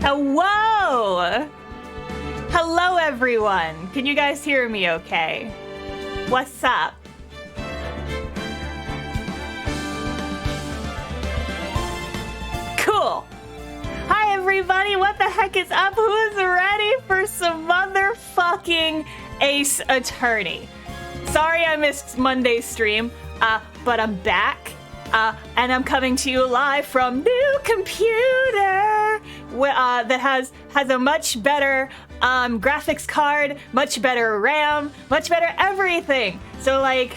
Hello! Hello, everyone. Can you guys hear me okay? What's up? Cool. Hi, everybody. What the heck is up? Who is ready for some motherfucking Ace Attorney? Sorry I missed Monday's stream, but I'm back. And I'm coming to you live from new computer that has a much better graphics card, much better RAM, much better everything. So like,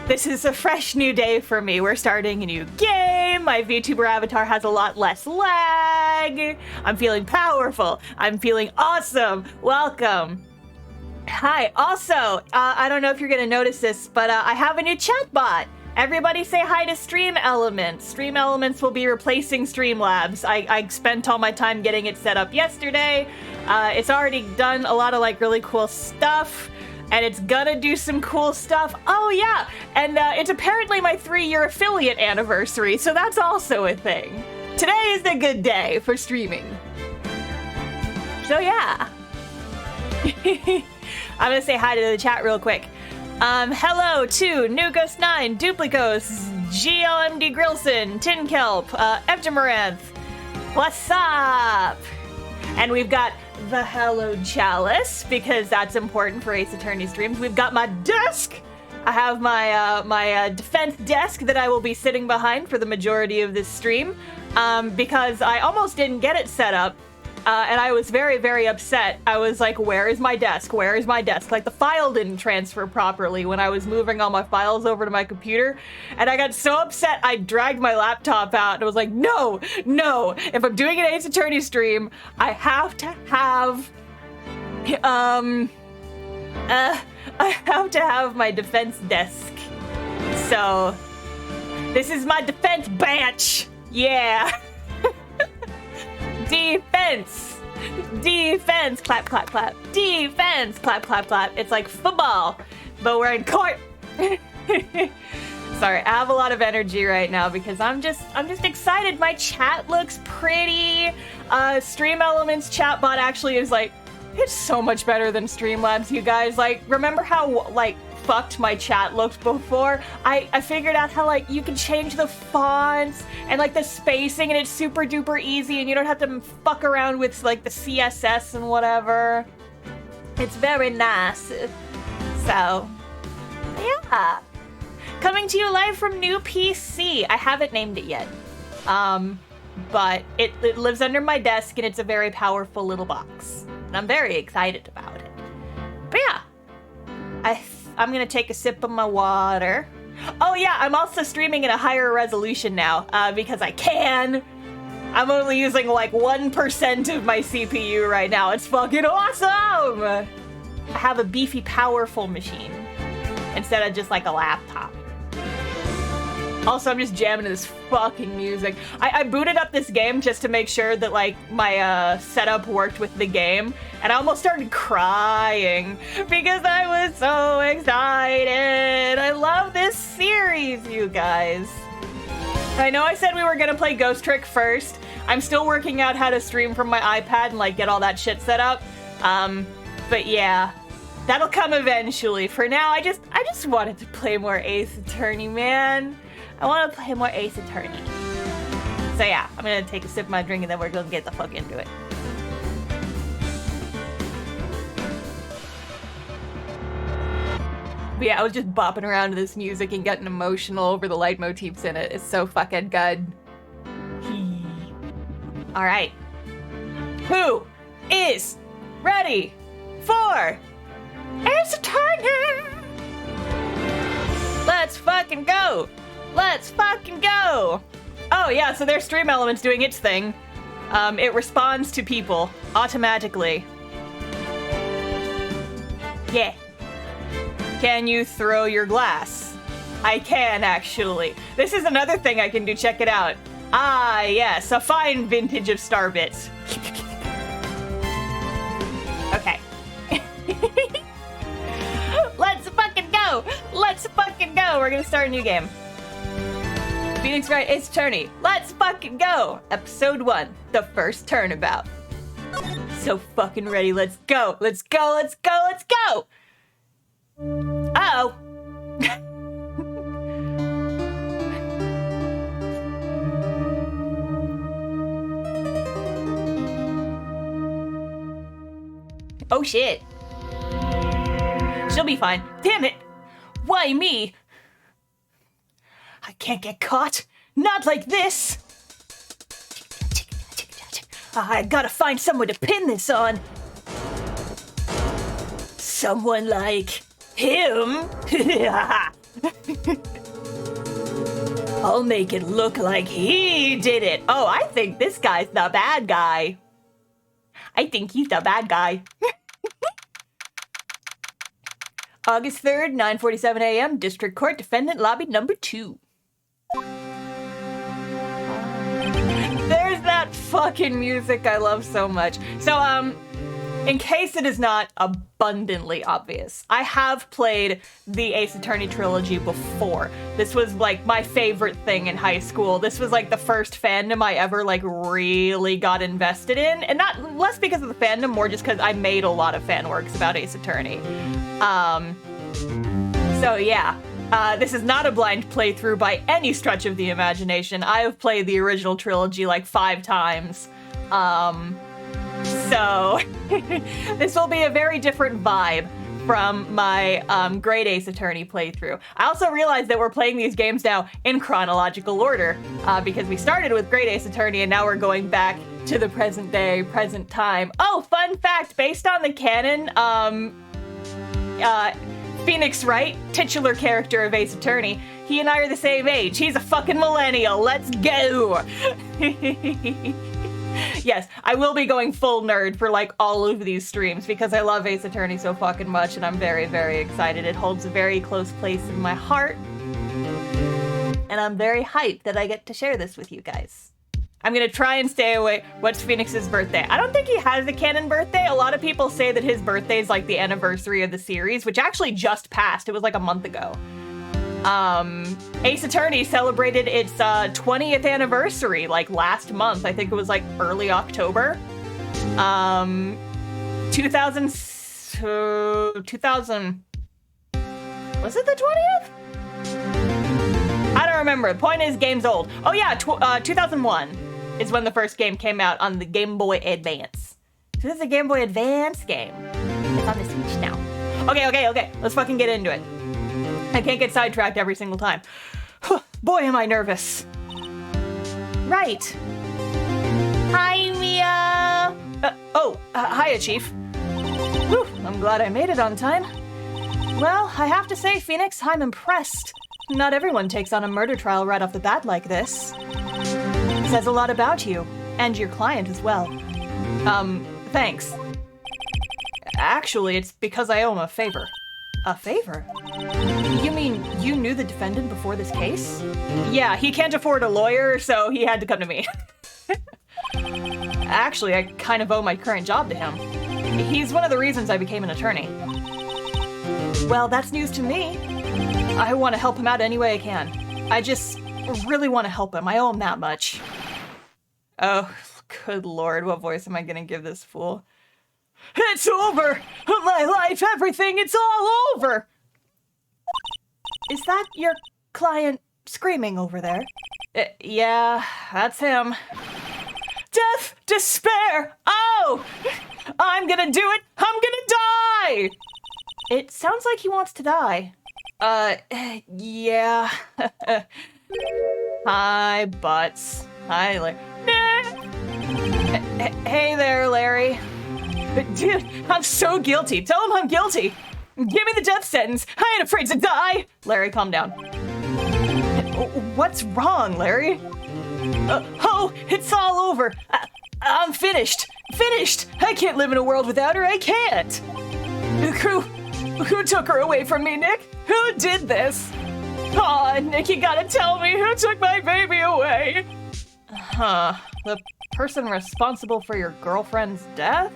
this is a fresh new day for me. We're starting a new game. My VTuber avatar has a lot less lag. I'm feeling powerful. I'm feeling awesome. Welcome. Hi. Also, I don't know if you're gonna notice this, but I have a new chatbot. Everybody say hi to Stream Elements. Stream Elements will be replacing Streamlabs. I spent all my time getting it set up yesterday. It's already done a lot of like really cool stuff, and it's gonna do some cool stuff. Oh yeah, and it's apparently my 3-year affiliate anniversary, so that's also a thing. Today is a good day for streaming. So yeah. I'm gonna say hi to the chat real quick. Hello to Nugos9, Duplicos, GLMD Grillson, Tin Kelp, Evgemaranth. What's up? And we've got the Hello Chalice, because that's important for Ace Attorney streams. We've got my desk. I have my defense desk that I will be sitting behind for the majority of this stream, because I almost didn't get it set up. And I was very, very upset. I was like, where is my desk? Where is my desk? Like, the file didn't transfer properly when I was moving all my files over to my computer. And I got so upset, I dragged my laptop out and I was like, no, if I'm doing an Ace Attorney stream, I have to have, my defense desk. So, this is my defense bench. Yeah. Defense! Defense! Clap, clap, clap. Defense! Clap, clap, clap. It's like football, but we're in court. Sorry, I have a lot of energy right now because I'm just excited. My chat looks pretty. Stream Elements chatbot actually is like, it's so much better than Streamlabs, you guys. Like, remember how, like, fucked my chat looked before? I figured out how, like, you can change the fonts and, like, the spacing, and it's super duper easy, and you don't have to fuck around with, like, the CSS and whatever. It's very nice. So, yeah. Coming to you live from new PC. I haven't named it yet. But it lives under my desk, and it's a very powerful little box. And I'm very excited about it. But yeah, I'm gonna take a sip of my water. Oh yeah, I'm also streaming in a higher resolution now, because I can. I'm only using like 1% of my CPU right now. It's fucking awesome! I have a beefy, powerful machine instead of just like a laptop. Also, I'm just jamming to this fucking music. I booted up this game just to make sure that, like, my setup worked with the game, and I almost started crying because I was so excited. I love this series, you guys. I know I said we were gonna play Ghost Trick first. I'm still working out how to stream from my iPad and, like, get all that shit set up. But yeah, that'll come eventually. For now, I just wanted to play more Ace Attorney, man. I want to play more Ace Attorney. So yeah, I'm gonna take a sip of my drink and then we're gonna get the fuck into it. But yeah, I was just bopping around to this music and getting emotional over the leitmotifs in it. It's so fucking good. Alright. Who is ready for Ace Attorney? Let's fucking go! Let's fucking go! Oh yeah, so there's Stream Elements doing its thing. It responds to people automatically. Yeah. Can you throw your glass? I can, actually. This is another thing I can do, check it out. Ah, yes, a fine vintage of Starbits. Okay. Let's fucking go! Let's fucking go! We're gonna start a new game. Phoenix Wright Ace Attorney. Let's fucking go! Episode 1, the first turnabout. so fucking ready. Let's go. Let's go. Let's go. Let's go. Uh-oh. Oh shit. She'll be fine. Damn it. Why me? I can't get caught. Not like this. I gotta find someone to pin this on. Someone like him. I'll make it look like he did it. Oh, I think this guy's the bad guy. I think he's the bad guy. August 3rd, 9:47 a.m., District Court, Defendant Lobby number 2. There's that fucking music I love so much. So, in case it is not abundantly obvious, I have played the Ace Attorney trilogy before. This was, like, my favorite thing in high school. This was, like, the first fandom I ever, like, really got invested in. And not less because of the fandom, more just because I made a lot of fan works about Ace Attorney. So yeah, this is not a blind playthrough by any stretch of the imagination. I have played the original trilogy like 5 times. So this will be a very different vibe from my Great Ace Attorney playthrough. I also realized that we're playing these games now in chronological order because we started with Great Ace Attorney and now we're going back to the present day, present time. Oh, fun fact, based on the canon, Phoenix Wright, titular character of Ace Attorney, he and I are the same age. He's a fucking millennial. Let's go. Yes, I will be going full nerd for like all of these streams because I love Ace Attorney so fucking much and I'm very, very excited. It holds a very close place in my heart. And I'm very hyped that I get to share this with you guys. I'm gonna try and stay away. What's Phoenix's birthday? I don't think he has a canon birthday. A lot of people say that his birthday is like the anniversary of the series, which actually just passed. It was like a month ago. Ace Attorney celebrated its 20th anniversary like last month. I think it was like early October. 2000. Was it the 20th? I don't remember. The point is, game's old. Oh yeah, 2001 is when the first game came out on the Game Boy Advance. So this is a Game Boy Advance game. It's on the Switch now. Okay. Let's fucking get into it. I can't get sidetracked every single time. Boy, am I nervous. Right. Hi, Mia. Hiya, Chief. Whew, I'm glad I made it on time. Well, I have to say, Phoenix, I'm impressed. Not everyone takes on a murder trial right off the bat like this. It says a lot about you, and your client as well. Thanks. Actually, it's because I owe him a favor. A favor? You mean you knew the defendant before this case? Yeah, he can't afford a lawyer, so he had to come to me. Actually, I kind of owe my current job to him. He's one of the reasons I became an attorney. Well, that's news to me. I want to help him out any way I can. I just really want to help him. I owe him that much. Oh, good lord, what voice am I gonna give this fool? It's over! My life, everything, it's all over! Is that your client screaming over there? Yeah, that's him. Death! Despair! Oh! I'm gonna do it! I'm gonna die! It sounds like he wants to die. Yeah. Hi, Butts. Hi, Larry. Hey there, Larry. Dude, I'm so guilty. Tell him I'm guilty. Give me the death sentence. I ain't afraid to die. Larry, calm down. What's wrong, Larry? Oh, it's all over. I'm finished. Finished. I can't live in a world without her. I can't. Who took her away from me, Nick? Who did this? Aw, Nick, you gotta tell me who took my baby away. Huh. The person responsible for your girlfriend's death?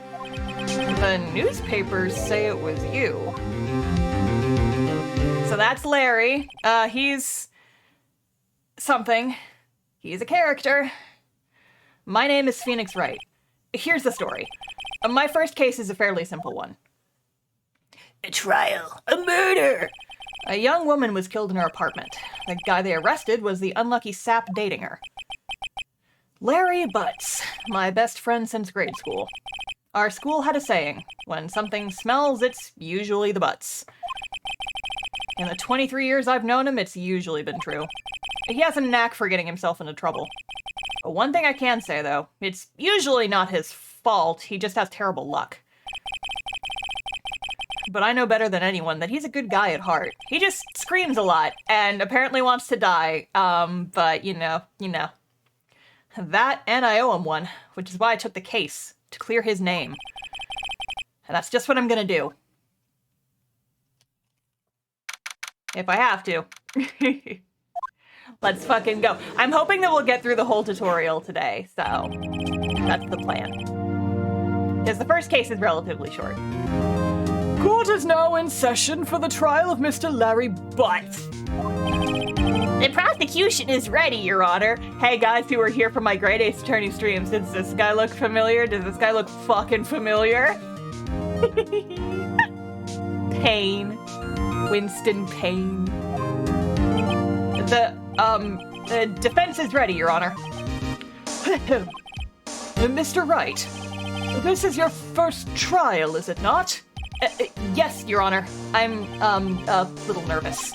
The newspapers say it was you. So that's Larry. He's something. He's a character. My name is Phoenix Wright. Here's the story. My first case is a fairly simple one. A trial. A murder! A young woman was killed in her apartment. The guy they arrested was the unlucky sap dating her. Larry Butts, my best friend since grade school. Our school had a saying, when something smells, it's usually the butts. In the 23 years I've known him, it's usually been true. He has a knack for getting himself into trouble. But one thing I can say, though, it's usually not his fault, he just has terrible luck. But I know better than anyone that he's a good guy at heart. He just screams a lot, and apparently wants to die, but you know. That, and I owe him one, which is why I took the case, to clear his name. And that's just what I'm gonna do. If I have to. Let's fucking go. I'm hoping that we'll get through the whole tutorial today, so that's the plan. Because the first case is relatively short. Court is now in session for the trial of Mr. Larry Butts. The prosecution is ready, Your Honor. Hey guys who are here for my Great Ace Attorney streams, does this guy look familiar? Does this guy look fucking familiar? Payne. Winston Payne. The defense is ready, Your Honor. Mr. Wright, this is your first trial, is it not? Yes, Your Honor. I'm, a little nervous.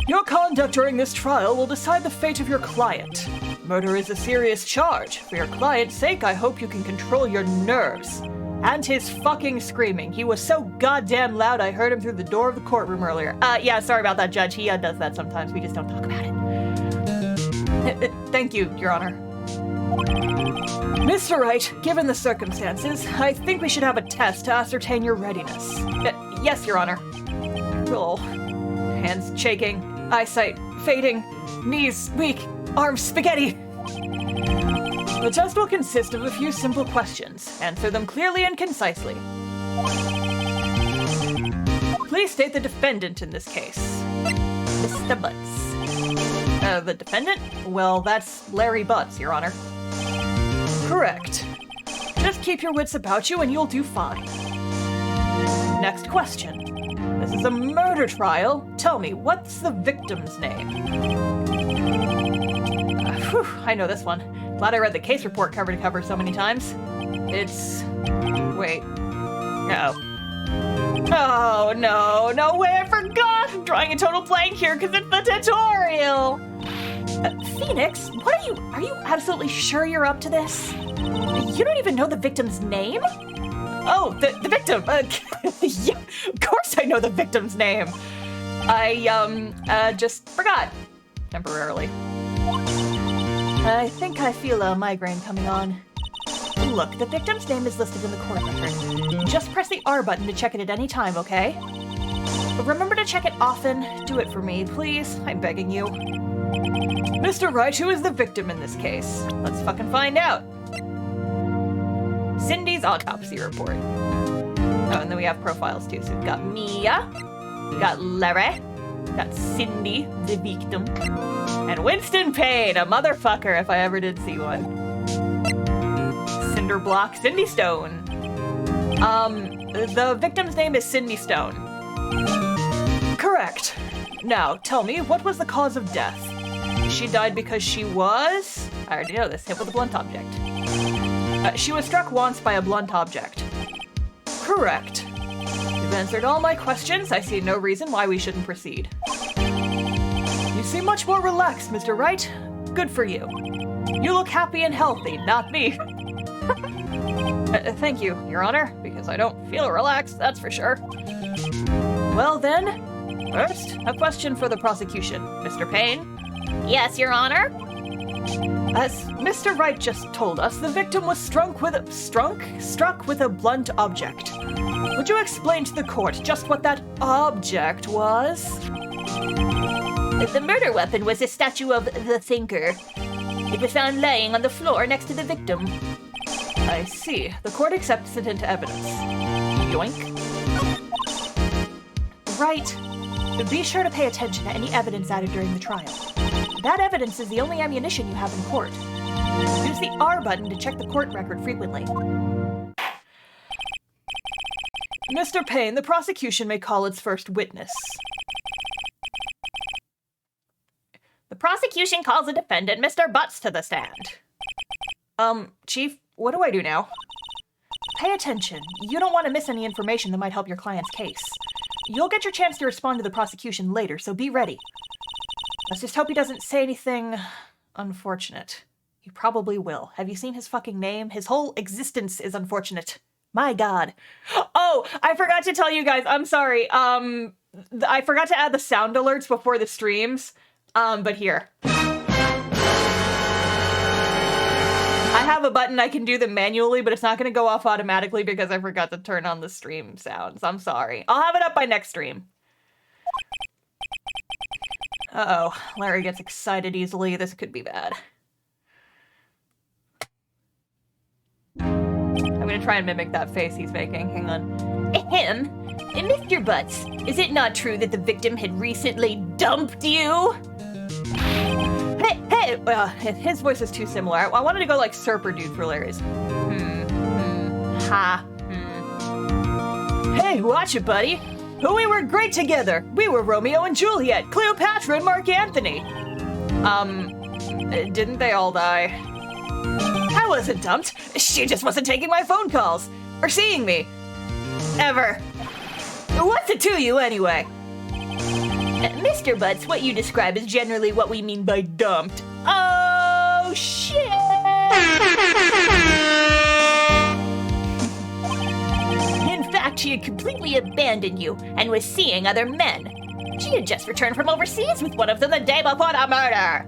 Your conduct during this trial will decide the fate of your client. Murder is a serious charge. For your client's sake, I hope you can control your nerves. And his fucking screaming. He was so goddamn loud I heard him through the door of the courtroom earlier. Yeah, sorry about that, Judge. He does that sometimes. We just don't talk about it. Thank you, Your Honor. Mr. Wright, given the circumstances, I think we should have a test to ascertain your readiness. Yes, Your Honor. Oh. Hands shaking, eyesight fading, knees weak, arms spaghetti. The test will consist of a few simple questions. Answer them clearly and concisely. Please state the defendant in this case. Mr. Butts. The defendant? Well, that's Larry Butts, Your Honor. Correct. Just keep your wits about you and you'll do fine. Next question. This is a murder trial. Tell me, what's the victim's name? I know this one. Glad I read the case report cover to cover so many times. It's... Wait. No. Oh, no way, I forgot! I'm drawing a total blank here because it's the tutorial! Phoenix, what are you absolutely sure you're up to this? You don't even know the victim's name? Oh, the victim! Yeah, of course I know the victim's name! I, just forgot. Temporarily. I think I feel a migraine coming on. Look, the victim's name is listed in the court record. Just press the R button to check it at any time, okay? But remember to check it often. Do it for me, please. I'm begging you. Mr. Wright, who is the victim in this case? Let's fucking find out. Cindy's autopsy report. Oh, and then we have profiles too. So we've got Mia, we've got Larry, we've got Cindy, the victim, and Winston Payne, a motherfucker if I ever did see one. Cinderblock Cindy Stone. The victim's name is Cindy Stone. Correct. Now, tell me, what was the cause of death? She died because she was... I already know this. Hit with a blunt object. She was struck once by a blunt object. Correct. You've answered all my questions. I see no reason why we shouldn't proceed. You seem much more relaxed, Mr. Wright. Good for you. You look happy and healthy, not me. Thank you, Your Honor, because I don't feel relaxed, that's for sure. Well then, first, a question for the prosecution. Mr. Payne? Yes, Your Honor? As Mr. Wright just told us, the victim was struck with a blunt object. Would you explain to the court just what that object was? The murder weapon was a statue of the thinker. It was found laying on the floor next to the victim. I see. The court accepts it into evidence. Yoink. Right. Be sure to pay attention to any evidence added during the trial. That evidence is the only ammunition you have in court. Use the R button to check the court record frequently. Mr. Payne, the prosecution may call its first witness. The prosecution calls the defendant, Mr. Butts, to the stand. Chief, what do I do now? Pay attention. You don't want to miss any information that might help your client's case. You'll get your chance to respond to the prosecution later, so be ready. Let's just hope he doesn't say anything unfortunate. He probably will. Have you seen his fucking name? His whole existence is unfortunate. My God. Oh, I forgot to tell you guys. I'm sorry. I forgot to add the sound alerts before the streams. But here. I have a button I can do them manually, but it's not going to go off automatically because I forgot to turn on the stream sounds. I'm sorry. I'll have it up by next stream. Uh-oh. Larry gets excited easily. This could be bad. I'm going to try and mimic that face he's making. Hang on. Ahem. Mr. Butts, is it not true that the victim had recently dumped you? Hey, his voice is too similar. I wanted to go like Serper Dude for Larry's. Hey, watch it, buddy. We were great together. We were Romeo and Juliet, Cleopatra and Mark Antony. Didn't they all die? I wasn't dumped. She just wasn't taking my phone calls. Or seeing me. Ever. What's it to you, anyway? Mr. Butts, what you describe is generally what we mean by dumped. Oh, shit! In fact, she had completely abandoned you and was seeing other men. She had just returned from overseas with one of them the day before the murder.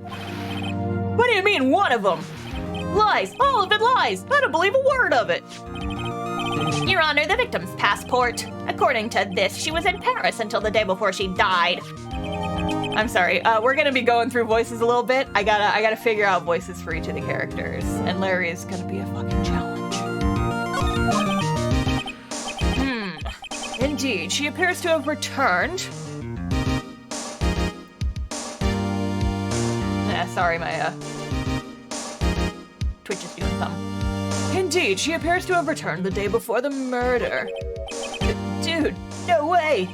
What do you mean, one of them? Lies! All of it lies! I don't believe a word of it! Your Honor, the victim's passport. According to this, she was in Paris until the day before she died. I'm sorry, we're gonna be going through voices a little bit. I gotta figure out voices for each of the characters, and Larry is gonna be a fucking challenge. Indeed, she appears to have returned. Sorry, my, Twitch is doing something. Indeed, she appears to have returned the day before the murder. Dude, no way!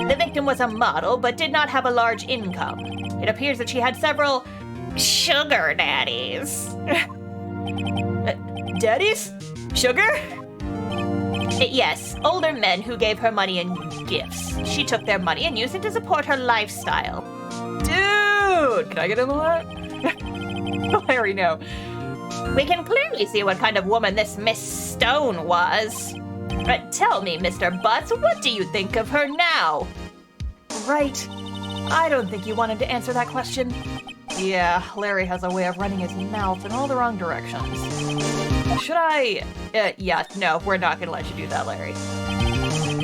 The victim was a model, but did not have a large income. It appears that she had several sugar daddies. Daddies? Sugar? Yes, older men who gave her money and gifts. She took their money and used it to support her lifestyle. Dude! Can I get in on that? Larry, no. We can clearly see what kind of woman this Miss Stone was. But tell me, Mr. Butts, what do you think of her now? Right. I don't think you wanted to answer that question. Yeah, Larry has a way of running his mouth in all the wrong directions. Should I... yeah, no, we're not gonna let you do that, Larry.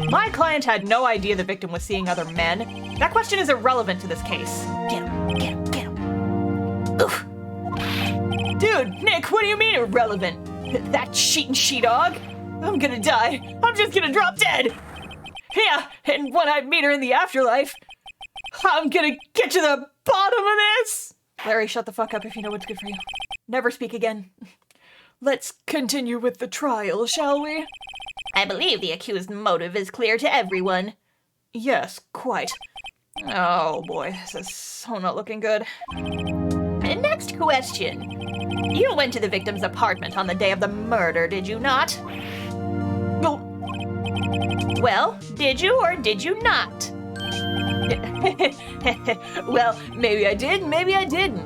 My client had no idea the victim was seeing other men. That question is irrelevant to this case. Get him, get him, get him. Oof. Dude, Nick, what do you mean irrelevant? That cheating she-dog? I'm gonna die. I'm just gonna drop dead. Yeah, and when I meet her in the afterlife, I'm gonna get to the bottom of this. Larry, shut the fuck up if you know what's good for you. Never speak again. Let's continue with the trial, shall we? I believe the accused motive is clear to everyone. Yes, quite. Oh boy, this is so not looking good. Next question. You went to the victim's apartment on the day of the murder, did you not? Well, did you or did you not? Well, maybe I did, maybe I didn't.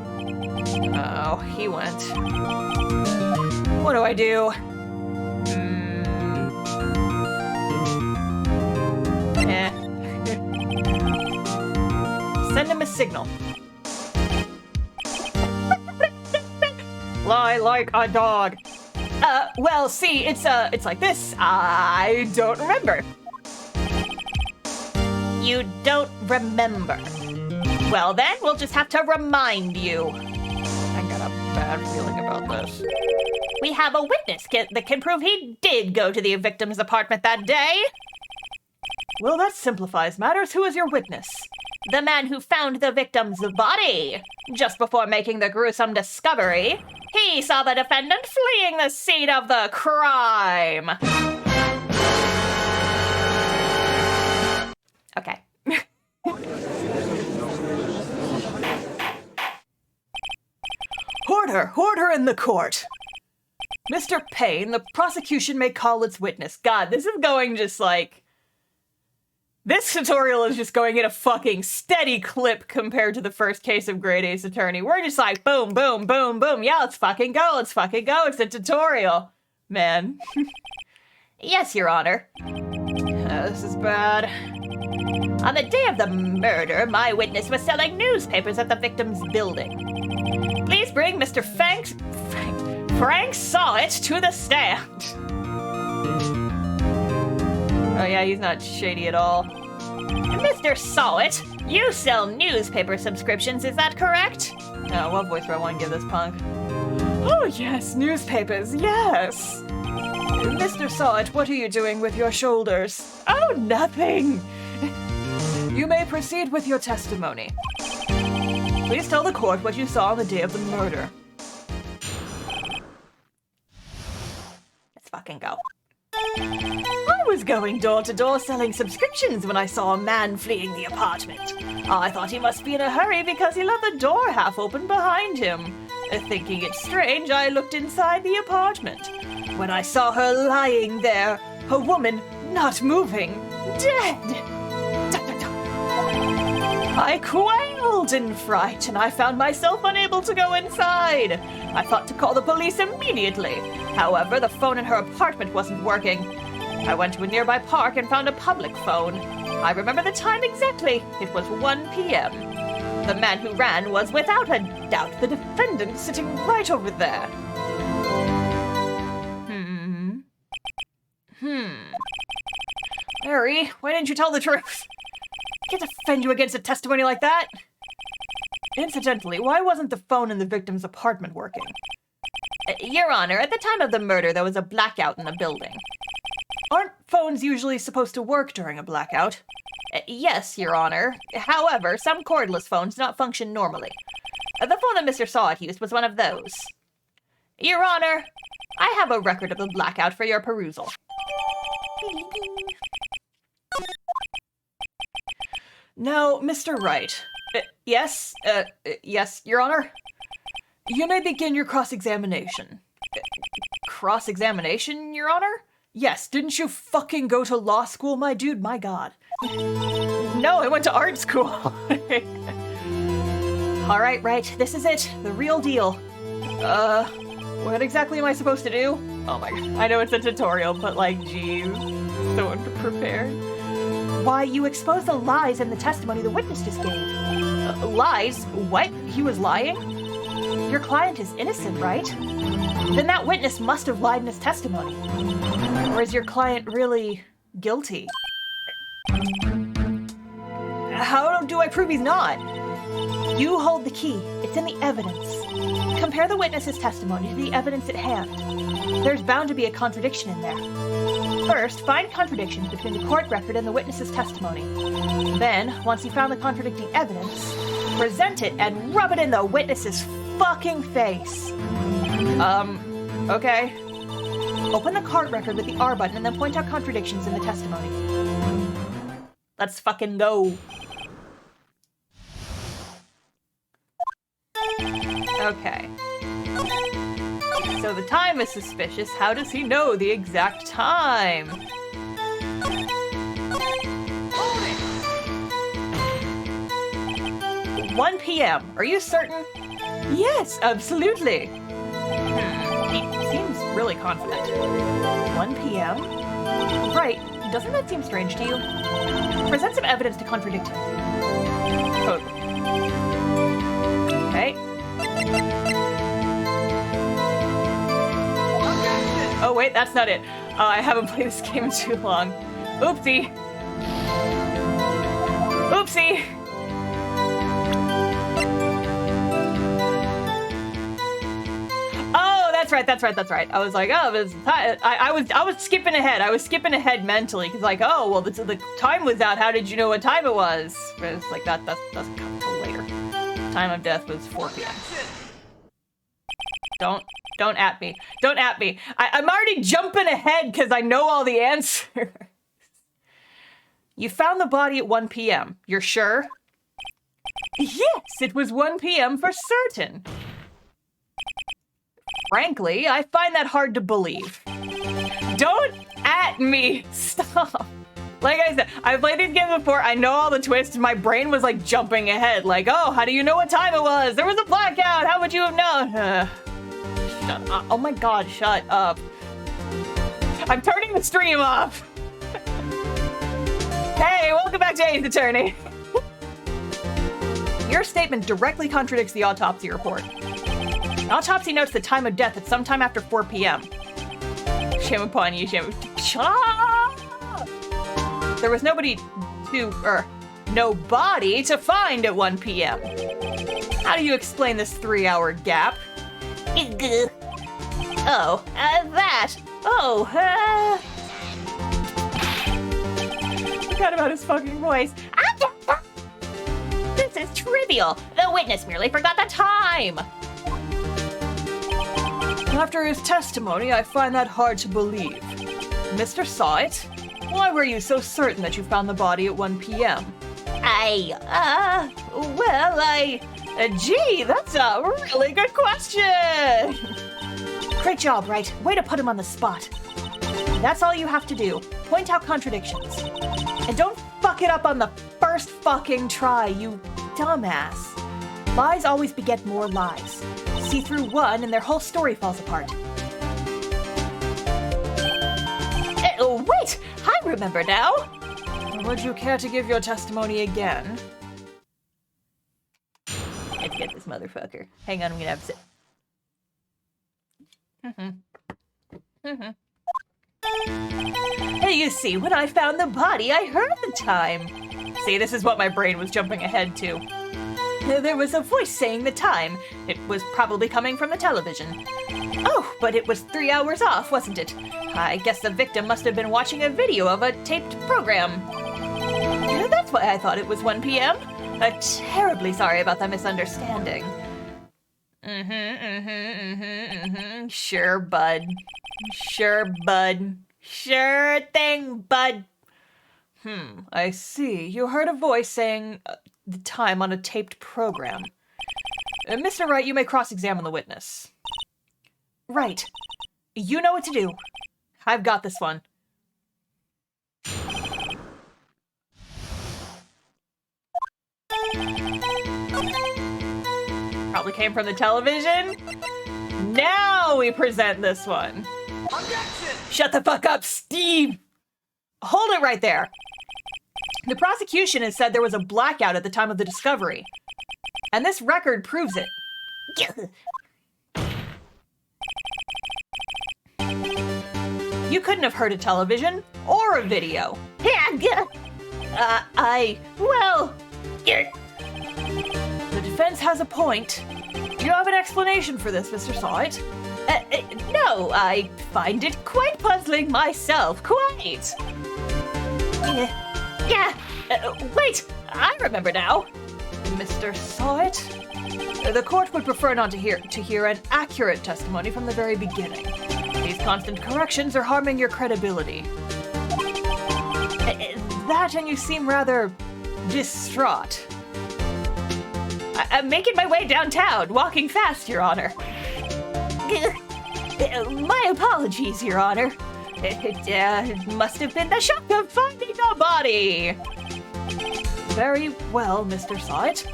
Oh, he went. What do I do? Send him a signal. Lie like a dog. Well, see, it's like this. I don't remember. You don't remember. Well then, we'll just have to remind you. I got a bad feeling about this. We have a witness that can prove he did go to the victim's apartment that day. Well, that simplifies matters. Who is your witness? The man who found the victim's body. Just before making the gruesome discovery, he saw the defendant fleeing the scene of the crime. Okay. Order in the court. Mr. Payne, the prosecution may call its witness. God, this is going just like... This tutorial is just going in a fucking steady clip compared to the first case of Great Ace Attorney. We're just like, boom, boom, boom, boom. Yeah, let's fucking go. Let's fucking go. It's a tutorial. Man. Yes, Your Honor. This is bad. On the day of the murder, my witness was selling newspapers at the victim's building. Please bring Mr. Frank Sawit to the stand. Oh yeah, he's not shady at all. Mr. Sawit, you sell newspaper subscriptions, is that correct? Oh, what voice do I want to give this punk? Oh yes, newspapers, yes! Mr. Sawit, what are you doing with your shoulders? Oh, nothing! You may proceed with your testimony. Please tell the court what you saw on the day of the murder. Let's fucking go. I was going door to door selling subscriptions when I saw a man fleeing the apartment. I thought he must be in a hurry because he left the door half open behind him. Thinking it strange, I looked inside the apartment. When I saw her lying there, a woman not moving, dead. I quailed in fright and I found myself unable to go inside. I thought to call the police immediately. However, the phone in her apartment wasn't working. I went to a nearby park and found a public phone. I remember the time exactly. It was 1 p.m. The man who ran was without a doubt the defendant sitting right over there. Harry, why didn't you tell the truth? I can't defend you against a testimony like that. Incidentally, why wasn't the phone in the victim's apartment working? Your Honor, at the time of the murder, there was a blackout in the building. Aren't phones usually supposed to work during a blackout? Yes, Your Honor. However, some cordless phones do not function normally. The phone that Mr. Sawit used was one of those. Your Honor, I have a record of the blackout for your perusal. Now, Mr. Wright. Yes, Your Honor? You may begin your cross-examination. Cross-examination, Your Honor? Yes, didn't you fucking go to law school, my dude? My God. No, I went to art school. All right, this is it. The real deal. What exactly am I supposed to do? Oh my God. I know it's a tutorial, but like, geez. So unprepared. Why, you expose the lies in the testimony the witness just gave. Lies? What? He was lying? Your client is innocent, right? Then that witness must have lied in his testimony. Or is your client really guilty? How do I prove he's not? You hold the key. It's in the evidence. Compare the witness's testimony to the evidence at hand. There's bound to be a contradiction in there. First, find contradictions between the court record and the witness's testimony. Then, once you found the contradicting evidence, present it and rub it in the witness's fucking face. Okay. Open the court record with the R button and then point out contradictions in the testimony. Let's fucking go. Okay. So the time is suspicious. How does he know the exact time? 1 p.m. Are you certain? Yes, absolutely. He seems really confident. 1 p.m.? Right. Doesn't that seem strange to you? Present some evidence to contradict him. Totally. Okay. Oh wait, that's not it. I haven't played this game in too long. Oopsie. Oopsie. Oh, that's right. I was like, oh, I was skipping ahead. I was skipping ahead mentally because like, oh, well, the time was out. How did you know what time it was? But it's like that doesn't come until later. Time of death was 4 p.m. Don't at me. Don't at me. I'm already jumping ahead because I know all the answers. You found the body at 1 p.m. You're sure? Yes, it was 1 p.m. for certain. Frankly, I find that hard to believe. Don't at me! Stop! Like I said, I've played these games before, I know all the twists, my brain was like jumping ahead, like, oh, how do you know what time it was? There was a blackout, how would you have known? Shut up. Oh my god, shut up. I'm turning the stream off! Hey, welcome back to Ace Attorney! Your statement directly contradicts the autopsy report. The autopsy notes the time of death at sometime after 4 p.m. Shame upon you, shame. Shut up! There was nobody to find at 1 p.m. How do you explain this 3-hour gap? Oh, that. Oh, forgot about his fucking voice. This is trivial. The witness merely forgot the time. After his testimony, I find that hard to believe. Mr. Saw It, why were you so certain that you found the body at 1 p.m.? Gee, that's a really good question! Great job, right? Way to put him on the spot. That's all you have to do. Point out contradictions. And don't fuck it up on the first fucking try, you dumbass. Lies always beget more lies. See through one and their whole story falls apart. Wait! I remember now! Would you care to give your testimony again? Let's get this motherfucker. Hang on, I'm gonna have to sit. You see, when I found the body, I heard the time. See, this is what my brain was jumping ahead to. There was a voice saying the time. It was probably coming from the television. Oh, but it was 3 hours off, wasn't it? I guess the victim must have been watching a video of a taped program. That's why I thought it was 1 p.m. I'm terribly sorry about that misunderstanding. Sure, bud. Sure, bud. Sure thing, bud. I see. You heard a voice saying the time on a taped program. Mr. Wright, you may cross-examine the witness. Right. You know what to do. I've got this one. Probably came from the television. Now we present this one. Objection! Shut the fuck up, Steve! Hold it right there. The prosecution has said there was a blackout at the time of the discovery. And this record proves it. You couldn't have heard a television or a video. The defense has a point. Do you have an explanation for this, Mr. Sawit? No, I find it quite puzzling myself, quite. Wait, I remember now. Mr. Sawit? The court would prefer not to hear an accurate testimony from the very beginning. These constant corrections are harming your credibility. That and you seem rather distraught. I'm making my way downtown, walking fast, Your Honor. My apologies, Your Honor. It must have been the shock of finding a body. Very well, Mr. Sawit.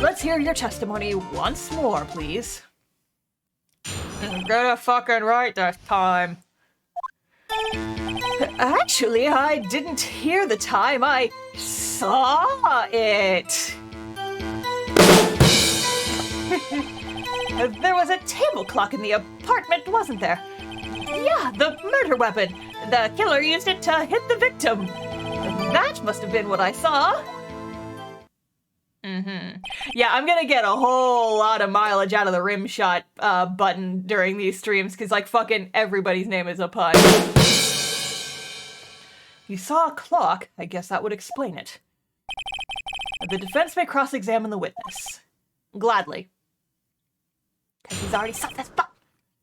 Let's hear your testimony once more, please. Get it fucking right this time. Actually, I didn't hear the time. I saw it. There was a table clock in the apartment, wasn't there? Yeah, the murder weapon. The killer used it to hit the victim. That must have been what I saw. Yeah, I'm gonna get a whole lot of mileage out of the rim shot button during these streams, because like fucking everybody's name is a pun. You saw a clock. I guess that would explain it. The defense may cross-examine the witness. Gladly. Because he's already sucked this fuck.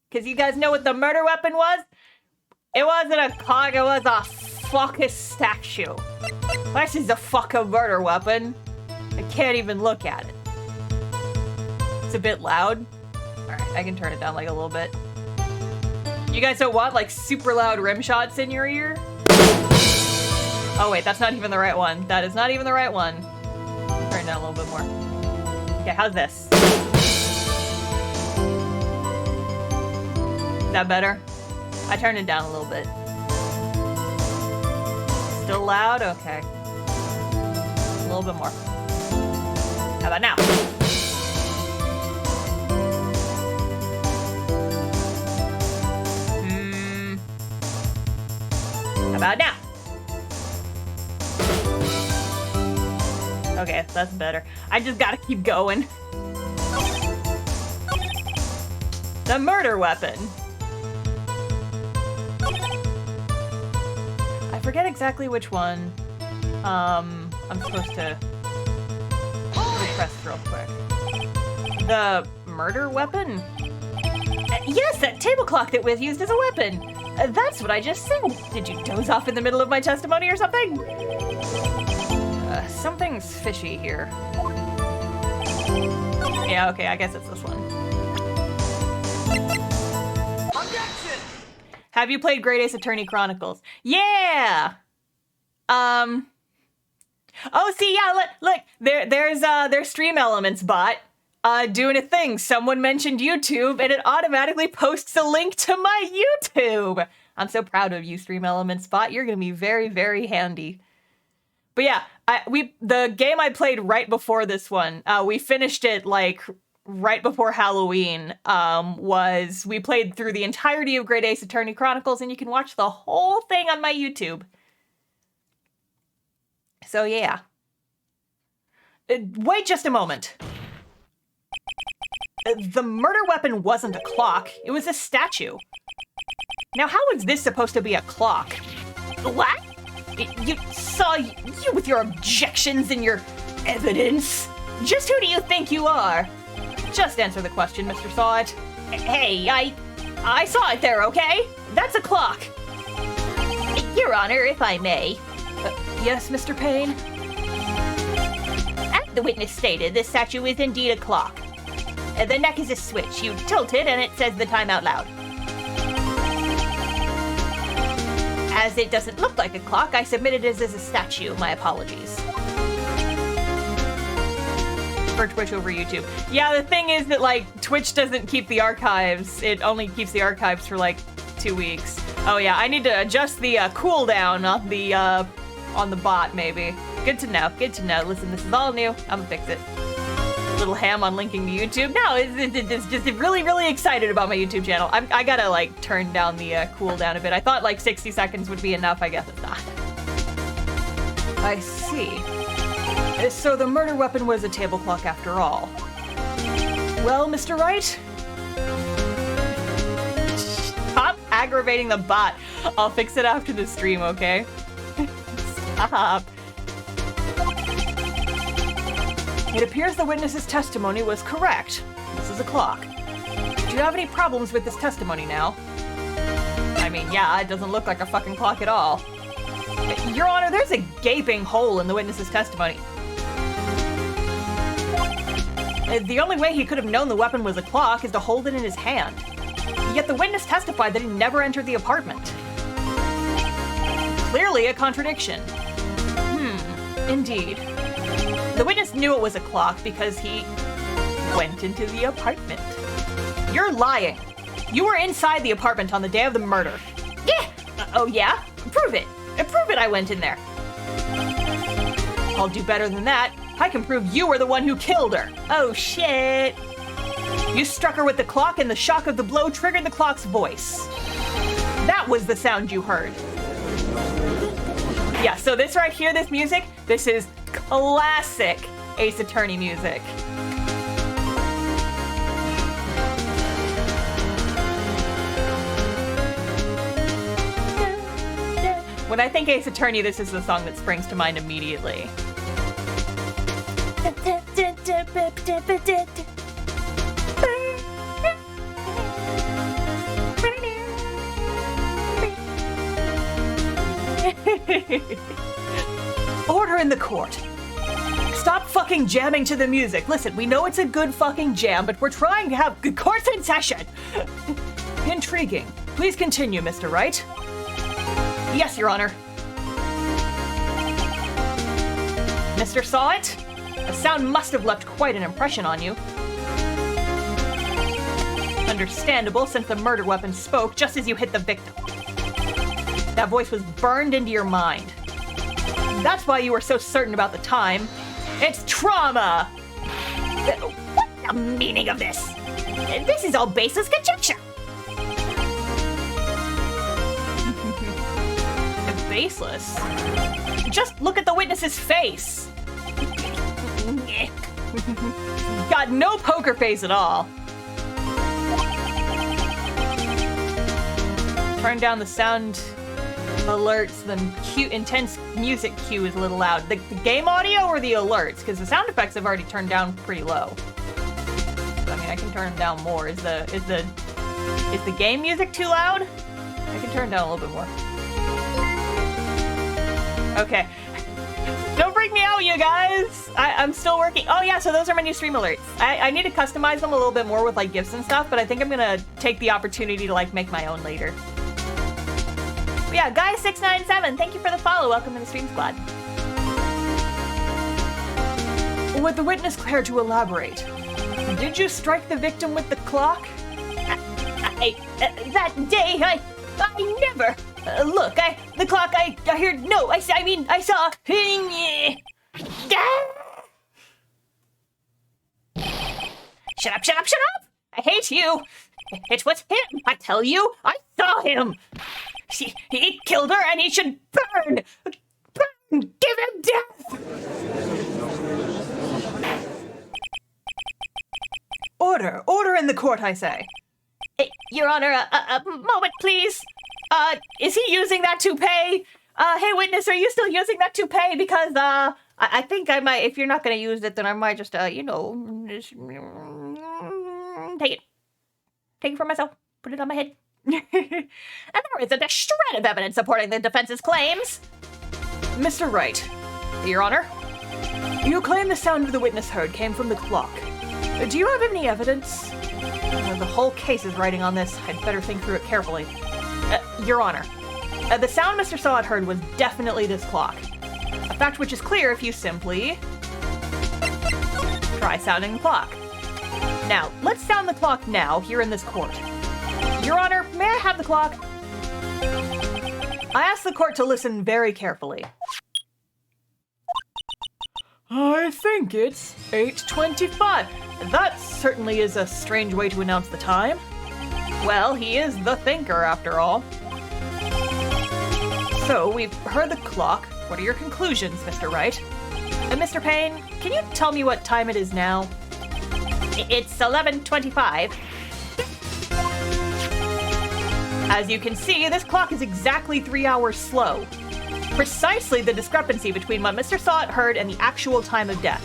Because you guys know what the murder weapon was? It wasn't a clock, it was a fucking statue. This is a fucking murder weapon. I can't even look at it. It's a bit loud. Alright, I can turn it down like a little bit. You guys don't want like super loud rim shots in your ear? Oh wait, that's not even the right one. That is not even the right one. Turn it down a little bit more. Okay, how's this? Is that better? I turned it down a little bit. Still loud? Okay. A little bit more. How about now? How about now? Okay, that's better. I just gotta keep going. The murder weapon. I forget exactly which one. I'm supposed to press real quick. The murder weapon? Yes, that table clock that was used as a weapon. That's what I just said. Did you doze off in the middle of my testimony or something? Something's fishy here. Yeah, okay, I guess it's this one. Objection! Have you played Great Ace Attorney Chronicles? Yeah! Oh, see, yeah, look, there's Stream Elements bot doing a thing. Someone mentioned YouTube, and it automatically posts a link to my YouTube. I'm so proud of you, Stream Elements bot. You're gonna be very, very handy. But yeah, the game I played right before this one, we finished it like right before Halloween. We played through the entirety of Great Ace Attorney Chronicles, and you can watch the whole thing on my YouTube. So yeah. Wait just a moment. The murder weapon wasn't a clock, it was a statue. Now how is this supposed to be a clock? What? You with your objections and your evidence. Just who do you think you are? Just answer the question, Mr. Saw It. Hey, I saw it there, okay? That's a clock. Your Honor, if I may. Yes, Mr. Payne? As the witness stated, this statue is indeed a clock. The neck is a switch. You tilt it and it says the time out loud. As it doesn't look like a clock, I submitted it as a statue. My apologies. For Twitch over YouTube. Yeah, the thing is that, like, Twitch doesn't keep the archives. It only keeps the archives for, like, 2 weeks. Oh, yeah, I need to adjust the cooldown on the bot, maybe. Good to know, good to know. Listen, this is all new. I'm gonna fix it. Little ham on linking to YouTube. No, it's just really, really excited about my YouTube channel. I gotta, like, turn down the cooldown a bit. I thought, like, 60 seconds would be enough. I guess it's not. I see. So the murder weapon was a table clock after all. Well, Mr. Wright? Stop aggravating the bot. I'll fix it after the stream, okay? Stop. It appears the witness's testimony was correct. This is a clock. Do you have any problems with this testimony now? I mean, yeah, it doesn't look like a fucking clock at all. Your Honor, there's a gaping hole in the witness's testimony. The only way he could have known the weapon was a clock is to hold it in his hand. Yet the witness testified that he never entered the apartment. Clearly a contradiction. Indeed. The witness knew it was a clock because he went into the apartment. You're lying. You were inside the apartment on the day of the murder. Yeah! Oh yeah? Prove it. Prove it I went in there. I'll do better than that. I can prove you were the one who killed her. Oh shit. You struck her with the clock and the shock of the blow triggered the clock's voice. That was the sound you heard. Yeah, so this right here, this music, this is classic Ace Attorney music. When I think Ace Attorney, this is the song that springs to mind immediately. Order in the court. Stop fucking jamming to the music. Listen, we know it's a good fucking jam, but we're trying to have good courts in session. Intriguing. Please continue, Mr. Wright. Yes, Your Honor. Mr. Sawit? The sound must have left quite an impression on you. Understandable, since the murder weapon spoke just as you hit the victim. That voice was burned into your mind. That's why you were so certain about the time. It's trauma! What's the meaning of this? This is all baseless conjecture! Baseless? Just look at the witness's face! Got no poker face at all. Turn down the sound alerts, the cute, intense music cue is a little loud. The game audio or the alerts? Because the sound effects have already turned down pretty low. I mean, I can turn them down more. Is the game music too loud? I can turn it down a little bit more. Okay. Don't freak me out, you guys! I'm still working. Oh yeah, so those are my new stream alerts. I need to customize them a little bit more with like gifts and stuff, but I think I'm gonna take the opportunity to like make my own later. But yeah, Guy697, thank you for the follow. Welcome to the stream squad. Would the witness care to elaborate? Did you strike the victim with the clock? That day, I never. Look, the clock, I heard, no, I saw. Shut up, shut up, shut up! I hate you. It was him, I tell you. I saw him. He killed her and he should burn. Burn, give him death. Order in the court, I say. Your Honor, a moment, please. Is he using that toupee? Hey, witness, are you still using that toupee? Because, I think I might, if you're not gonna use it, then I might just, just, take it. Take it for myself. Put it on my head. And there isn't a shred of evidence supporting the defense's claims. Mr. Wright. Your Honor? You claim the sound the witness heard came from the clock. Do you have any evidence? The whole case is writing on this. I'd better think through it carefully. Your Honor, the sound Mr. Sawit heard was definitely this clock. A fact which is clear if you simply try sounding the clock. Now, let's sound the clock now, here in this court. Your Honor, may I have the clock? I ask the court to listen very carefully. I think it's 8:25. That certainly is a strange way to announce the time. Well, he is the thinker, after all. So, we've heard the clock. What are your conclusions, Mr. Wright? Mr. Payne, can you tell me what time it is now? It's 11:25. As you can see, this clock is exactly 3 hours slow. Precisely the discrepancy between what Mr. Sawit heard and the actual time of death.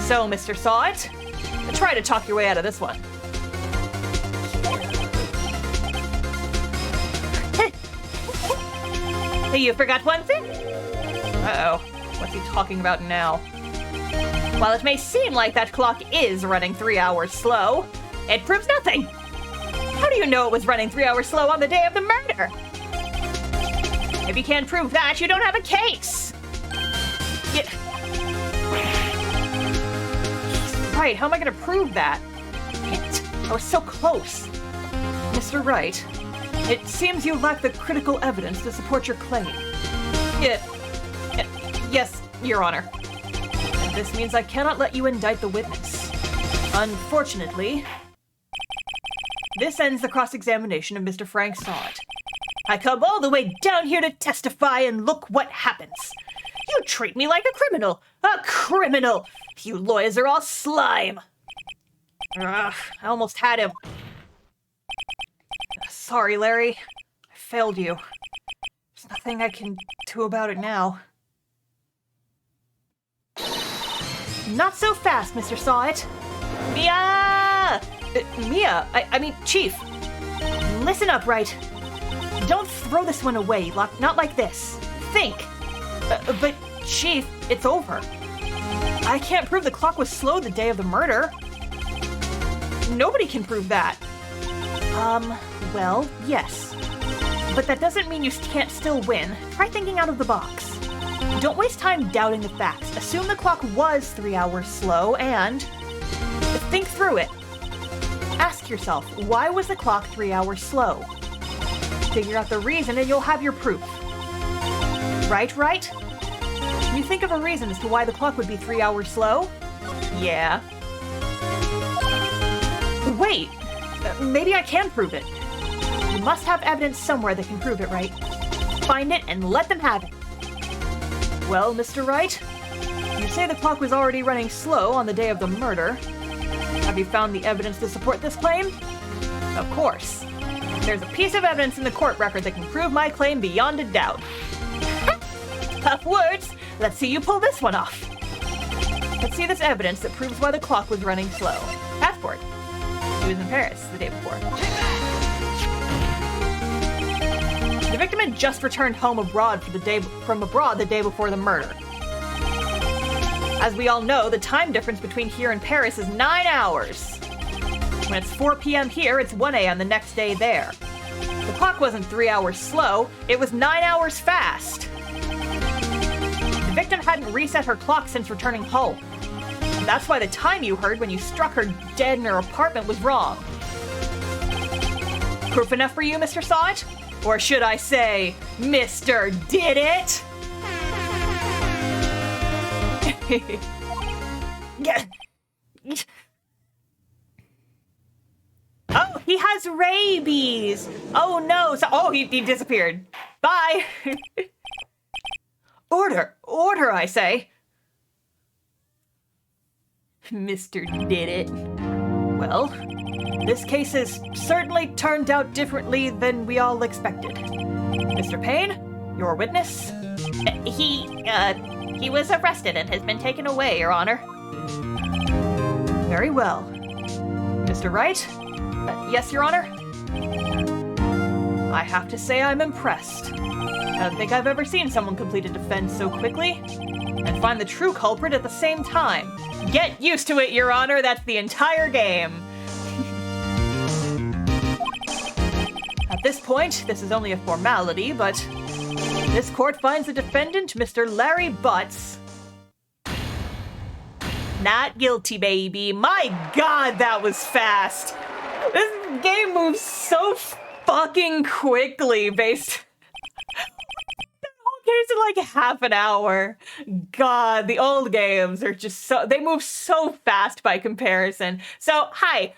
So, Mr. Sawit, try to talk your way out of this one. You forgot one thing? Uh-oh. What's he talking about now? While it may seem like that clock is running 3 hours slow, it proves nothing. How do you know it was running 3 hours slow on the day of the murder? If you can't prove that, you don't have a case. Right, how am I gonna prove that? I was so close. Mr. Wright, it seems you lack the critical evidence to support your claim. Yes, Your Honor. This means I cannot let you indict the witness. Unfortunately, this ends the cross-examination of Mr. Frank Sawit. I come all the way down here to testify, and look what happens. You treat me like a criminal. A criminal! You lawyers are all slime. Ugh, I almost had him. Sorry, Larry. I failed you. There's nothing I can do about it now. Not so fast, Mr. Sawit. Mia! Mia? I mean, Chief. Listen up, Wright. Don't throw this one away, not like this. Think. But, Chief, it's over. I can't prove the clock was slow the day of the murder. Nobody can prove that. Well, yes. But that doesn't mean you can't still win. Try thinking out of the box. Don't waste time doubting the facts. Assume the clock was 3 hours slow and think through it. Ask yourself, why was the clock 3 hours slow? Figure out the reason and you'll have your proof. Right? Can you think of a reason as to why the clock would be 3 hours slow? Yeah. Wait, maybe I can prove it. You must have evidence somewhere that can prove it, right? Find it and let them have it. Well, Mr. Wright, you say the clock was already running slow on the day of the murder. Have you found the evidence to support this claim? Of course. There's a piece of evidence in the court record that can prove my claim beyond a doubt. Tough words. Let's see you pull this one off. Let's see this evidence that proves why the clock was running slow. Passport. He was in Paris the day before. The victim had just returned home from abroad the day before the murder. As we all know, the time difference between here and Paris is 9 hours. When it's 4 p.m. here, it's 1 a.m. the next day there. The clock wasn't 3 hours slow, it was 9 hours fast. The victim hadn't reset her clock since returning home. And that's why the time you heard when you struck her dead in her apartment was wrong. Proof enough for you, Mr. Sawit? Or should I say, Mr. Did It? Oh, he has rabies. Oh no. He disappeared. Bye. Order, I say. Mr. Did It. Well, this case has certainly turned out differently than we all expected. Mr. Payne, your witness? He was arrested and has been taken away, Your Honor. Very well. Mr. Wright? Yes, Your Honor? I have to say I'm impressed. I don't think I've ever seen someone complete a defense so quickly and find the true culprit at the same time. Get used to it, Your Honor. That's the entire game. At this point, this is only a formality, but this court finds the defendant, Mr. Larry Butts, not guilty, baby. My God, that was fast. This game moves so fucking quickly based... The whole game's in like half an hour. God, the old games are just so... They move so fast by comparison. So, hi.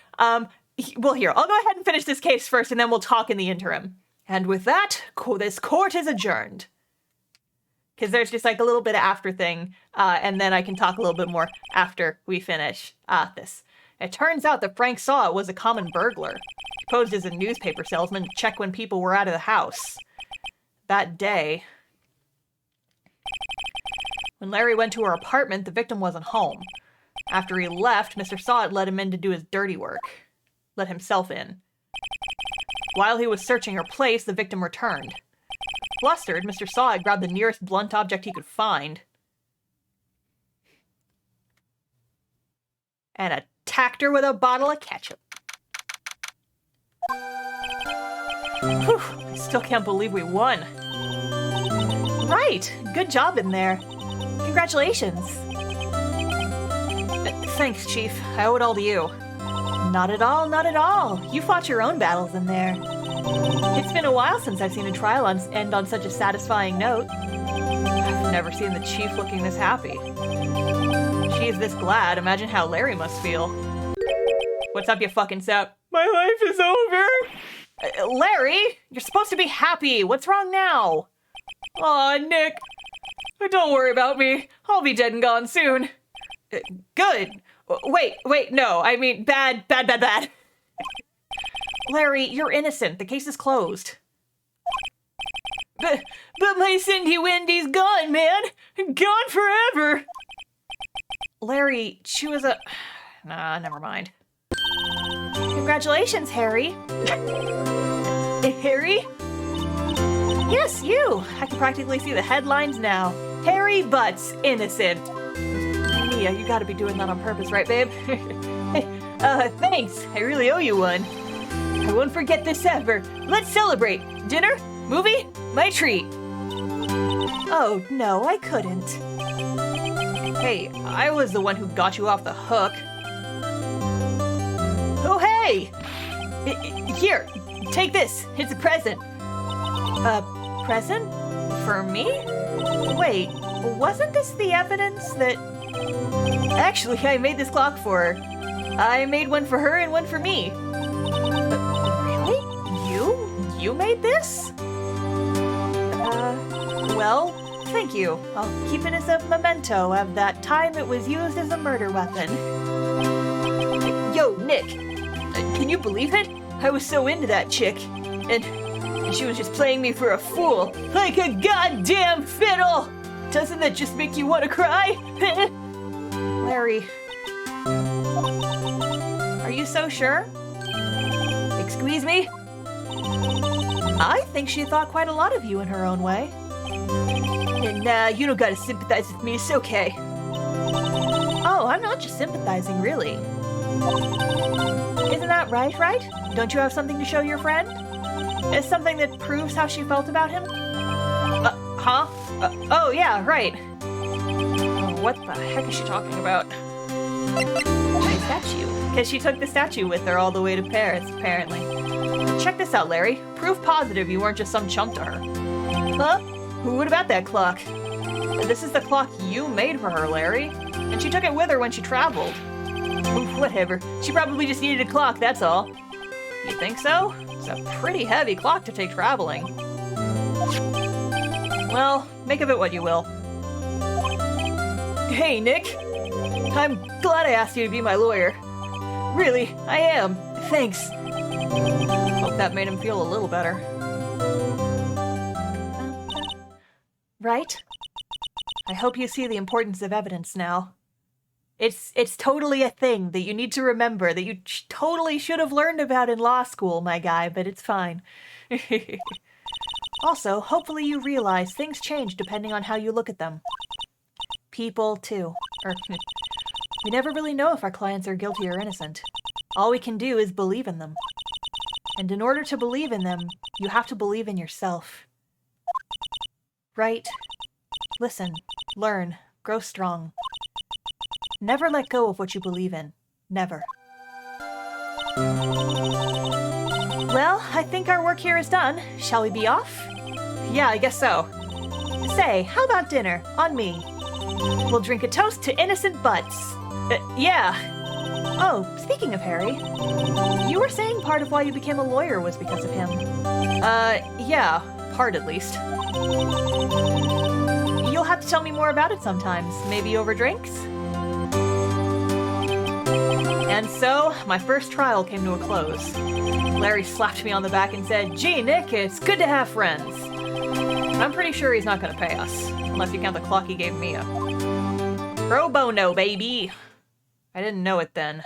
Well, here, I'll go ahead and finish this case first, and then we'll talk in the interim. And with that, this court is adjourned. Because there's just like a little bit of after thing, and then I can talk a little bit more after we finish this. It turns out that Frank Sawit was a common burglar. He posed as a newspaper salesman to check when people were out of the house. That day, when Larry went to her apartment, the victim wasn't home. After he left, Mr. Sawit let him in to do his dirty work. Let himself in. While he was searching her place, the victim returned. Flustered, Mr. Sawit grabbed the nearest blunt object he could find and attacked her with a bottle of ketchup. Whew, I still can't believe we won. Right, good job in there. Congratulations. Thanks, Chief. I owe it all to you. Not at all, not at all. You fought your own battles in there. It's been a while since I've seen a trial end on such a satisfying note. I've never seen the Chief looking this happy. She's this glad. Imagine how Larry must feel. What's up, you fucking sap? My life is over! Larry, you're supposed to be happy. What's wrong now? Aw, Nick. Don't worry about me. I'll be dead and gone soon. Good. Wait, no. I mean, bad. Larry, you're innocent. The case is closed. But my Cindy Wendy's gone, man. Gone forever. Larry, she was a... Nah, never mind. Congratulations, Harry. Harry? Yes, you. I can practically see the headlines now. Harry Butts, innocent. Mia, you gotta be doing that on purpose, right, babe? Thanks. I really owe you one. I won't forget this ever. Let's celebrate. Dinner? Movie? My treat. Oh, no, I couldn't. Hey, I was the one who got you off the hook. Oh, hey! Here, take this. It's a present. A present? For me? Wait, wasn't this the evidence that... Actually, I made this clock for her. I made one for her and one for me. Really? You made this? Well, thank you. I'll keep it as a memento of that time it was used as a murder weapon. Yo, Nick, can you believe it? I was so into that chick, and she was just playing me for a fool, like a goddamn fiddle! Doesn't that just make you want to cry? Larry, are you so sure? Excuse me? I think she thought quite a lot of you in her own way. Nah, you don't gotta sympathize with me, it's okay. Oh, I'm not just sympathizing, really. Isn't that right? Don't you have something to show your friend? Is something that proves how she felt about him? Huh? Oh, yeah, right. What the heck is she talking about? My statue. Because she took the statue with her all the way to Paris, apparently. Check this out, Larry. Proof positive you weren't just some chump to her. Huh? What about that clock? This is the clock you made for her, Larry. And she took it with her when she traveled. Whatever. She probably just needed a clock, that's all. You think so? It's a pretty heavy clock to take traveling. Well, make of it what you will. Hey, Nick. I'm glad I asked you to be my lawyer. Really, I am. Thanks. Hope that made him feel a little better. Right? I hope you see the importance of evidence now. It's totally a thing that you need to remember, that you totally should have learned about in law school, my guy, but it's fine. Also, hopefully you realize things change depending on how you look at them. People, too. We never really know if our clients are guilty or innocent. All we can do is believe in them. And in order to believe in them, you have to believe in yourself. Right? Listen, learn, grow strong. Never let go of what you believe in. Never. Well, I think our work here is done. Shall we be off? Yeah, I guess so. Say, how about dinner? On me. We'll drink a toast to innocent butts. Yeah. Oh, speaking of Harry, you were saying part of why you became a lawyer was because of him. Yeah, part at least. You'll have to tell me more about it sometimes, maybe over drinks? And so, my first trial came to a close. Larry slapped me on the back and said, "Gee, Nick, it's good to have friends." I'm pretty sure he's not gonna pay us, unless you count the clock he gave Mia. Pro bono, baby! I didn't know it then.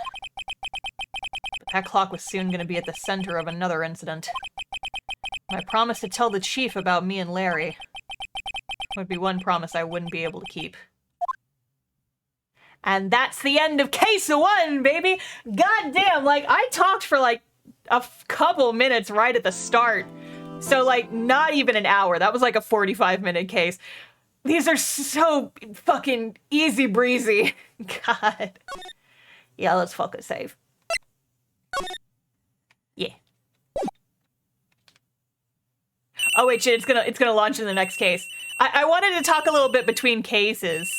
But that clock was soon gonna be at the center of another incident. My promise to tell the chief about me and Larry would be one promise I wouldn't be able to keep. And that's the end of case 1, baby! God damn, like, I talked for, like, a couple minutes right at the start. So, like, not even an hour. That was, like, a 45-minute case. These are so fucking easy breezy. God. Yeah, let's fucking save. Yeah. Oh, wait, shit, it's gonna launch in the next case. I wanted to talk a little bit between cases.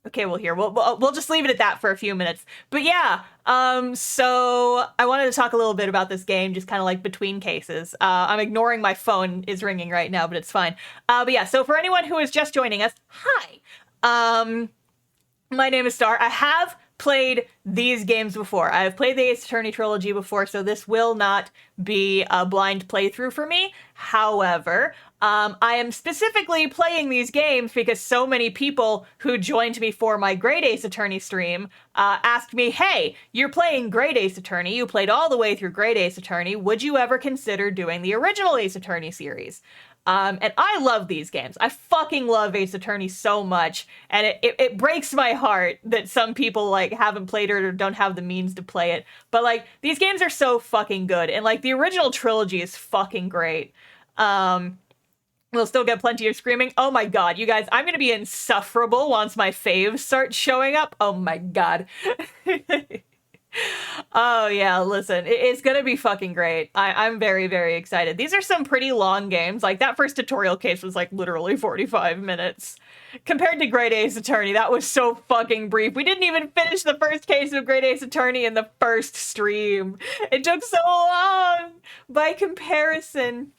Okay, well, here, we'll just leave it at that for a few minutes. But yeah, so I wanted to talk a little bit about this game, just kind of like between cases. I'm ignoring my phone is ringing right now, but it's fine. But yeah, so for anyone who is just joining us, hi. My name is Star. I have played these games before. I have played the Ace Attorney trilogy before, so this will not be a blind playthrough for me. However, I am specifically playing these games because so many people who joined me for my Great Ace Attorney stream asked me, hey, you're playing Great Ace Attorney, you played all the way through Great Ace Attorney, would you ever consider doing the original Ace Attorney series? And I love these games. I fucking love Ace Attorney so much, and it breaks my heart that some people, like, haven't played it or don't have the means to play it. But, like, these games are so fucking good, and, like, the original trilogy is fucking great. We'll still get plenty of screaming. Oh my god, you guys, I'm gonna be insufferable once my faves start showing up. Oh my god. Oh yeah, listen, it's gonna be fucking great. I'm very, very excited. These are some pretty long games. Like, that first tutorial case was like literally 45 minutes. Compared to Great Ace Attorney, that was so fucking brief. We didn't even finish the first case of Great Ace Attorney in the first stream. It took so long by comparison.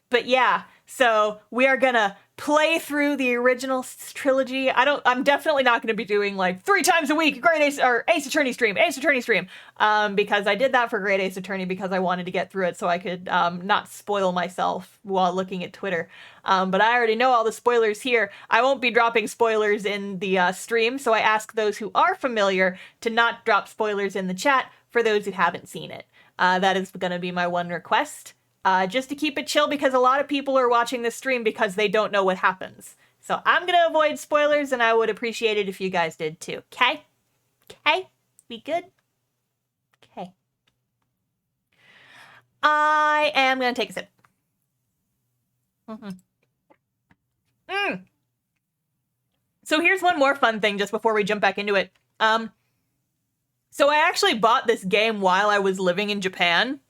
But yeah, so we are gonna play through the original trilogy. I'm definitely not gonna be doing like 3 times a week Great Ace or Ace Attorney stream, because I did that for Great Ace Attorney because I wanted to get through it so I could not spoil myself while looking at Twitter. But I already know all the spoilers here. I won't be dropping spoilers in the stream, so I ask those who are familiar to not drop spoilers in the chat for those who haven't seen it. That is gonna be my one request. Just to keep it chill, because a lot of people are watching this stream because they don't know what happens. So I'm gonna avoid spoilers, and I would appreciate it if you guys did too. Okay? Okay? We good? Okay. I am gonna take a sip. So here's one more fun thing just before we jump back into it. So I actually bought this game while I was living in Japan.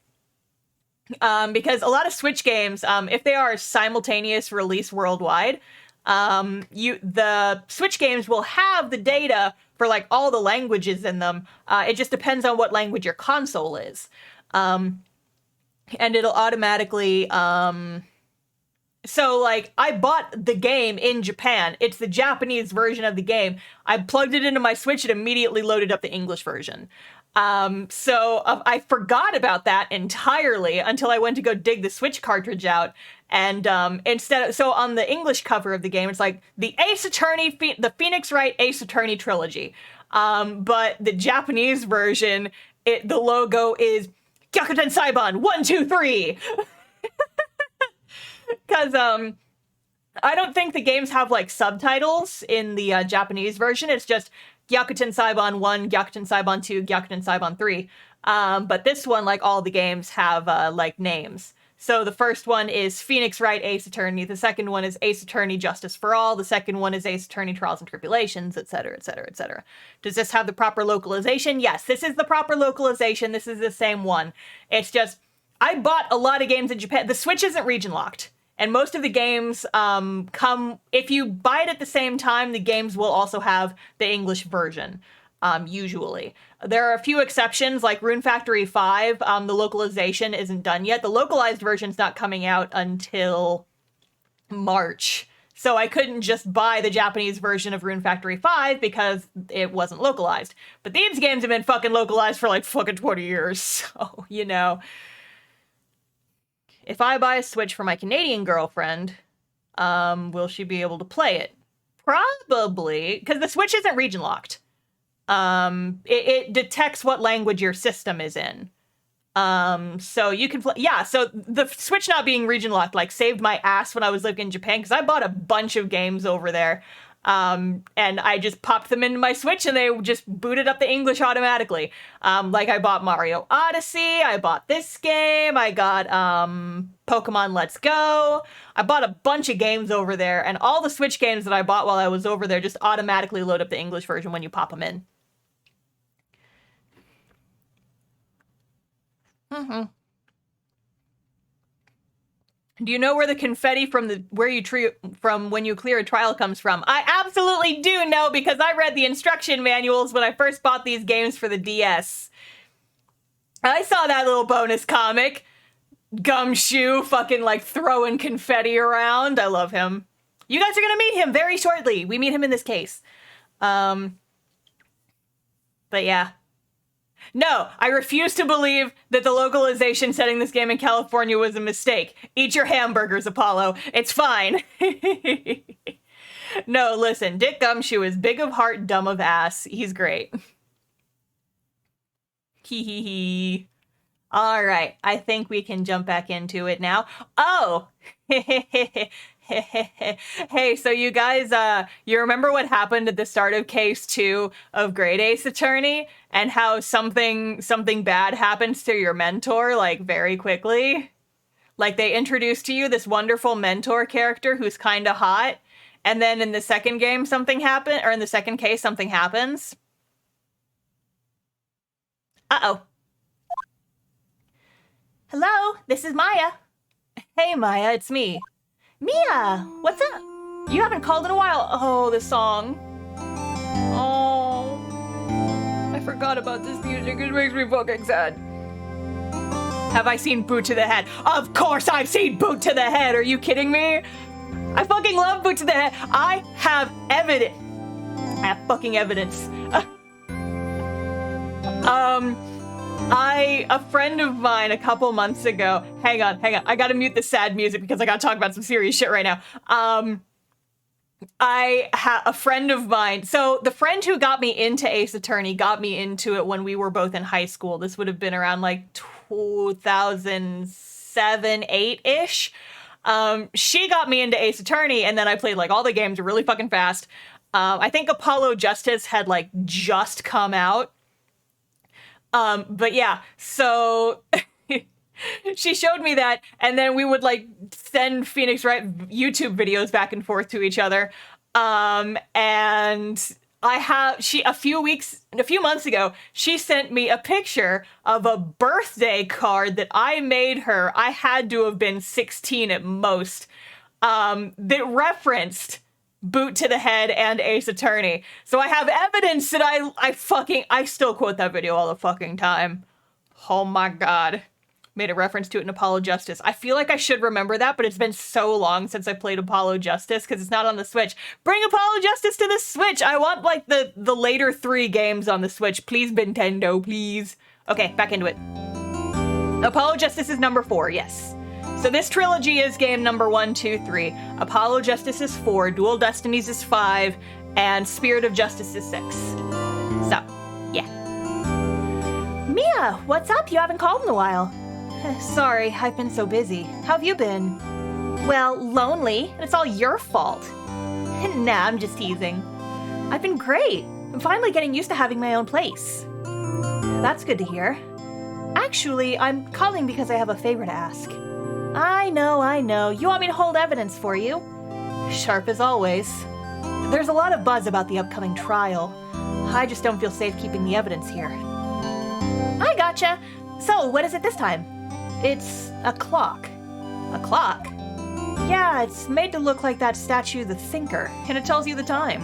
Because a lot of Switch games, if they are simultaneous release worldwide, the Switch games will have the data for like all the languages in them. It just depends on what language your console is. And it'll automatically, so like I bought the game in Japan. It's the Japanese version of the game. I plugged it into my Switch, it immediately loaded up the English version. So I forgot about that entirely until I went to go dig the Switch cartridge out. And so on the English cover of the game, it's like the Ace Attorney, the Phoenix Wright Ace Attorney trilogy. But the Japanese version, the logo is Gyakuten Saiban 1, 2, 3. Because I don't think the games have like subtitles in the Japanese version. It's just Gyakuten Saiban 1, Gyakuten Saiban 2, Gyakuten Saiban 3. But this one, like all the games, have like names. So the first one is Phoenix Wright Ace Attorney. The second one is Ace Attorney Justice for All. The second one is Ace Attorney Trials and Tribulations, etc., etc., etc. Does this have the proper localization? Yes, this is the proper localization. This is the same one. It's just, I bought a lot of games in Japan. The Switch isn't region locked. And most of the games come, if you buy it at the same time, the games will also have the English version, usually. There are a few exceptions, like Rune Factory 5, the localization isn't done yet. The localized version's not coming out until March. So I couldn't just buy the Japanese version of Rune Factory 5 because it wasn't localized. But these games have been fucking localized for like fucking 20 years, so, you know. If I buy a Switch for my Canadian girlfriend, will she be able to play it? Probably, because the Switch isn't region locked. It detects what language your system is in. So you can play, yeah, so the Switch not being region locked, like, saved my ass when I was living in Japan, because I bought a bunch of games over there. And I just popped them into my Switch and they just booted up the English automatically. Like I bought Mario Odyssey, I bought this game, I got Pokemon Let's Go. I bought a bunch of games over there, and all the Switch games that I bought while I was over there just automatically load up the English version when you pop them in. Do you know where the confetti from from when you clear a trial comes from? I absolutely do know, because I read the instruction manuals when I first bought these games for the DS. I saw that little bonus comic. Gumshoe fucking like throwing confetti around. I love him. You guys are gonna meet him very shortly. We meet him in this case. But yeah. No, I refuse to believe that the localization setting this game in California was a mistake. Eat your hamburgers, Apollo. It's fine. No, listen, Dick Gumshoe is big of heart, dumb of ass. He's great. Hee hee hee. All right, I think we can jump back into it now. Oh! Hey, so you guys, you remember what happened at the start of Case 2 of Great Ace Attorney? And how something bad happens to your mentor, like, very quickly? Like, they introduced to you this wonderful mentor character who's kinda hot, and then in the second game something happened, or in the second case something happens? Uh-oh. Hello, this is Maya. Hey, Maya, it's me. Mia, what's up? You haven't called in a while. Oh, this song. Oh, I forgot about this music. It makes me fucking sad. Have I seen Boot to the Head? Of course I've seen Boot to the Head. Are you kidding me? I fucking love Boot to the Head. I have evidence. I have fucking evidence. A friend of mine a couple months ago, hang on, I gotta mute the sad music because I gotta talk about some serious shit right now. A friend of mine, so the friend who got me into Ace Attorney got me into it when we were both in high school. This would have been around like 2007, 8-ish. She got me into Ace Attorney, and then I played like all the games really fucking fast. I think Apollo Justice had like just come out. But yeah, so she showed me that, and then we would like send Phoenix Wright YouTube videos back and forth to each other. And a few months ago, she sent me a picture of a birthday card that I made her. I had to have been 16 at most, that referenced Boot to the Head and Ace Attorney. So I have evidence that I still quote that video all the fucking time. Oh my god. Made a reference to it in Apollo Justice. I feel like I should remember that, but it's been so long since I played Apollo Justice because it's not on the Switch. Bring Apollo Justice to the Switch! I want like the later 3 games on the Switch. Please, Nintendo, please. Okay, back into it. Apollo Justice is number 4, yes. So this trilogy is game number 1, 2, 3. Apollo Justice is 4, Dual Destinies is 5, and Spirit of Justice is 6. So, yeah. Mia, what's up? You haven't called in a while. Sorry, I've been so busy. How have you been? Well, lonely, and it's all your fault. Nah, I'm just teasing. I've been great. I'm finally getting used to having my own place. That's good to hear. Actually, I'm calling because I have a favor to ask. I know. You want me to hold evidence for you? Sharp as always. There's a lot of buzz about the upcoming trial. I just don't feel safe keeping the evidence here. I gotcha. So, what is it this time? It's a clock. A clock? Yeah, it's made to look like that statue, The Thinker, and it tells you the time.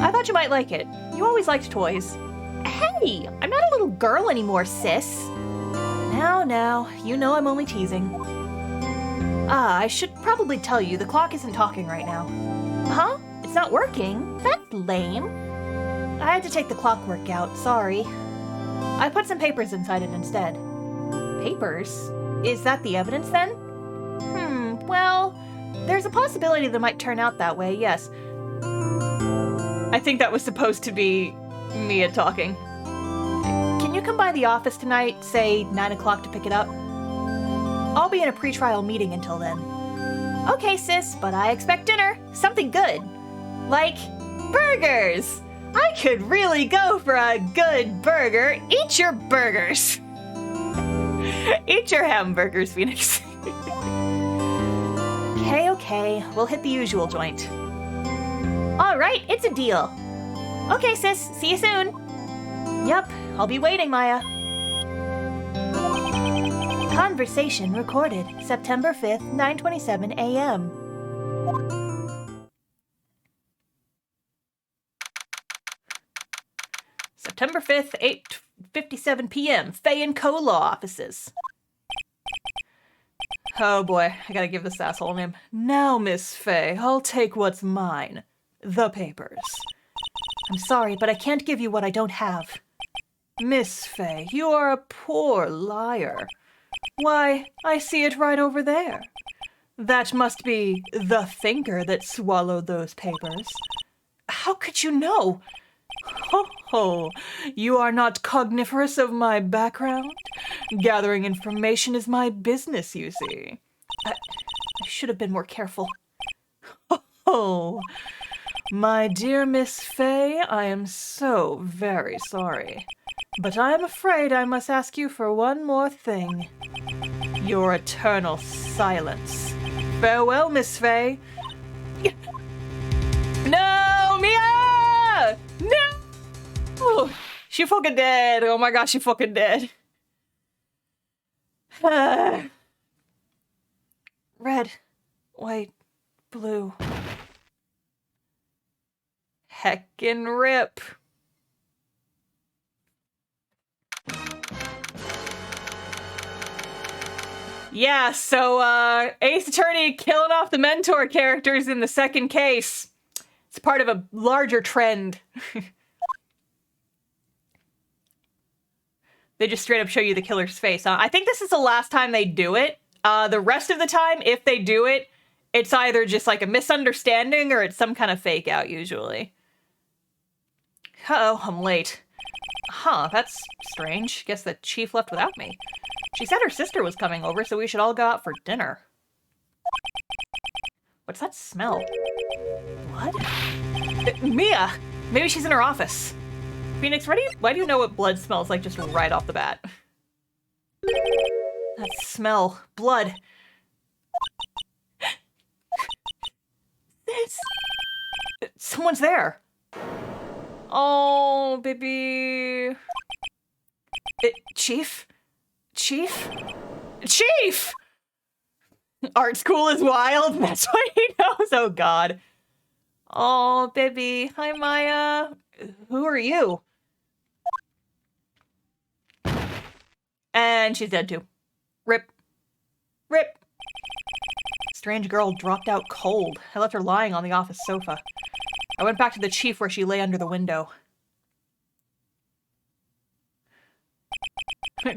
I thought you might like it. You always liked toys. Hey, I'm not a little girl anymore, sis. Now, you know I'm only teasing. I should probably tell you, the clock isn't talking right now. Huh? It's not working? That's lame. I had to take the clockwork out, sorry. I put some papers inside it instead. Papers? Is that the evidence then? Well, there's a possibility that it might turn out that way, yes. I think that was supposed to be Mia talking. Can you come by the office tonight, say 9 o'clock to pick it up? I'll be in a pre-trial meeting until then. Okay, sis, but I expect dinner. Something good. Like burgers! I could really go for a good burger. Eat your burgers. Eat your hamburgers, Phoenix. Okay. We'll hit the usual joint. Alright, it's a deal. Okay, sis. See you soon. Yep, I'll be waiting, Maya. Conversation recorded September 5th, 9:27 a.m. September 5th, 8:57 p.m. Faye and Co. Law offices. Oh boy, I gotta give this asshole name. Now, Miss Faye, I'll take what's mine. The papers. I'm sorry, but I can't give you what I don't have. Miss Fay, you are a poor liar. Why, I see it right over there. That must be the thinker that swallowed those papers. How could you know? Ho ho, you are not cogniferous of my background? Gathering information is my business, you see. I should have been more careful. Ho ho. My dear Miss Fay, I am so very sorry. But I am afraid I must ask you for one more thing. Your eternal silence. Farewell, Miss Fay. No, Mia! No! She fucking dead. Oh my gosh, she fucking dead. Red, white, blue. Heckin' rip. Yeah, so Ace Attorney killing off the mentor characters in the second case. It's part of a larger trend. They just straight up show you the killer's face. I think this is the last time they do it. The rest of the time, if they do it, it's either just like a misunderstanding or it's some kind of fake out, usually. Uh-oh, I'm late. Huh, that's strange. Guess the chief left without me. She said her sister was coming over, so we should all go out for dinner. What's that smell? Blood? Mia! Maybe she's in her office. Phoenix, why do you know what blood smells like just right off the bat? That smell. Blood. Someone's there. Oh, baby. Chief? Chief? Chief! Art school is wild. That's what he knows. Oh, God. Oh, baby. Hi, Maya. Who are you? And she's dead, too. Rip. Rip. Strange girl dropped out cold. I left her lying on the office sofa. I went back to the chief where she lay under the window.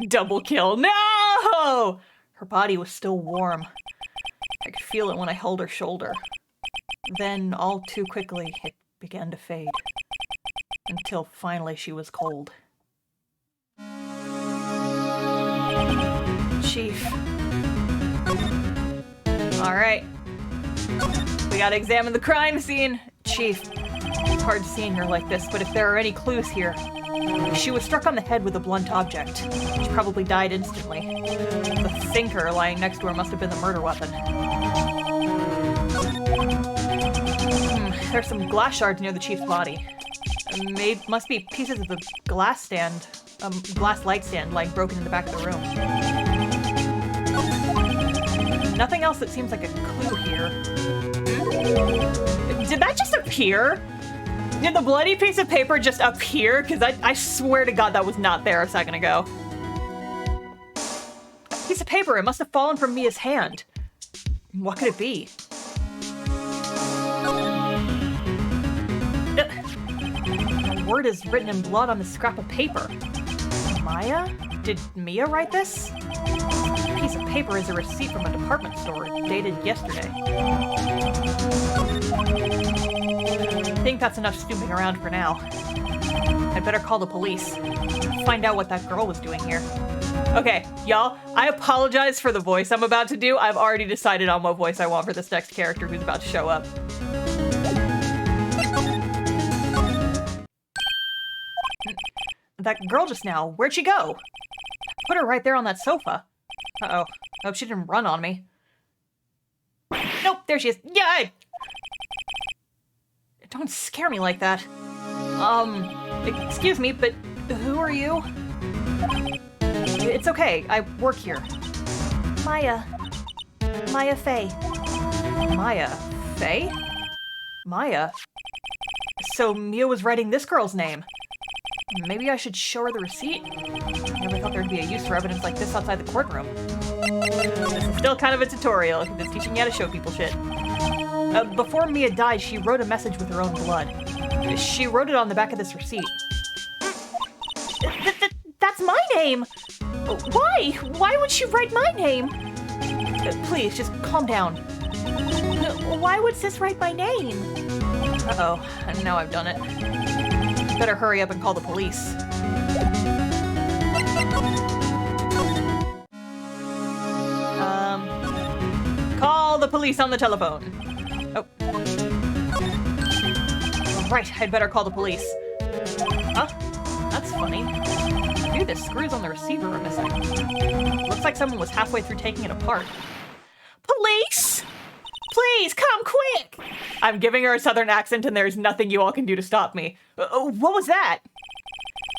Double kill. No! Her body was still warm. I could feel it when I held her shoulder. Then, all too quickly, it began to fade. Until finally she was cold. Chief. Alright. We gotta examine the crime scene. Chief. It's hard seeing her like this, but if there are any clues here... She was struck on the head with a blunt object. She probably died instantly. The thinker lying next to her must have been the murder weapon. There's some glass shards near the chief's body. Must be pieces of the glass stand, glass light stand lying broken in the back of the room. Nothing else that seems like a clue here. Did that just appear? Did the bloody piece of paper just appear? Because I swear to God that was not there a second ago. Piece of paper, it must have fallen from Mia's hand. What could it be? A word is written in blood on this scrap of paper. Maya? Did Mia write this? This piece of paper is a receipt from a department store dated yesterday. I think that's enough snooping around for now. I'd better call the police. Find out what that girl was doing here. Okay, y'all, I apologize for the voice I'm about to do. I've already decided on what voice I want for this next character who's about to show up. That girl just now, where'd she go? Put her right there on that sofa. Uh-oh. Hope she didn't run on me. Nope, there she is. Yay! Don't scare me like that. Excuse me, but who are you? It's okay, I work here. Maya. Maya Fay. Maya Fay? Maya? So Mia was writing this girl's name. Maybe I should show her the receipt? Never thought there'd be a use for evidence like this outside the courtroom. This is still kind of a tutorial, it's teaching you how to show people shit. Before Mia died, she wrote a message with her own blood. She wrote it on the back of this receipt. That's my name! Why? Why would she write my name? Please, just calm down. Why would Sis write my name? Uh-oh, now I've done it. Better hurry up and call the police. Call the police on the telephone. Oh. Right, I'd better call the police. Huh? That's funny. Maybe the screws on the receiver are missing. Looks like someone was halfway through taking it apart. Police! Please, come quick! I'm giving her a southern accent and there's nothing you all can do to stop me. What was that?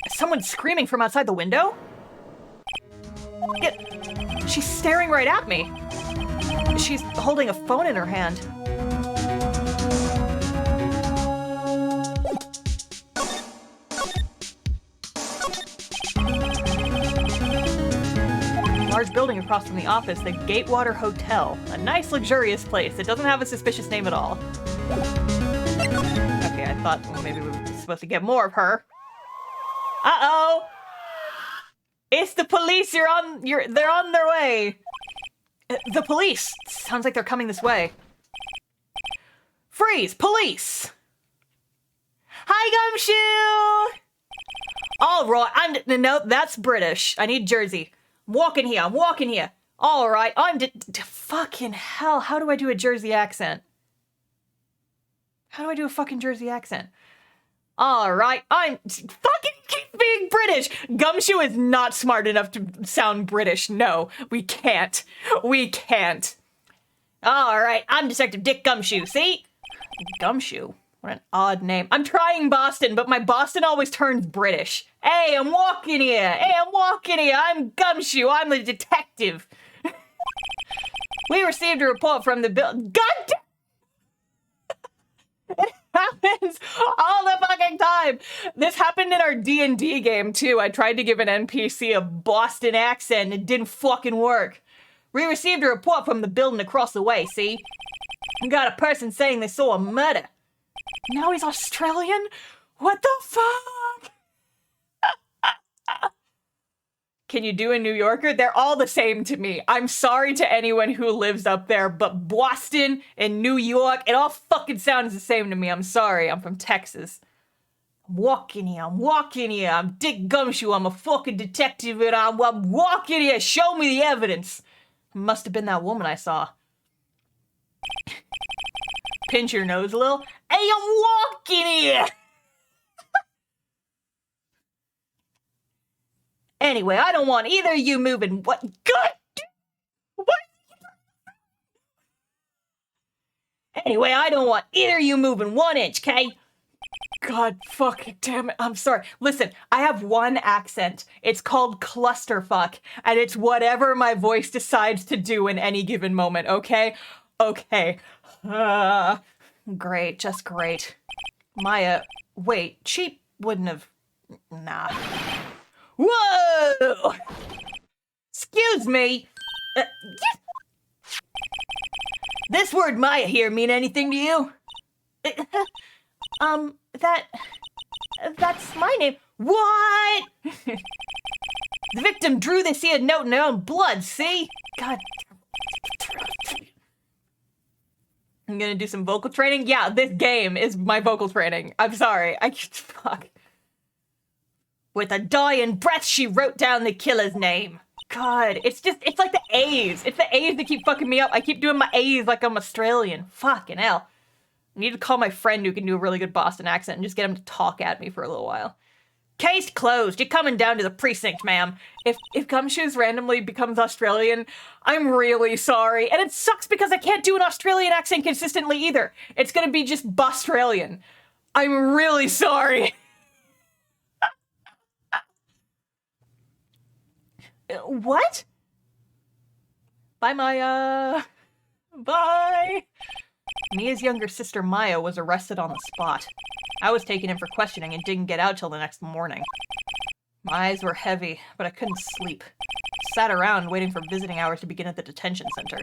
Someone screaming from outside the window? She's staring right at me. She's holding a phone in her hand. Large building across from the office, the Gatewater Hotel. A nice, luxurious place. It doesn't have a suspicious name at all. Okay, I thought maybe we were supposed to get more of her. Uh-oh! It's the police! They're on their way! The police! Sounds like they're coming this way. Freeze! Police! Hi, Gumshoe! Alright, no, that's British. I need Jersey. I'm walking here. Alright, fucking hell, how do I do a Jersey accent? How do I do a fucking Jersey accent? Alright, I'm fucking keep being British! Gumshoe is not smart enough to sound British. No, we can't. We can't. Alright, I'm Detective Dick Gumshoe, see? Gumshoe? What an odd name. I'm trying Boston, but my Boston always turns British. Hey, I'm walking here. I'm Gumshoe. I'm the detective. We received a report from the God damn! It happens all the fucking time. This happened in our D&D game, too. I tried to give an NPC a Boston accent and it didn't fucking work. We received a report from the building across the way, see? We got a person saying they saw a murder. Now he's Australian? What the fuck? Can you do a New Yorker? They're all the same to me. I'm sorry to anyone who lives up there, but Boston and New York, it all fucking sounds the same to me. I'm sorry. I'm from Texas. I'm walking here. I'm Dick Gumshoe. I'm a fucking detective and I'm walking here. Show me the evidence. Must have been that woman I saw. Pinch your nose a little. Hey, I'm walking here! Anyway, I don't want either of you moving. What? God! What? Anyway, I don't want either of you moving 1 inch, okay? God fucking damn it. I'm sorry. Listen, I have one accent. It's called clusterfuck, and it's whatever my voice decides to do in any given moment, okay? Okay. Great, just great. Maya, wait, she wouldn't have... Nah. Whoa! Excuse me! This word Maya here mean anything to you? That's my name. What? The victim drew this here note in her own blood, see? God. I'm gonna do some vocal training. Yeah, this game is my vocal training. I'm sorry. Fuck. With a dying breath, she wrote down the killer's name. God, it's like the A's. It's the A's that keep fucking me up. I keep doing my A's like I'm Australian. Fucking hell. I need to call my friend who can do a really good Boston accent and just get him to talk at me for a little while. Case closed. You're coming down to the precinct, ma'am. If Gumshoes randomly becomes Australian, I'm really sorry. And it sucks because I can't do an Australian accent consistently either. It's gonna be just Australian. I'm really sorry. What? Bye, Maya. Bye. Mia's younger sister, Maya, was arrested on the spot. I was taken in for questioning and didn't get out till the next morning. My eyes were heavy, but I couldn't sleep. Sat around waiting for visiting hours to begin at the detention center.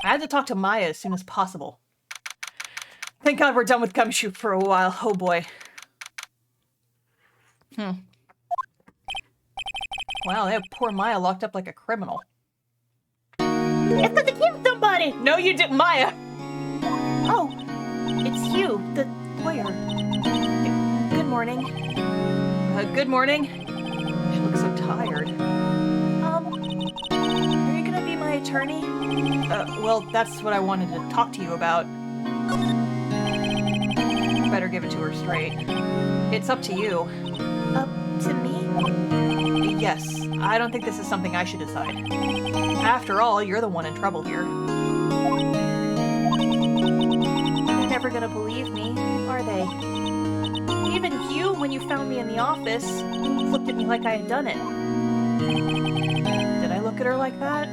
I had to talk to Maya as soon as possible. Thank God we're done with Gumshoe for a while. Oh boy. Wow, they have poor Maya locked up like a criminal. It's got to kill somebody! No, you didn't, Maya! Oh, it's you, the lawyer. Good morning. Good morning. She looks so tired. Are you gonna be my attorney? Well, that's what I wanted to talk to you about. Better give it to her straight. It's up to you. Up to me? Yes, I don't think this is something I should decide. After all, you're the one in trouble here. They're never gonna believe me, are they? Even you, when you found me in the office, looked at me like I had done it. Did I look at her like that?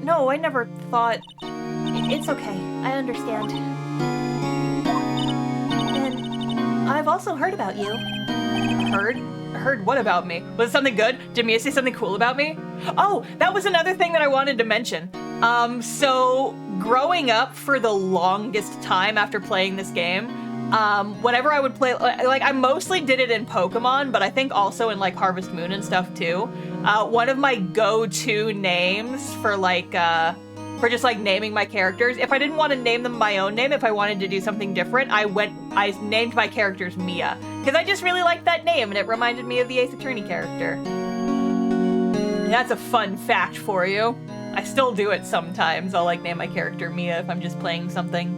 No, I never thought... It's okay, I understand. And I've also heard about you. Heard what about me? Was it something good? Did Mia say something cool about me? Oh, that was another thing that I wanted to mention. So growing up for the longest time after playing this game, whenever I would play, like I mostly did it in Pokemon, but I think also in like Harvest Moon and stuff too. One of my go-to names for like, for just like naming my characters, if I didn't want to name them my own name, if I wanted to do something different, I named my characters Mia. Because I just really liked that name and it reminded me of the Ace Attorney character. That's a fun fact for you. I still do it sometimes. I'll like name my character Mia if I'm just playing something.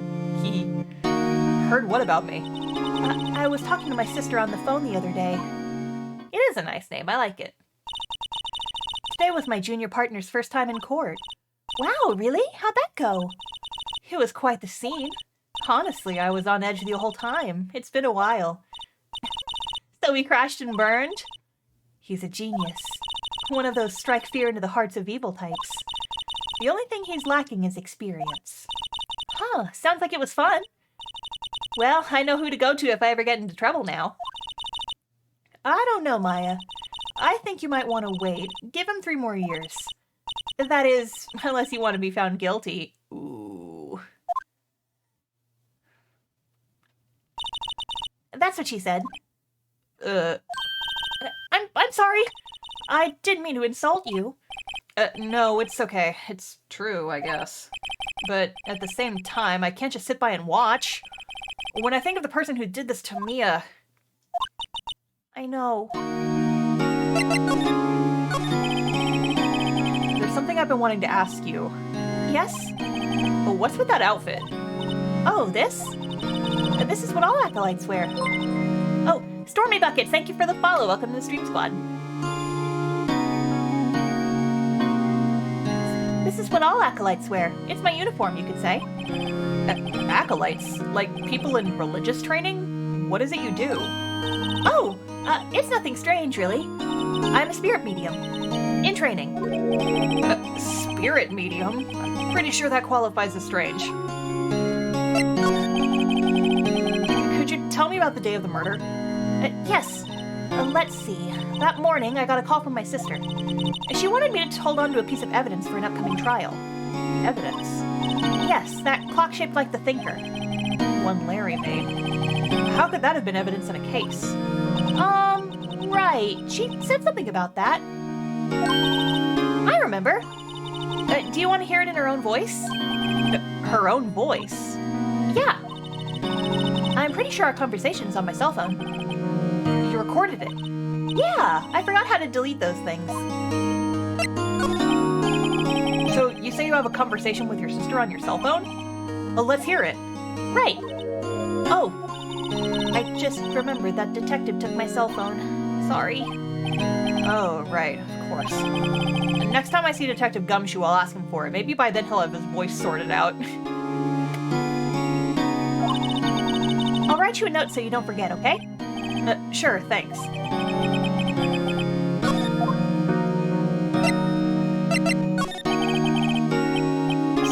Heard what about me? I was talking to my sister on the phone the other day. It is a nice name. I like it. Today was my junior partner's first time in court. Wow, really? How'd that go? It was quite the scene. Honestly, I was on edge the whole time. It's been a while. So he crashed and burned? He's a genius. One of those strike fear into the hearts of evil types. The only thing he's lacking is experience. Huh, sounds like it was fun. Well, I know who to go to if I ever get into trouble now. I don't know, Maya. I think you might want to wait. Give him 3 more years. That is, unless you want to be found guilty. Ooh. That's what she said. I'm sorry. I didn't mean to insult you. No, it's okay. It's true, I guess. But at the same time, I can't just sit by and watch. When I think of the person who did this to Mia... I know. There's something I've been wanting to ask you. Yes? Well, what's with that outfit? Oh, this? This is what all acolytes wear. Oh, Stormy Buckets, thank you for the follow. Welcome to the Stream Squad. This is what all acolytes wear. It's my uniform, you could say. Acolytes? Like people in religious training? What is it you do? Oh, it's nothing strange, really. I'm a spirit medium. In training. Spirit medium? I'm pretty sure that qualifies as strange. Could you tell me about the day of the murder? Yes. Let's see. That morning, I got a call from my sister. She wanted me to hold on to a piece of evidence for an upcoming trial. Evidence? Yes, that clock shaped like the Thinker. One Larry made. How could that have been evidence in a case? Right. She said something about that. I remember. Do you want to hear it in her own voice? Her own voice? Yeah. I'm pretty sure our conversation's on my cell phone. You recorded it? Yeah, I forgot how to delete those things. So you say you have a conversation with your sister on your cell phone? Well, let's hear it. Right. Oh, I just remembered that detective took my cell phone. Sorry. Oh, right, of course. And next time I see Detective Gumshoe, I'll ask him for it. Maybe by then he'll have his voice sorted out. I'll write you a note so you don't forget, okay? Sure, thanks.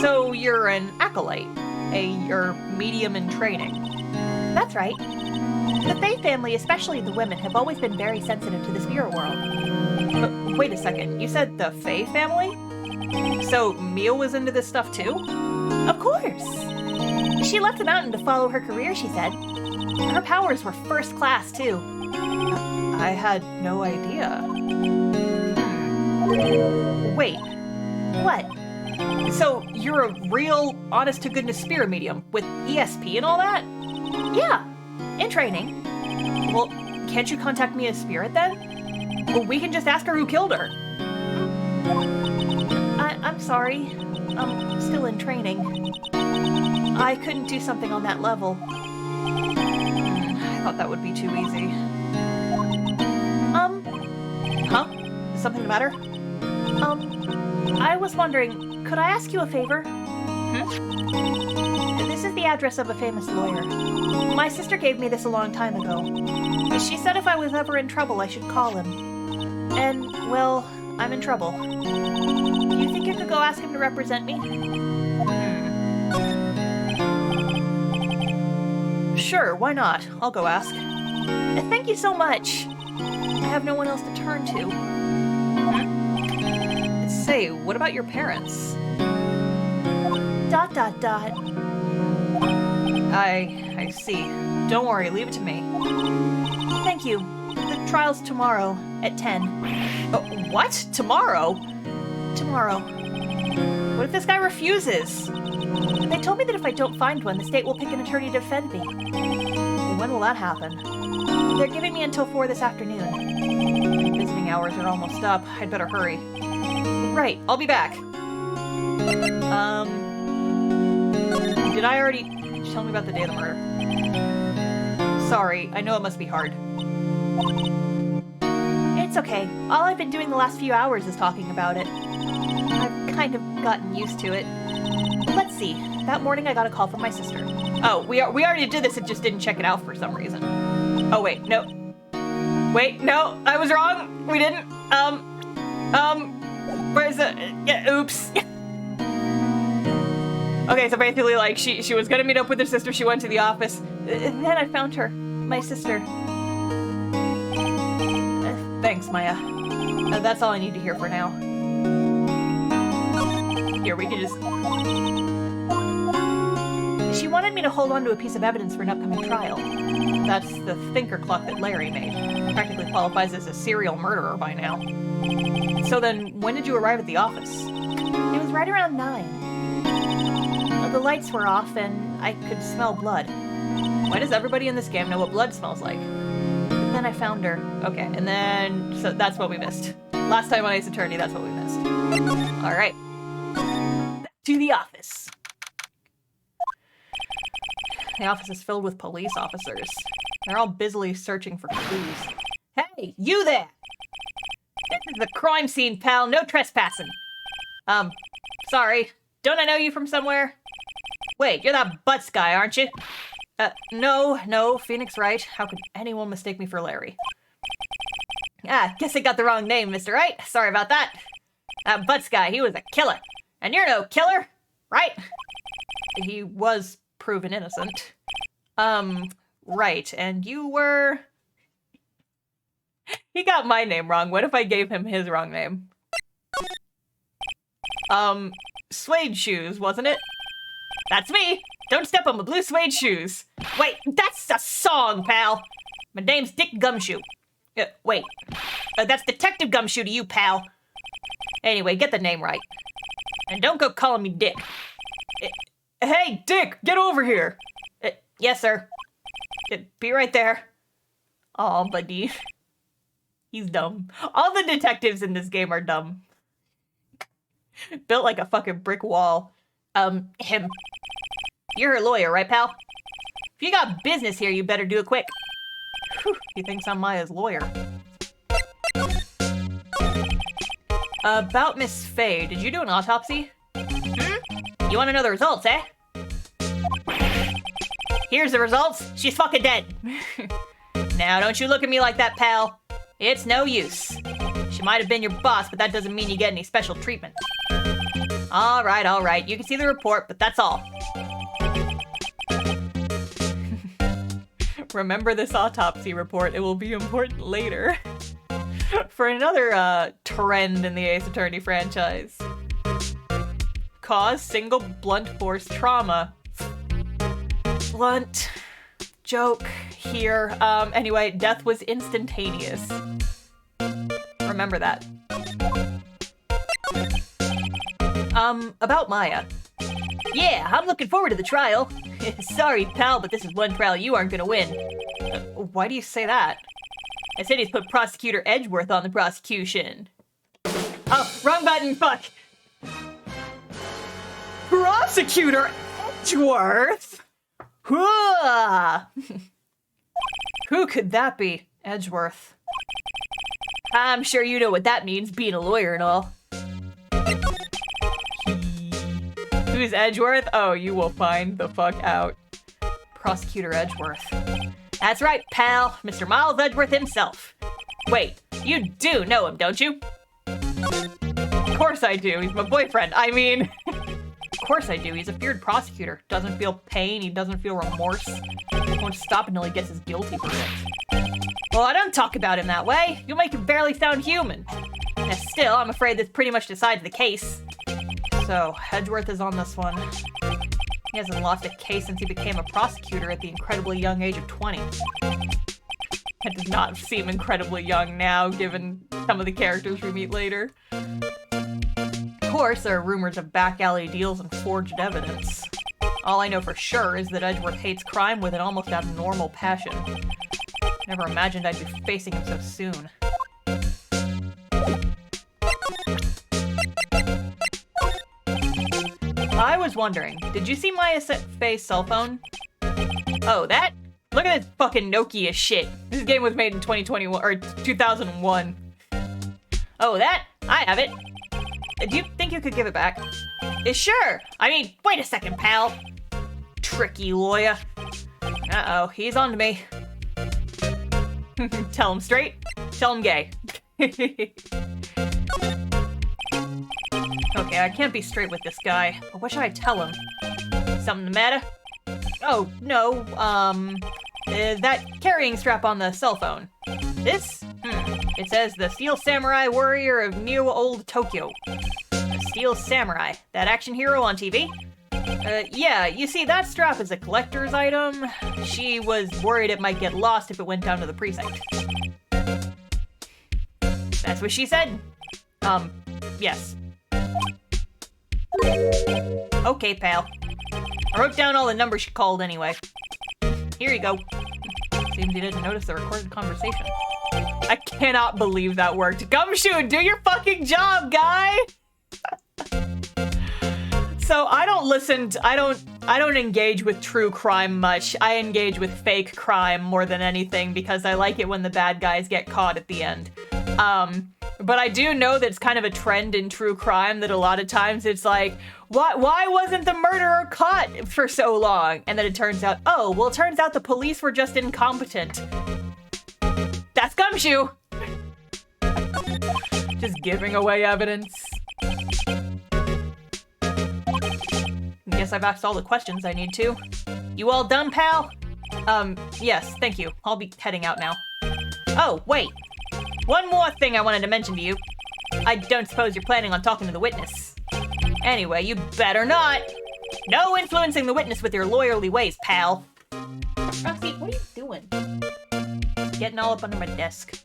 So you're an acolyte, you're medium in training. That's right. The Fae family, especially the women, have always been very sensitive to the spirit world. But wait a second, you said the Fae family? So Mia was into this stuff too? Of course! She left the mountain to follow her career, she said. Her powers were first class, too. I had no idea. Wait. What? So, you're a real, honest-to-goodness spirit medium with ESP and all that? Yeah, in training. Well, can't you contact me as spirit then? Well, we can just ask her who killed her. I'm sorry. I'm still in training. I couldn't do something on that level. I thought that would be too easy. Huh? Is something the matter? I was wondering, could I ask you a favor? This is the address of a famous lawyer. My sister gave me this a long time ago. She said if I was ever in trouble, I should call him. And, well, I'm in trouble. You think you could go ask him to represent me? Sure, why not? I'll go ask. Thank you so much. I have no one else to turn to. Say, what about your parents? ... I see. Don't worry, leave it to me. Thank you. The trial's tomorrow at 10. What? Tomorrow? Tomorrow. What if this guy refuses? They told me that if I don't find one, the state will pick an attorney to defend me. When will that happen? They're giving me until 4 this afternoon. Visiting hours are almost up. I'd better hurry. Right, I'll be back. Did I already... Did you tell me about the day of the murder? Sorry, I know it must be hard. It's okay. All I've been doing the last few hours is talking about it. I've kind of gotten used to it. Let's see. That morning I got a call from my sister. Oh, we already did this, it just didn't check it out for some reason. Oh, wait, no. Wait, no, I was wrong. We didn't. Where's the... Yeah, oops. Okay, so basically, like, she was gonna meet up with her sister, she went to the office. Then I found her. My sister. Thanks, Maya. That's all I need to hear for now. Here, we can just... She wanted me to hold on to a piece of evidence for an upcoming trial. That's the thinker clock that Larry made. Practically qualifies as a serial murderer by now. So then, when did you arrive at the office? It was right around 9. The lights were off and I could smell blood. Why does everybody in this game know what blood smells like? Then I found her. Okay, and then... So that's what we missed. Last time on Ace Attorney, that's what we missed. Alright. Back to the office. The office is filled with police officers. They're all busily searching for clues. Hey, you there! This is the crime scene, pal. No trespassing. Sorry. Don't I know you from somewhere? Wait, you're that Butts guy, aren't you? No, Phoenix Wright. How could anyone mistake me for Larry? Guess I got the wrong name, Mr. Wright. Sorry about that. That Butts guy, he was a killer. And you're no killer, right? He was proven innocent. Right, and you were... He got my name wrong. What if I gave him his wrong name? Suede shoes, wasn't it? That's me! Don't step on my blue suede shoes! Wait, that's a song, pal! My name's Dick Gumshoe. Wait. That's Detective Gumshoe to you, pal. Anyway, get the name right. And don't go calling me Dick. Hey, Dick! Get over here! Yes, sir. Be right there. Aw, buddy. He's dumb. All the detectives in this game are dumb. Built like a fucking brick wall. Him. You're a lawyer, right, pal? If you got business here, you better do it quick. Whew, he thinks I'm Maya's lawyer. About Miss Faye, did you do an autopsy? You want to know the results, eh? Here's the results. She's fucking dead. Now, don't you look at me like that, pal. It's no use. She might have been your boss, but that doesn't mean you get any special treatment. All right. You can see the report, but that's all. Remember this autopsy report. It will be important later. For another trend in the Ace Attorney franchise. Cause single blunt force trauma. Blunt joke here. Anyway, death was instantaneous. Remember that. About Maya. Yeah, I'm looking forward to the trial. Sorry, pal, but this is one trial you aren't gonna win. Why do you say that? I said he's put Prosecutor Edgeworth on the prosecution. Oh, wrong button, fuck! Prosecutor Edgeworth? Who could that be? Edgeworth. I'm sure you know what that means, being a lawyer and all. Who's Edgeworth? Oh, you will find the fuck out. Prosecutor Edgeworth. That's right, pal. Mr. Miles Edgeworth himself. Wait, you do know him, don't you? Of course I do. He's my boyfriend. I mean... Of course I do. He's a feared prosecutor. Doesn't feel pain. He doesn't feel remorse. Won't stop until he gets his guilty verdict. Well, I don't talk about him that way. You'll make him barely sound human. And still, I'm afraid this pretty much decides the case. So, Edgeworth is on this one. He hasn't lost a case since he became a prosecutor at the incredibly young age of 20. That does not seem incredibly young now, given some of the characters we meet later. Of course, there are rumors of back alley deals and forged evidence. All I know for sure is that Edgeworth hates crime with an almost abnormal passion. Never imagined I'd be facing him so soon. I was wondering, did you see my face cell phone? Oh, that? Look at this fucking Nokia shit. This game was made in 2021 or 2001. Oh, that? I have it. Do you think you could give it back? Sure. I mean, wait a second, pal. Tricky lawyer. Uh-oh, he's on to me. Tell him straight, tell him gay. Okay, I can't be straight with this guy, but what should I tell him? Something the matter? Oh, no, that carrying strap on the cell phone. This? It says the Steel Samurai Warrior of New Old Tokyo. The Steel Samurai, that action hero on TV? Yeah, you see, that strap is a collector's item. She was worried it might get lost if it went down to the precinct. That's what she said? Yes. Okay, pal. I wrote down all the numbers she called anyway. Here you go. Seems you didn't notice the recorded conversation. I cannot believe that worked. Gumshoe, do your fucking job, guy! So I don't engage with true crime much. I engage with fake crime more than anything because I like it when the bad guys get caught at the end. But I do know that it's kind of a trend in true crime that a lot of times it's like, why wasn't the murderer caught for so long? And then it turns out, oh, well, it turns out the police were just incompetent. That's Gumshoe! Just giving away evidence. Guess I've asked all the questions I need to. You all done, pal? Yes, thank you. I'll be heading out now. Oh, wait. One more thing I wanted to mention to you. I don't suppose you're planning on talking to the witness. Anyway, you better not. No influencing the witness with your lawyerly ways, pal. Roxy, what are you doing? Getting all up under my desk.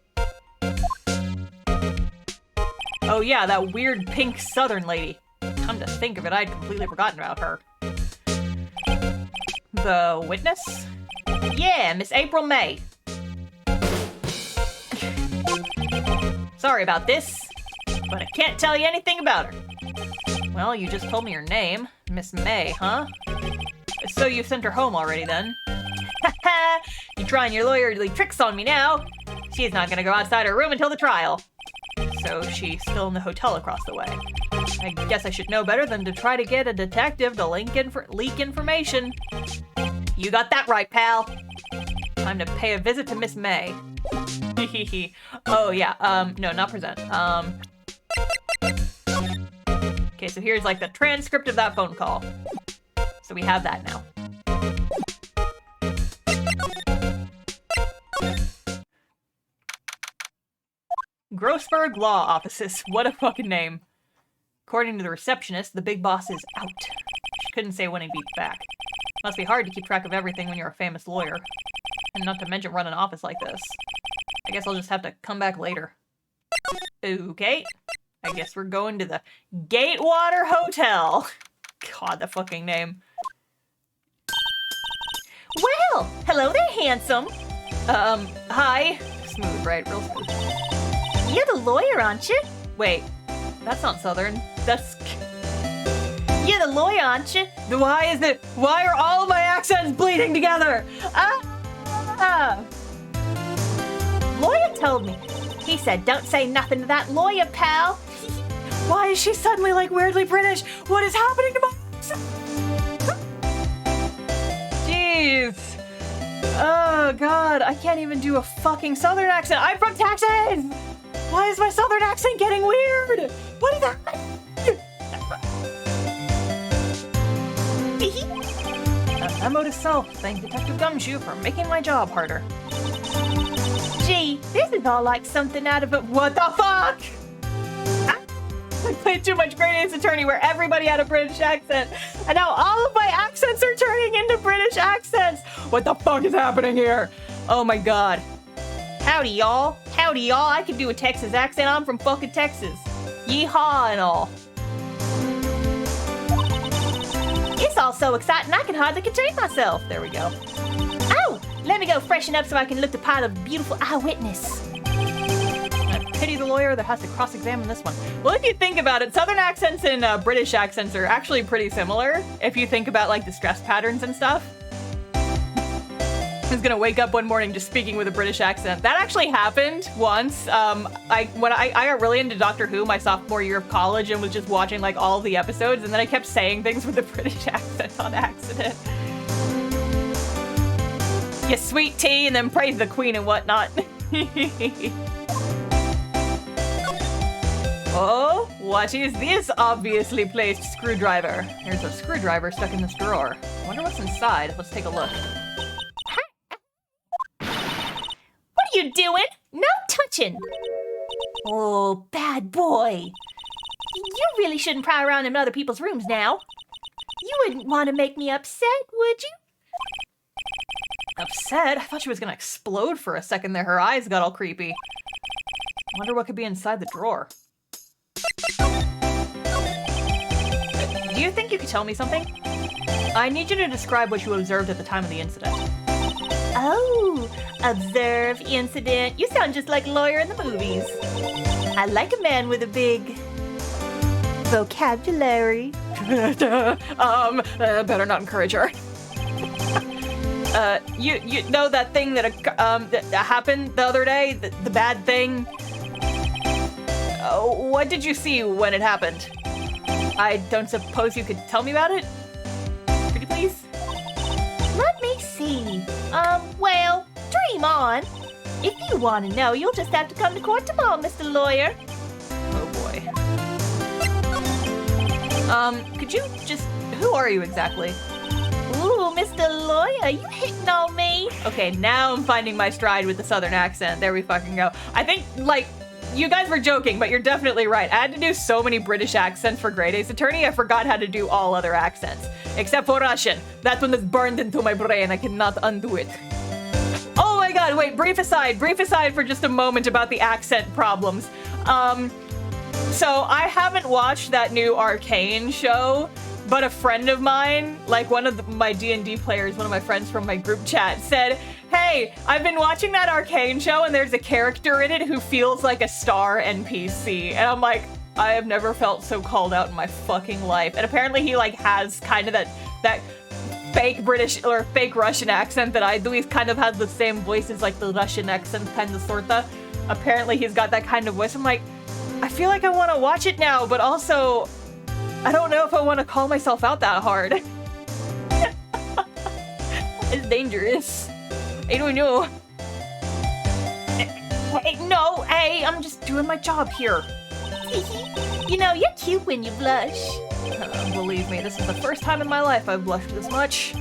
Oh yeah, that weird pink southern lady. Come to think of it, I'd completely forgotten about her. The witness? Yeah, Miss April May. Sorry about this, but I can't tell you anything about her. Well, you just told me your name. Miss May, huh? So you sent her home already then? Haha, you're trying your lawyerly tricks on me now. She's not gonna go outside her room until the trial. So she's still in the hotel across the way. I guess I should know better than to try to get a detective to leak information. You got that right, pal. Time to pay a visit to Miss May. Oh yeah, no, not present. Okay, so here's like the transcript of that phone call. So we have that now. Grossberg Law Offices. What a fucking name. According to the receptionist, the big boss is out. She couldn't say when he'd be back. Must be hard to keep track of everything when you're a famous lawyer. And not to mention run an office like this. I guess I'll just have to come back later. Okay. I guess we're going to the Gatewater Hotel. God, the fucking name. Well, hello there, handsome. Hi. Smooth, right? Real smooth. You're the lawyer, aren't you? Wait, that's not Southern. That's... You're the lawyer, aren't you? Why are all of my accents bleeding together? Lawyer told me. He said, don't say nothing to that lawyer, pal. Why is she suddenly like weirdly British? What is happening to my... Jeez. Oh God, I can't even do a fucking Southern accent. I'm from Texas. Why is my Southern accent getting weird? What is that? Memo to self. Thank Detective Gumshoe for making my job harder. Gee, this is all like something out of it. What the fuck? I played too much Great Ace Attorney where everybody had a British accent, and now all of my accents are turning into British accents. What the fuck is happening here? Oh my God. Howdy, y'all. Howdy, y'all. I can do a Texas accent. I'm from fucking Texas. Yeehaw and all. It's all so exciting I can hardly contain myself. There we go. Oh, let me go freshen up so I can look the part of beautiful eyewitness. I pity the lawyer that has to cross-examine this one. Well, if you think about it, Southern accents and British accents are actually pretty similar. If you think about like the stress patterns and stuff. I was gonna wake up one morning just speaking with a British accent. That actually happened once. I got really into Doctor Who my sophomore year of college and was just watching like all the episodes, and then I kept saying things with a British accent on accident. You sweet tea, and then praise the Queen and whatnot. Oh, what is this obviously placed screwdriver? There's a screwdriver stuck in this drawer. I wonder what's inside. Let's take a look. What are you doing? No touching. Oh, bad boy. You really shouldn't pry around in other people's rooms now. You wouldn't want to make me upset, would you? Upset? I thought she was gonna explode for a second there. Her eyes got all creepy. Wonder what could be inside the drawer. Do you think you could tell me something? I need you to describe what you observed at the time of the incident. Oh, observe, incident. You sound just like a lawyer in the movies. I like a man with a big vocabulary. Better not encourage her. You know that thing that happened the other day? The bad thing? What did you see when it happened? I don't suppose you could tell me about it? Pretty please? Let me see. Well, dream on. If you want to know, you'll just have to come to court tomorrow, Mr. Lawyer. Oh boy. Could you just... Who are you exactly? Ooh, Mr. Lawyer, you hitting on me? Okay, now I'm finding my stride with the Southern accent. There we fucking go. I think, like, you guys were joking, but you're definitely right. I had to do so many British accents for Great Ace Attorney, I forgot how to do all other accents. Except for Russian. That one is burned into my brain. I cannot undo it. Oh my God, wait, brief aside for just a moment about the accent problems. So I haven't watched that new Arcane show, but a friend of mine, like one of my D&D players, one of my friends from my group chat said, hey, I've been watching that Arcane show and there's a character in it who feels like a star NPC. And I'm like, I have never felt so called out in my fucking life. And apparently he like has kind of that fake British or fake Russian accent that I do. He kind of has the same voice as like the Russian accent, kind of sorta. Apparently he's got that kind of voice. I'm like, I feel like I want to watch it now, but also I don't know if I want to call myself out that hard. It's dangerous. I don't know. Hey, no, hey, I'm just doing my job here. You know, you're cute when you blush. Believe me, this is the first time in my life I've blushed this much.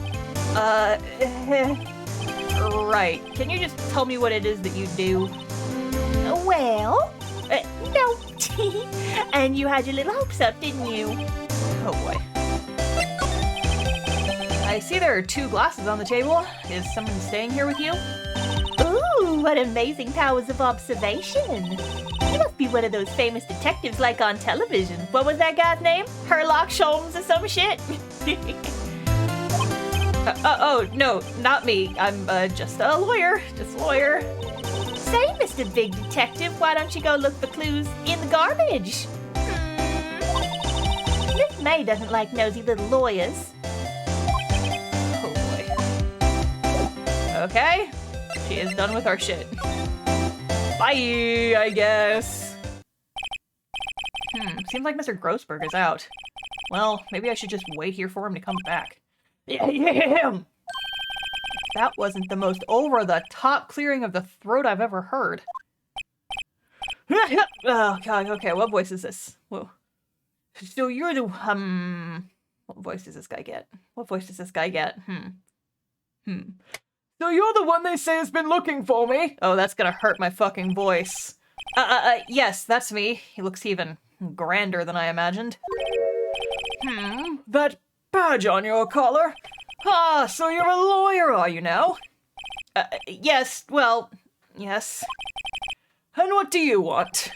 Right. Can you just tell me what it is that you do? Well, no. And you had your little hopes up, didn't you? Oh boy. I see there are 2 glasses on the table. Is someone staying here with you? Ooh, what amazing powers of observation. You must be one of those famous detectives like on television. What was that guy's name? Herlock Sholmes or some shit? Oh, no, not me. I'm just a lawyer. Just a lawyer. Say, Mr. Big Detective, why don't you go look for clues in the garbage? Miss May doesn't like nosy little lawyers. Oh boy. Okay, she is done with our shit. Bye, I guess. Seems like Mr. Grossberg is out. Well, maybe I should just wait here for him to come back. Yeah. That wasn't the most over-the-top clearing of the throat I've ever heard. Oh, God, okay, what voice is this? Whoa. So you're the, what voice does this guy get? What voice does this guy get? So you're the one they say has been looking for me? Oh, that's gonna hurt my fucking voice. Yes, that's me. He looks even grander than I imagined. That badge on your collar? Ah, so you're a lawyer, are you now? Yes, well, yes. And what do you want?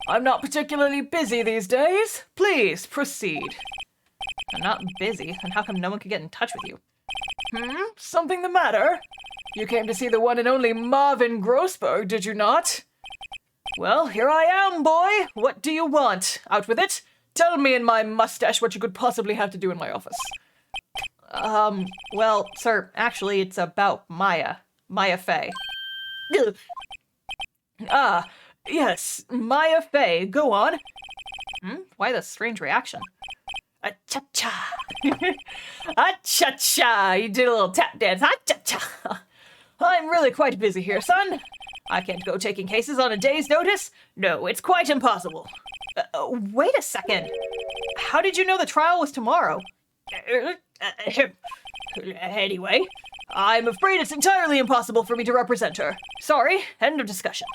I'm not particularly busy these days. Please, proceed. I'm not busy, then how come no one could get in touch with you? Something the matter? You came to see the one and only Marvin Grossberg, did you not? Well, here I am, boy. What do you want? Out with it. Tell me and my mustache what you could possibly have to do in my office. Well, sir, actually, it's about Maya. Maya Fey. Ah, yes, Maya Fey. Go on. Why the strange reaction? Ah-cha-cha. Ah-cha-cha. You did a little tap dance. Ah-cha-cha. I'm really quite busy here, son. I can't go taking cases on a day's notice. No, it's quite impossible. Wait a second. How did you know the trial was tomorrow? Anyway, I'm afraid it's entirely impossible for me to represent her. Sorry, end of discussion.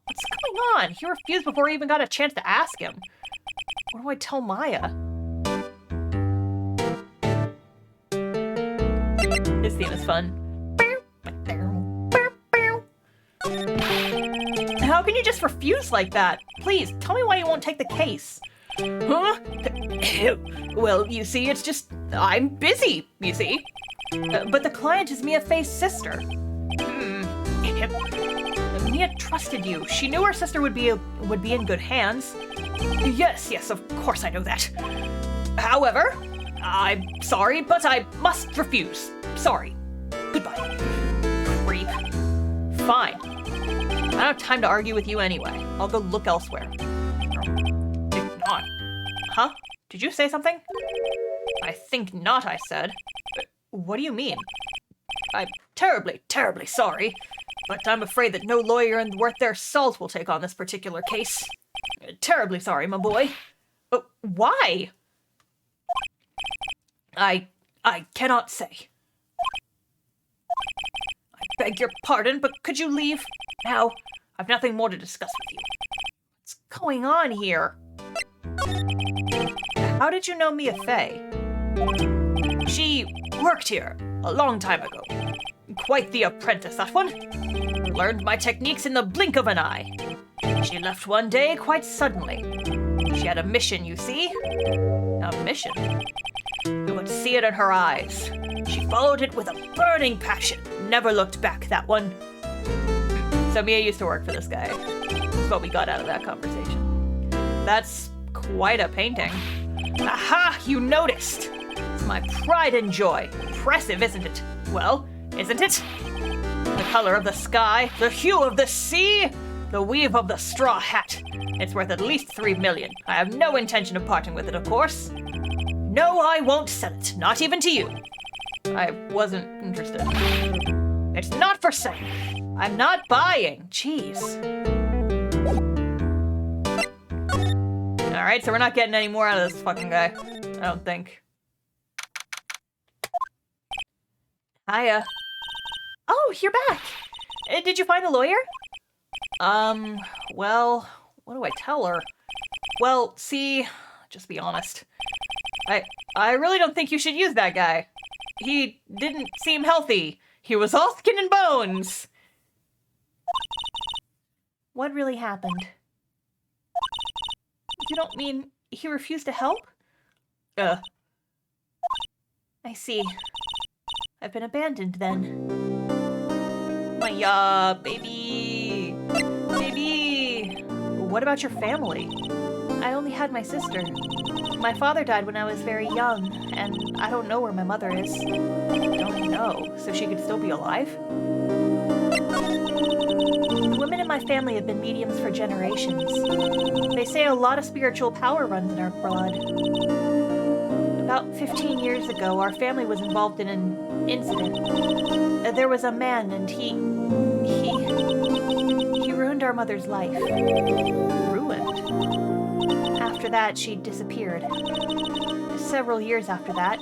What's going on? He refused before I even got a chance to ask him. What do I tell Maya? This theme is fun. How can you just refuse like that? Please, tell me why you won't take the case. Huh? Well, you see, it's just, I'm busy, you see. But the client is Mia Fey's sister. Mia trusted you. She knew her sister would be in good hands. Yes, of course I know that. However, I'm sorry, but I must refuse. Sorry. Goodbye. Creep. Fine. I don't have time to argue with you anyway. I'll go look elsewhere. Think not. Huh? Did you say something? I think not, I said. What do you mean? I'm terribly, terribly sorry, but I'm afraid that no lawyer worth their salt will take on this particular case. Terribly sorry, my boy. Why? I cannot say. I beg your pardon, but could you leave now? I've nothing more to discuss with you. What's going on here? How did you know Mia Fey? She worked here a long time ago. Quite the apprentice, that one. Learned my techniques in the blink of an eye. She left one day quite suddenly. She had a mission, you see? A mission? You could see it in her eyes. She followed it with a burning passion. Never looked back, that one. So Mia used to work for this guy. That's what we got out of that conversation. That's quite a painting. Aha! You noticed! It's my pride and joy. Impressive, isn't it? Well, isn't it? The color of the sky, the hue of the sea, the weave of the straw hat. It's worth at least 3 million. I have no intention of parting with it, of course. No, I won't sell it. Not even to you. I wasn't interested. It's not for sale. I'm not buying. Jeez. Alright, so we're not getting any more out of this fucking guy. I don't think. Hiya. Oh, you're back. Did you find the lawyer? Well, what do I tell her? Well, see, just be honest. I really don't think you should use that guy. He didn't seem healthy. He was all skin and bones. What really happened? You don't mean he refused to help? I see. I've been abandoned then. My baby. Baby. What about your family? I only had my sister. My father died when I was very young, and I don't know where my mother is. Don't know. So she could still be alive? The women in my family have been mediums for generations. They say a lot of spiritual power runs in our blood. About 15 years ago, our family was involved in an incident. There was a man, and he ruined our mother's life. Ruined? After that, she disappeared. Several years after that,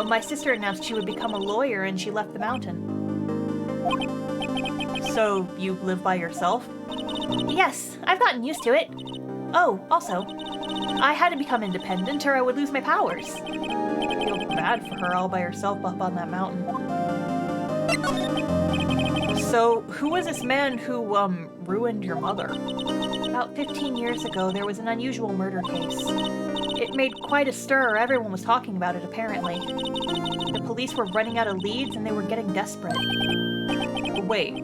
my sister announced she would become a lawyer, and she left the mountain. So, you live by yourself? Yes, I've gotten used to it. Oh, also, I had to become independent or I would lose my powers. I feel bad for her all by herself up on that mountain. So, who was this man who, ruined your mother? About 15 years ago, there was an unusual murder case. It made quite a stir. Everyone was talking about it, apparently. The police were running out of leads and they were getting desperate. Wait,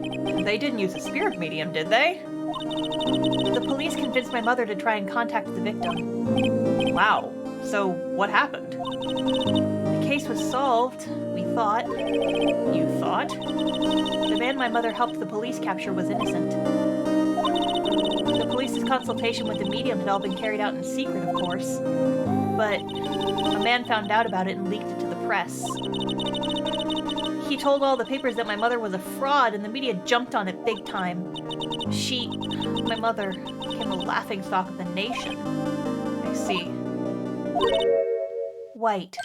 they didn't use a spirit medium, did they? The police convinced my mother to try and contact the victim. Wow. So, what happened? The case was solved, we thought. You thought? The man my mother helped the police capture was innocent. The police's consultation with the medium had all been carried out in secret, of course. But a man found out about it and leaked it to the press. He told all the papers that my mother was a fraud, and the media jumped on it big time. My mother, became the laughingstock of the nation. I see. White.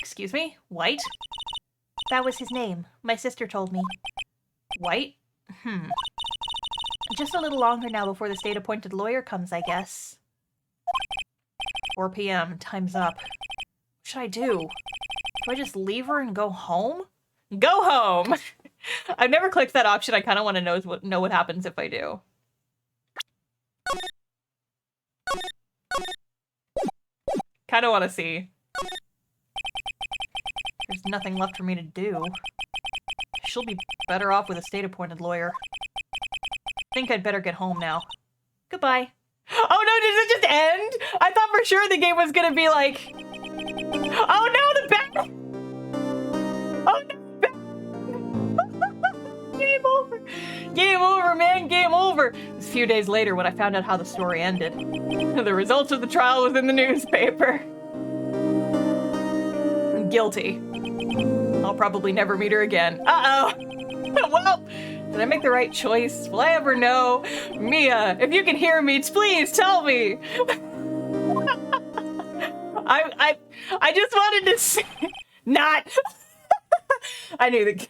Excuse me? White? That was his name. My sister told me. White? Just a little longer now before the state-appointed lawyer comes, I guess. 4 p.m. Time's up. What should I do? Do I just leave her and go home? Go home! I've never clicked that option. I kind of want to know what happens if I do. Kind of want to see. There's nothing left for me to do. She'll be better off with a state-appointed lawyer. I think I'd better get home now. Goodbye. Oh no, did it just end? I thought for sure the game was gonna be like... Oh no, the bat! Oh no, the bat! Game over! Game over, man, game over! It was a few days later when I found out how the story ended. The results of the trial was in the newspaper. I'm guilty. I'll probably never meet her again. Uh-oh! Well, did I make the right choice? Will I ever know? Mia, if you can hear me, please tell me. I just wanted to say, not. I knew the.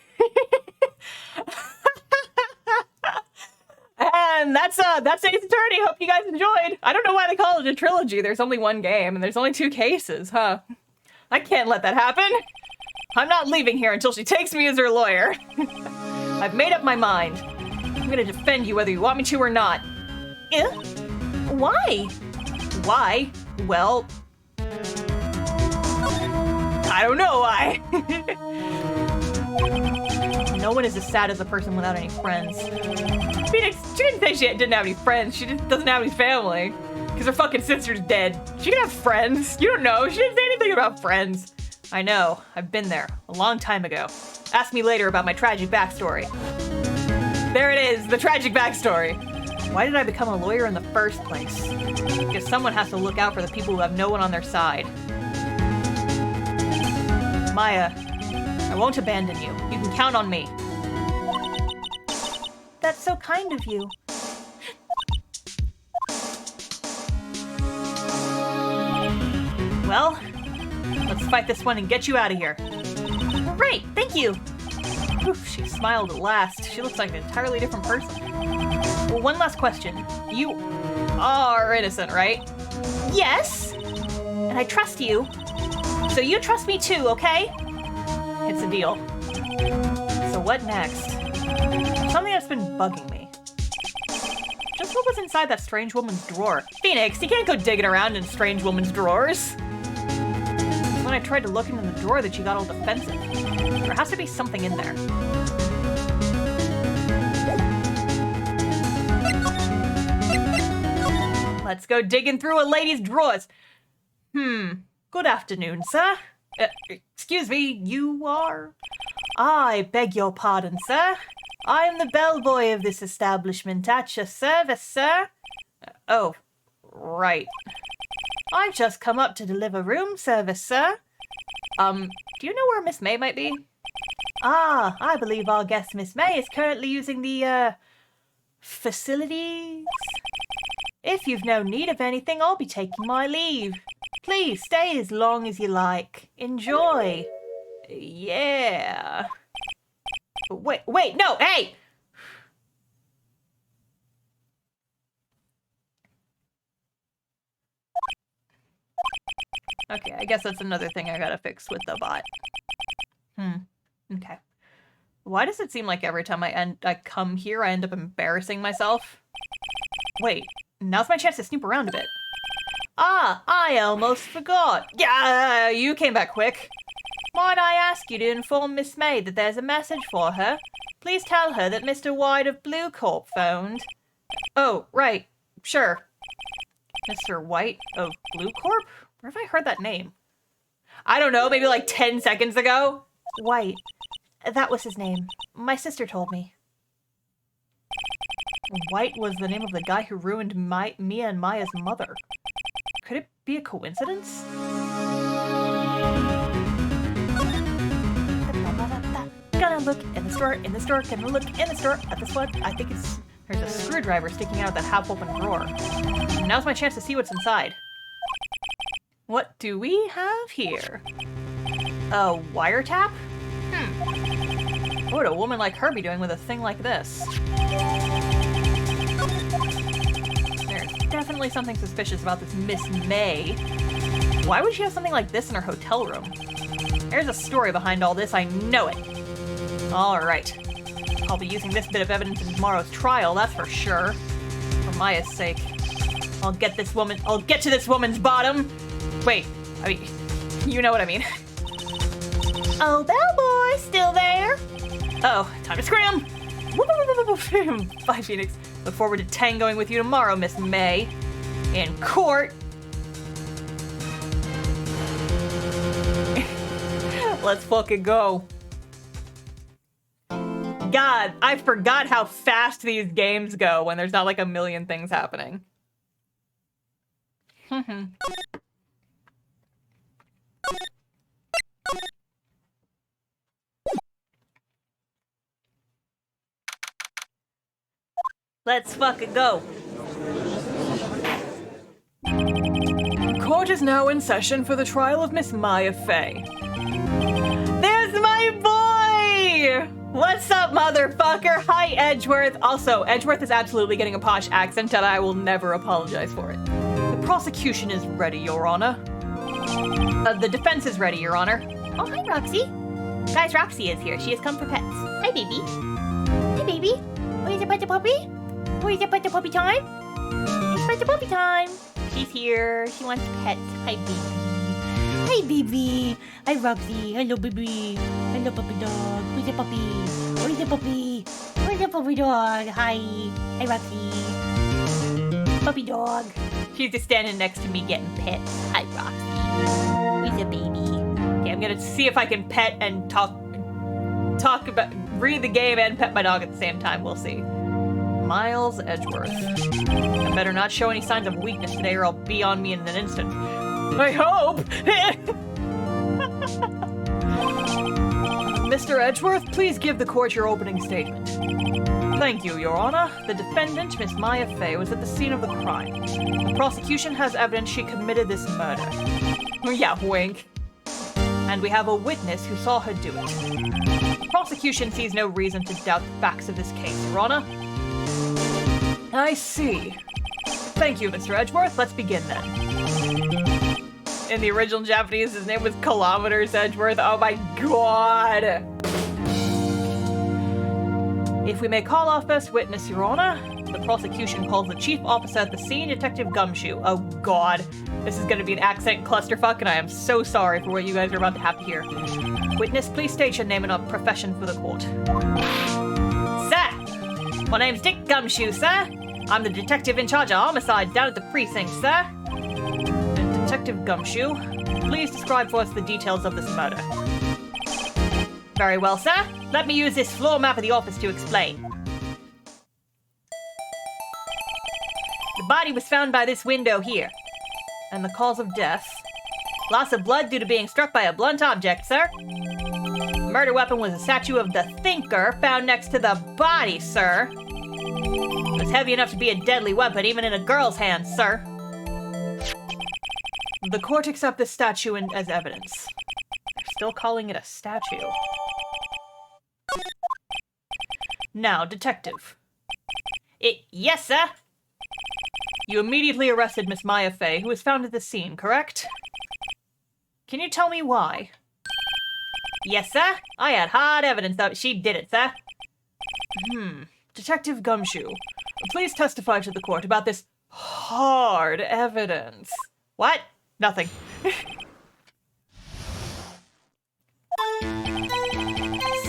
And that's Ace Attorney. Hope you guys enjoyed. I don't know why they call it a trilogy. There's only one game and there's only 2 cases, huh? I can't let that happen. I'm not leaving here until she takes me as her lawyer. I've made up my mind. I'm gonna defend you whether you want me to or not. Why? Why? Well... I don't know why. No one is as sad as a person without any friends. Phoenix, she didn't say she didn't have any friends. She just doesn't have any family. Because her fucking sister's dead. She can have friends. You don't know. She didn't say anything about friends. I know. I've been there. A long time ago. Ask me later about my tragic backstory. There it is. The tragic backstory. Why did I become a lawyer in the first place? Because someone has to look out for the people who have no one on their side. Maya, I won't abandon you. You can count on me. That's so kind of you. Well, let's fight this one and get you out of here. Right, thank you. Oof, she smiled at last. She looks like an entirely different person. Well, one last question. You are innocent, right? Yes. And I trust you. So you trust me too, okay? deal. So what next? Something that's been bugging me. Just what was inside that strange woman's drawer? Phoenix, you can't go digging around in strange woman's drawers. When I tried to look into the drawer that she got all defensive. There has to be something in there. Let's go digging through a lady's drawers. Good afternoon, sir. Excuse me, you are? I beg your pardon, sir. I am the bellboy of this establishment at your service, sir. Oh, right. I've just come up to deliver room service, sir. Do you know where Miss May might be? Ah, I believe our guest Miss May is currently using the, facilities. If you've no need of anything, I'll be taking my leave. Please stay as long as you like. Enjoy. Yeah. Wait, no, hey! Okay, I guess that's another thing I gotta fix with the bot. Okay. Why does it seem like every time I come here, I end up embarrassing myself? Wait, now's my chance to snoop around a bit. Ah, I almost forgot. Yeah, you came back quick. Might I ask you to inform Miss May that there's a message for her? Please tell her that Mr. White of Blue Corp phoned. Oh, right. Sure. Mr. White of Blue Corp? Where have I heard that name? I don't know, maybe like 10 seconds ago? White. That was his name. My sister told me. White was the name of the guy who ruined Mia and Maya's mother. Could it be a coincidence? Gonna look in the store, gonna look in the store at this one. I think there's a screwdriver sticking out of that half-open drawer. Now's my chance to see what's inside. What do we have here? A wiretap? What would a woman like her be doing with a thing like this? There's definitely something suspicious about this Miss May. Why would she have something like this in her hotel room? There's a story behind all this, I know it. Alright. I'll be using this bit of evidence in tomorrow's trial, that's for sure. For Maya's sake. I'll get to this woman's bottom! Wait, I mean, you know what I mean. Oh, bellboy, still there? Oh, time to scram! Bye, Phoenix. Look forward to tangoing with you tomorrow, Miss May. In court. Let's fucking go. God, I forgot how fast these games go when there's not like a million things happening. Let's fucking go. Court is now in session for the trial of Miss Maya Fey. There's my boy! What's up, motherfucker? Hi, Edgeworth. Also, Edgeworth is absolutely getting a posh accent, and I will never apologize for it. The prosecution is ready, Your Honor. The defense is ready, Your Honor. Oh, hi, Roxy. Guys, Roxy is here. She has come for pets. Hi, baby. Hi, baby. Where's your pet the puppy? Where's your pet the puppy time? It's pet the puppy time. She's here. She wants pets. Hi, baby. Hi, baby. Hi, Roxy. Hello, baby. Hello, puppy dog. Where's the puppy? Where's the puppy? Where's the puppy dog? Hi. Hi, Roxy. Puppy dog. She's just standing next to me getting pet. Hi, Roxy. Where's the baby? Okay, I'm gonna see if I can pet and read the game and pet my dog at the same time. We'll see. Miles Edgeworth. I better not show any signs of weakness today or I'll be on me in an instant. I hope! Mr. Edgeworth, please give the court your opening statement. Thank you, Your Honor. The defendant, Miss Maya Fey, was at the scene of the crime. The prosecution has evidence she committed this murder. Yeah, wink. And we have a witness who saw her do it. The prosecution sees no reason to doubt the facts of this case, Your Honor. I see. Thank you, Mr. Edgeworth. Let's begin then. In the original Japanese, his name was Kilometers Edgeworth. Oh my god. If we may call off best witness, Your Honor, the prosecution calls the chief officer at the scene, Detective Gumshoe. Oh god. This is gonna be an accent clusterfuck, and I am so sorry for what you guys are about to have to hear. Witness, please state your name and profession for the court. Sir, my name's Dick Gumshoe, sir. I'm the detective in charge of homicide down at the precinct, sir. Detective Gumshoe, please describe for us the details of this murder. Very well, sir. Let me use this floor map of the office to explain. The body was found by this window here. And the cause of death? Loss of blood due to being struck by a blunt object, sir. The murder weapon was a statue of the Thinker found next to the body, sir. It was heavy enough to be a deadly weapon, even in a girl's hands, sir. The court accepts this statue as evidence. They're still calling it a statue. Now, detective. Yes, sir. You immediately arrested Miss Maya Fey, who was found at the scene, correct? Can you tell me why? Yes, sir. I had hard evidence that she did it, sir. Detective Gumshoe, please testify to the court about this hard evidence. What? Nothing.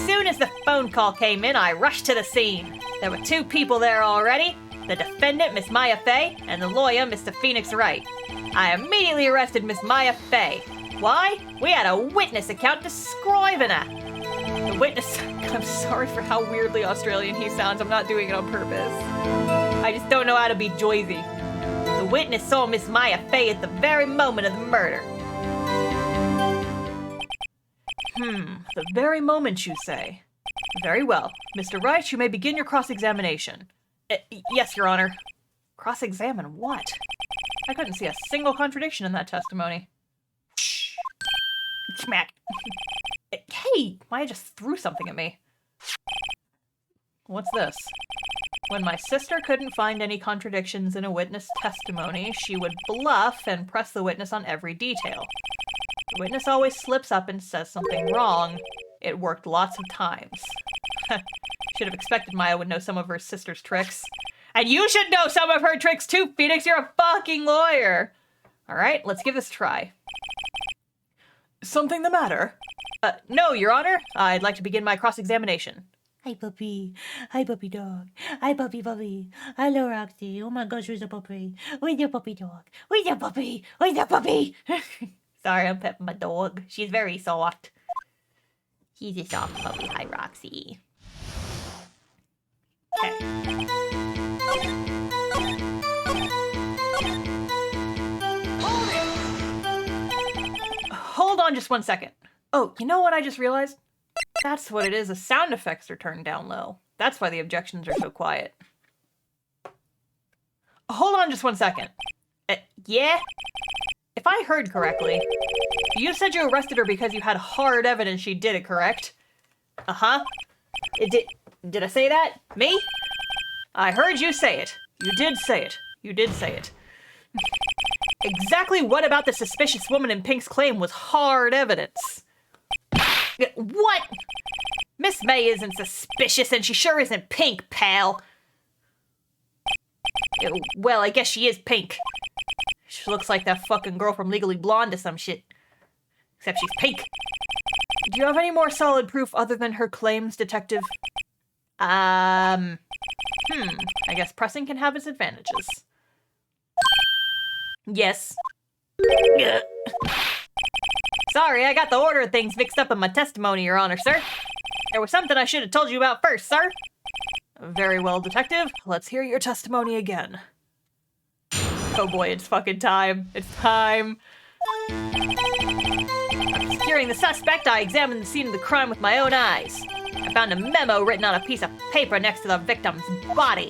Soon as the phone call came in, I rushed to the scene. There were 2 people there already. The defendant, Miss Maya Fey, and the lawyer, Mr. Phoenix Wright. I immediately arrested Miss Maya Fey. Why? We had a witness account describing her. The witness... I'm sorry for how weirdly Australian he sounds. I'm not doing it on purpose. I just don't know how to be Joyzy. The witness saw Miss Maya Fey at the very moment of the murder. The very moment, you say? Very well. Mr. Wright, you may begin your cross-examination. Yes, Your Honor. Cross-examine what? I couldn't see a single contradiction in that testimony. Shh. Smack. Hey, Maya just threw something at me. What's this? When my sister couldn't find any contradictions in a witness testimony, she would bluff and press the witness on every detail. The witness always slips up and says something wrong. It worked lots of times. Should have expected Maya would know some of her sister's tricks. And you should know some of her tricks too, Phoenix! You're a fucking lawyer! Alright, let's give this a try. Something the matter? No, Your Honor. I'd like to begin my cross-examination. Hi, puppy. Hi, puppy dog. Hi, puppy puppy. Hello, Roxy. Oh my gosh, where's the puppy? Where's the puppy dog? Where's the puppy? Where's the puppy? Sorry, I'm petting my dog. She's very soft. She's a soft puppy. Hi, Roxy. Okay. Hold on just one second. Oh, you know what I just realized? That's what it is. The sound effects are turned down low. That's why the objections are so quiet. Hold on just one second. Yeah? If I heard correctly, you said you arrested her because you had hard evidence she did it, correct? Uh-huh. Did I say that? Me? I heard you say it. You did say it. You did say it. Exactly what about the suspicious woman in Pink's claim was hard evidence? What? Miss May isn't suspicious, and she sure isn't Pink, pal. Well, I guess she is Pink. She looks like that fucking girl from Legally Blonde or some shit. Except she's pink. Do you have any more solid proof other than her claims, detective? I guess pressing can have its advantages. Yes. Sorry, I got the order of things mixed up in my testimony, Your Honor, sir. There was something I should have told you about first, sir. Very well, detective. Let's hear your testimony again. Oh boy, it's fucking time. It's time. After securing the suspect, I examined the scene of the crime with my own eyes. I found a memo written on a piece of paper next to the victim's body.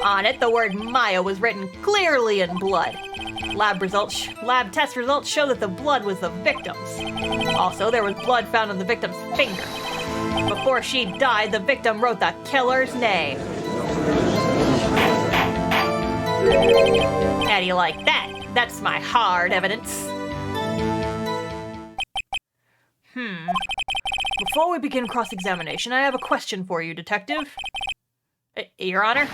On it, the word Maya was written clearly in blood. Lab test results show that the blood was the victim's. Also, there was blood found on the victim's finger. Before she died, the victim wrote the killer's name. How do you like that? That's my hard evidence. Before we begin cross-examination, I have a question for you, Detective. Your Honor?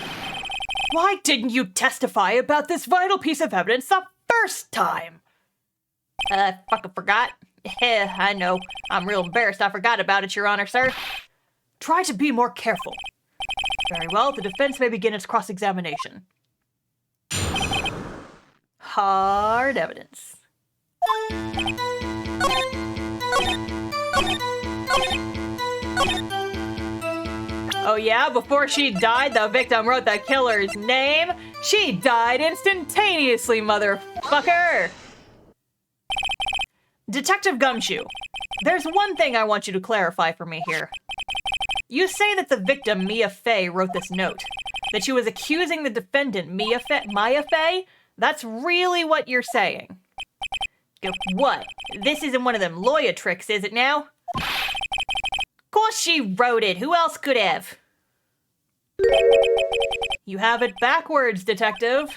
Why didn't you testify about this vital piece of evidence the first time? Fucking forgot. I know. I'm real embarrassed I forgot about it, Your Honor, sir. Try to be more careful. Very well, the defense may begin its cross-examination. Hard evidence. Oh yeah, before she died, the victim wrote the killer's name. She died instantaneously, motherfucker! Detective Gumshoe, there's one thing I want you to clarify for me here. You say that the victim, Mia Fey, wrote this note. That she was accusing the defendant, Maya Fey? That's really what you're saying. What? This isn't one of them lawyer tricks, is it now? Of course she wrote it. Who else could have? You have it backwards, Detective.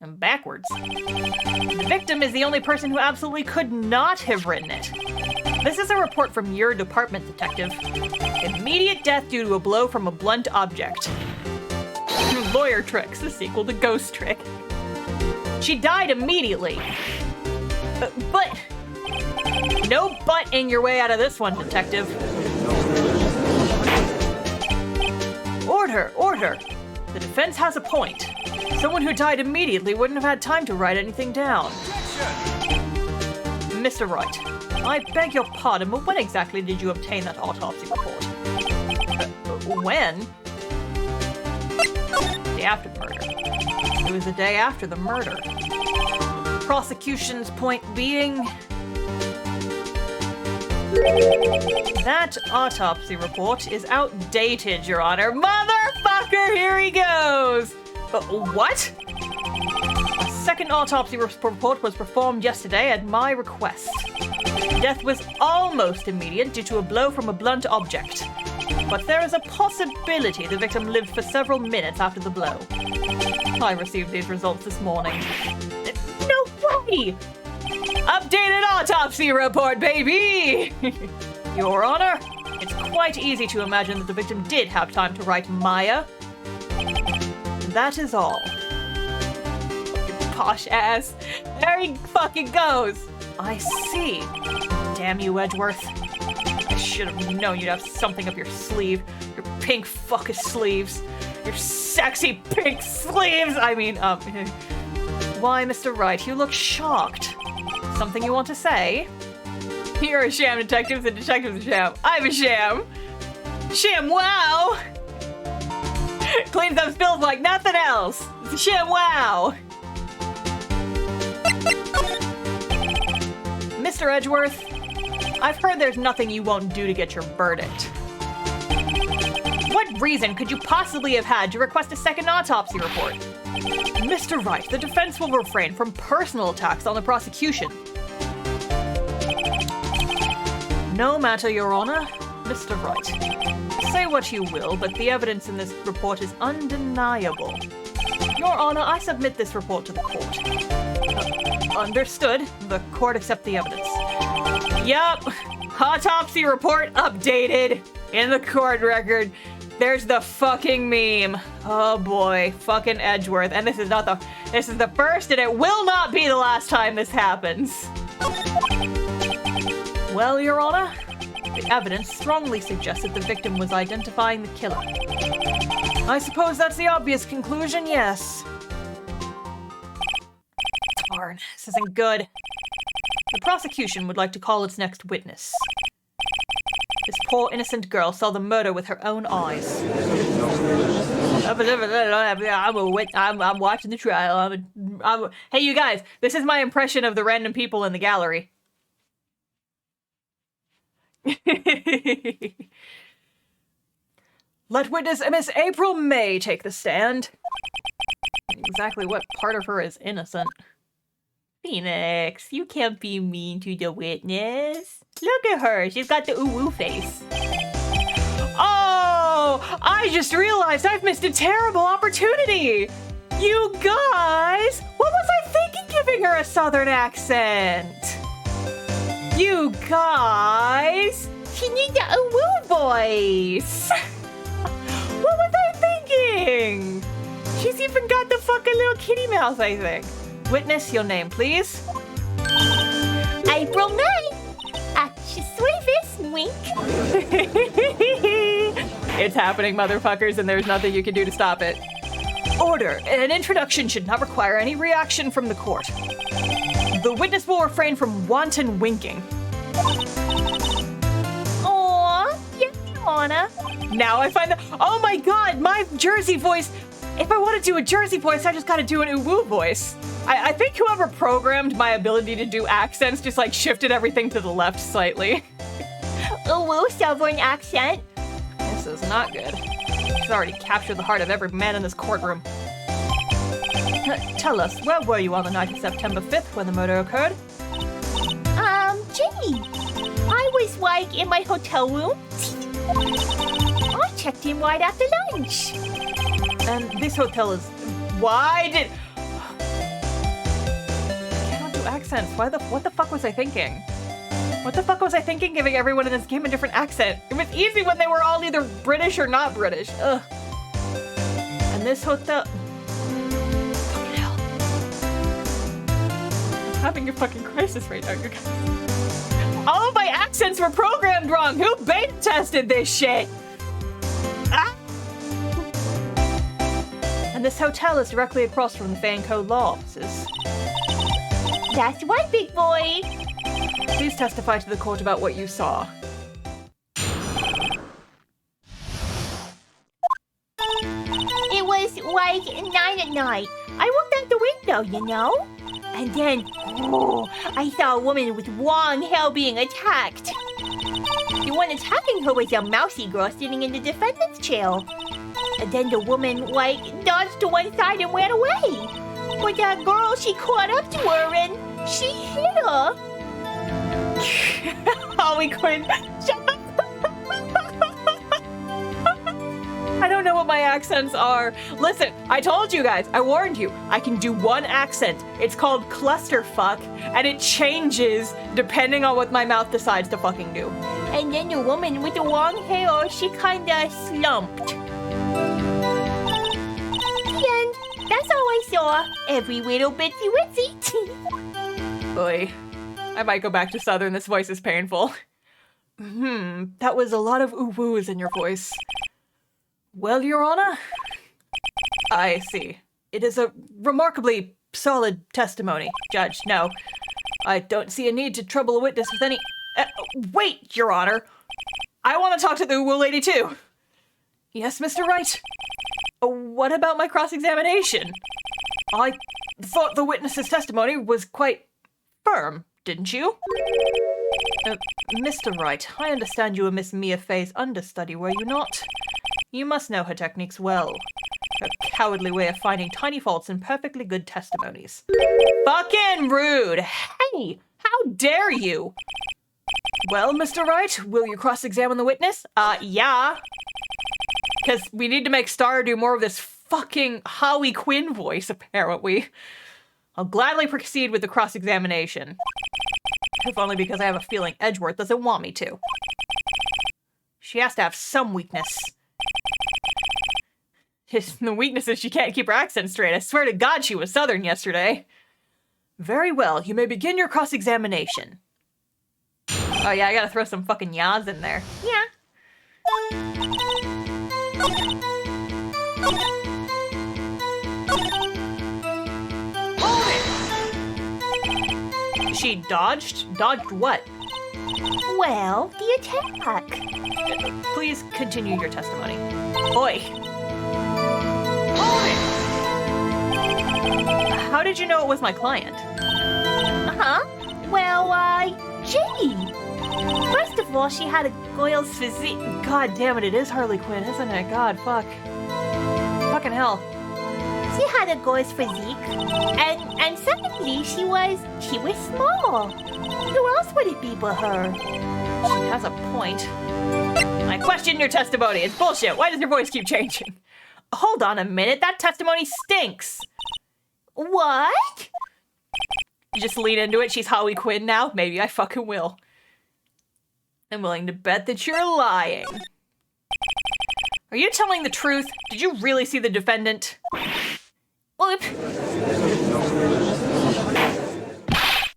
And backwards. The victim is the only person who absolutely could not have written it. This is a report from your department, Detective. Immediate death due to a blow from a blunt object. Lawyer tricks, the sequel to Ghost Trick. She died immediately. But... No but-ing your way out of this one, Detective. Order, order. The defense has a point. Someone who died immediately wouldn't have had time to write anything down. Mr. Wright, I beg your pardon, but when exactly did you obtain that autopsy report? When? The day after the murder. It was the day after the murder. Prosecution's point being... That autopsy report is outdated, Your Honor. Motherfucker, here he goes! What? A second autopsy report was performed yesterday at my request. Death was almost immediate due to a blow from a blunt object. But there is a possibility the victim lived for several minutes after the blow. I received these results this morning. No way! Updated autopsy report, baby! Your Honor, it's quite easy to imagine that the victim did have time to write Maya. That is all. Posh ass. There he fucking goes. I see. Damn you, Edgeworth. I should have known you'd have something up your sleeve. Your pink fucking sleeves. Your sexy pink sleeves. I mean, Why, Mr. Wright, you look shocked. Something you want to say? You're a sham, detective. The detective's a sham. I'm a sham. Sham wow! Cleans up spills like nothing else. It's a sham wow. Mr. Edgeworth, I've heard there's nothing you won't do to get your verdict. What reason could you possibly have had to request a second autopsy report? Mr. Wright, the defense will refrain from personal attacks on the prosecution. No matter, Your Honor. Mr. Wright, say what you will, but the evidence in this report is undeniable. Your Honor, I submit this report to the court. Understood. The court accept the evidence. Yup. Autopsy report updated in the court record. There's the fucking meme. Oh boy, fucking Edgeworth. And this is the first, and it will not be the last time this happens. Well, Your Honor, the evidence strongly suggests that the victim was identifying the killer. I suppose that's the obvious conclusion, yes. Darn, this isn't good. The prosecution would like to call its next witness. This poor innocent girl saw the murder with her own eyes. I'm watching the trial. Hey, you guys, this is my impression of the random people in the gallery. Let witness Miss April May take the stand. Exactly what part of her is innocent? Phoenix, you can't be mean to the witness. Look at her, she's got the ooh-woo face. Oh, I just realized I've missed a terrible opportunity. You guys, what was I thinking giving her a southern accent? You guys, she needs a woo voice. What was I thinking? She's even got the fucking little kitty mouth, I think. Witness, your name, please. April May. At your service, wink. It's happening, motherfuckers, and there's nothing you can do to stop it. Order. An introduction should not require any reaction from the court. The witness will refrain from wanton winking. Aw, yes, Your Honor. Now I find that— oh my god, my Jersey voice— if I want to do a Jersey voice, I just gotta do an uwu voice. I think whoever programmed my ability to do accents just like shifted everything to the left slightly. Ooh, Southern accent. This is not good. It's already captured the heart of every man in this courtroom. Tell us, where were you on the night of September 5th when the murder occurred? Gee, I was like in my hotel room. I checked in right after lunch. And this hotel is— why did— I cannot do accents. What the fuck was I thinking? What the fuck was I thinking giving everyone in this game a different accent? It was easy when they were all either British or not British. Ugh. And this hotel— fucking hell. I'm having a fucking crisis right now, you guys. All of my accents were programmed wrong. Who beta tested this shit? Ah! And this hotel is directly across from the Fan Code Law offices. That's right, big boy. Please testify to the court about what you saw. It was like 9 at night. I looked out the window, you know? And then, I saw a woman with long hair being attacked. The one attacking her was a mousy girl sitting in the defendant's chair. And then the woman, dodged to one side and ran away. But that girl, she caught up to her and she hit her. Holly Quinn, shut up. I don't know what my accents are. Listen, I told you guys, I warned you, I can do one accent. It's called clusterfuck, and it changes depending on what my mouth decides to fucking do. And then the woman with the long hair, she kinda slumped. And that's all I saw. Every little bitsy witsy. Boy, I might go back to Southern. This voice is painful. That was a lot of ooh-woos in your voice. Well, Your Honor, I see. It is a remarkably solid testimony, Judge. No, I don't see a need to trouble a witness with any— wait, Your Honor. I want to talk to the ooh-woo lady, too. Yes, Mr. Wright. What about my cross-examination? I thought the witness's testimony was quite firm, didn't you? Mr. Wright, I understand you were Miss Mia Fey's understudy, were you not? You must know her techniques well. Her cowardly way of finding tiny faults in perfectly good testimonies. Fucking rude! Hey, how dare you? Well, Mr. Wright, will you cross-examine the witness? Yeah. Because we need to make Star do more of this fucking Howie Quinn voice, apparently. I'll gladly proceed with the cross-examination. If only because I have a feeling Edgeworth doesn't want me to. She has to have some weakness. The weakness is she can't keep her accent straight. I swear to God she was Southern yesterday. Very well, you may begin your cross-examination. Oh yeah, I gotta throw some fucking yas in there. Yeah. She dodged? Dodged what? Well, the attack. Please continue your testimony. Oi. How did you know it was my client? Well, gee. First of all, she had a girl's physique. God damn it, it is Harley Quinn, isn't it? God, fuck. Fucking hell. She had a girl's physique. And secondly, she was small. Who else would it be but her? She has a point. I question your testimony. It's bullshit. Why does your voice keep changing? Hold on a minute. That testimony stinks. What? You just lean into it. She's Howie Quinn now. Maybe I fucking will. I'm willing to bet that you're lying. Are you telling the truth? Did you really see the defendant? Oop.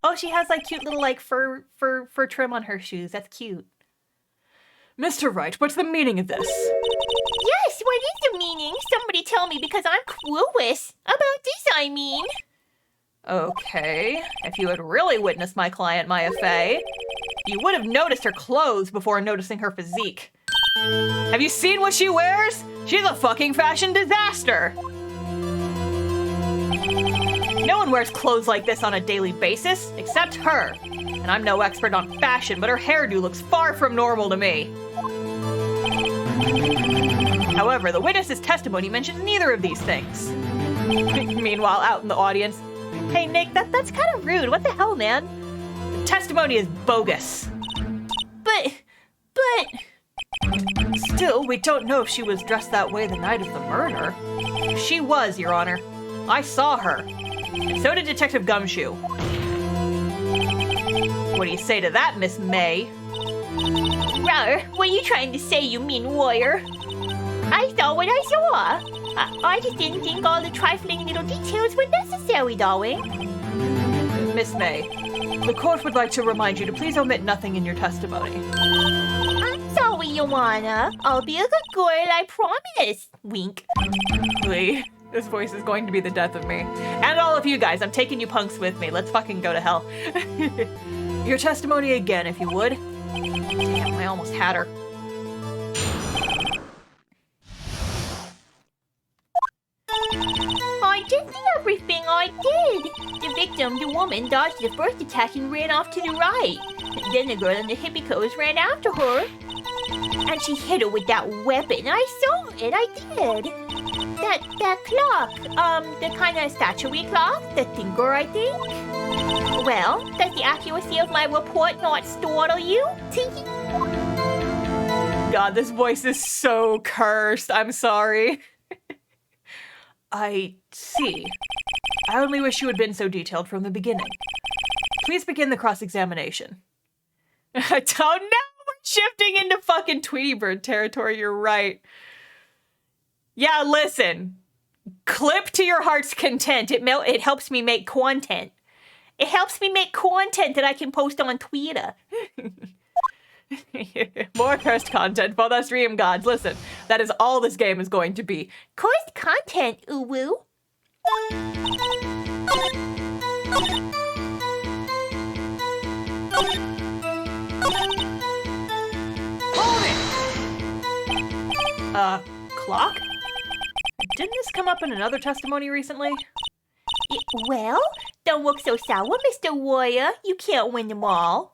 Oh, she has like cute little like fur trim on her shoes. That's cute. Mr. Wright, what's the meaning of this? Yes, what is the meaning? Somebody tell me because I'm clueless. About this, I mean. Okay, if you had really witnessed my client, Maya Fey, you would have noticed her clothes before noticing her physique. Have you seen what she wears? She's a fucking fashion disaster. No one wears clothes like this on a daily basis, except her. And I'm no expert on fashion, but her hairdo looks far from normal to me. However, the witness's testimony mentions neither of these things. Meanwhile, out in the audience, Hey Nick, that's kind of rude. What the hell, man? the testimony is bogus. But... Still, we don't know if she was dressed that way the night of the murder. She was, Your Honor. I saw her. And so did Detective Gumshoe. What do you say to that, Miss May? Rawr, what are you trying to say, you mean warrior? I saw what I saw. I just didn't think all the trifling little details were necessary, darling. Miss May, the court would like to remind you to please omit nothing in your testimony. I'm sorry, Your Honor. I'll be a good girl, I promise. Wink. Lee, this voice is going to be the death of me. And all of you guys, I'm taking you punks with me. Let's fucking go to hell. Your testimony again, if you would. Damn, I almost had her. I did everything I did. The victim, the woman, dodged the first attack and ran off to the right. Then the girl in the hippie clothes ran after her. And she hit her with that weapon. I saw it, I did. That clock, the kind of statuary clock, the thinker, I think. Well, does the accuracy of my report not startle you? God, this voice is so cursed. I'm sorry. I see. I only wish you had been so detailed from the beginning. Please begin the cross-examination. I don't know. We're shifting into fucking Tweety Bird territory. You're right. Yeah, listen. Clip to your heart's content. It helps me make content. It helps me make content that I can post on Twitter. More cursed content for the stream gods. Listen, that is all this game is going to be. Cursed content, uwu. Clock? Didn't this come up in another testimony recently? Well, don't look so sour, Mr. Warrior. You can't win them all.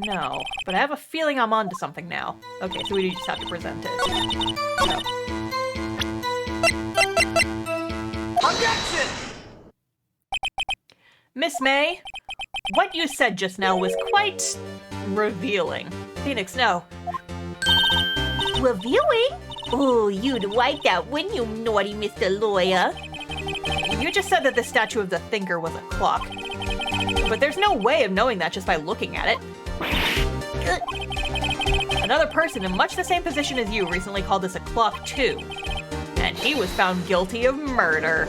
No, but I have a feeling I'm onto something now. Okay, so we just have to present it. No. Objection! Miss May, what you said just now was quite revealing. Phoenix, no. Reviewing? Oh, you'd like that, wouldn't you, naughty Mr. Lawyer? You just said that the statue of the thinker was a clock. But there's no way of knowing that just by looking at it. Another person in much the same position as you recently called this a clock too. And he was found guilty of murder.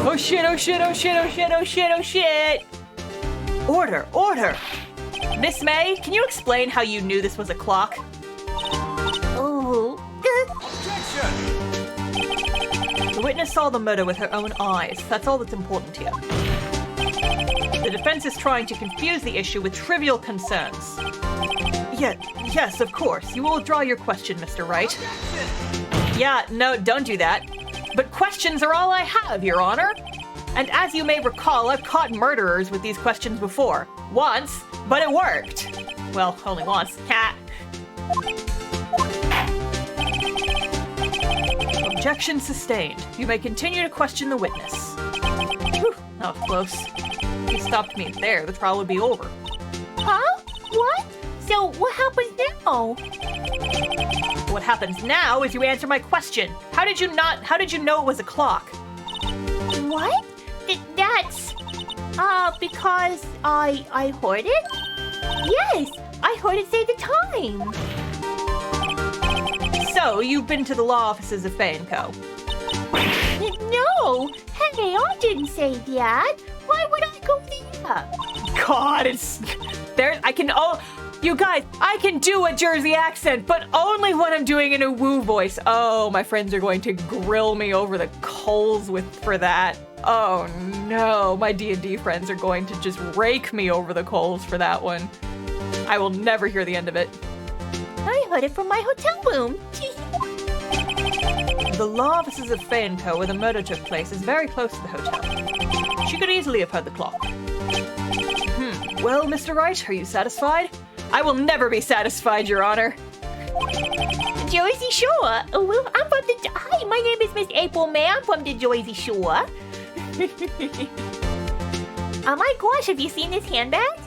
Oh shit, oh shit, oh shit, oh shit, oh shit, oh shit! Order, order! Miss May, can you explain how you knew this was a clock? Oh. The witness saw the murder with her own eyes. That's all that's important here. The defense is trying to confuse the issue with trivial concerns. Yes, of course. You will withdraw your question, Mr. Wright. Yeah, no, don't do that. But questions are all I have, Your Honor. And as you may recall, I've caught murderers with these questions before. Once, but it worked. Well, only once. Ha! Objection sustained. You may continue to question the witness. Whew, that was close. If you stopped me there, the trial would be over. Huh? What? So what happens now? What happens now is you answer my question. How did you know it was a clock? What? That's... because I heard it? Yes, I heard it say the time. So, you've been to the law offices of Faye & Co. No, hey, I didn't say that. Why would I go there? God, it's... There, I can... Oh, you guys, I can do a Jersey accent, but only when I'm doing it in a woo voice. Oh, my friends are going to grill me over the coals for that. Oh, no. My D&D friends are going to just rake me over the coals for that one. I will never hear the end of it. I heard it from my hotel room. The law offices of Faye & Co., where the murder took place, is very close to the hotel. She could easily have heard the clock. Well, Mr. Wright, are you satisfied? I will never be satisfied, Your Honor. Jersey Shore. Well, I'm from the... Hi, my name is Miss April May. I'm from the Jersey Shore. Oh my gosh, have you seen this handbag?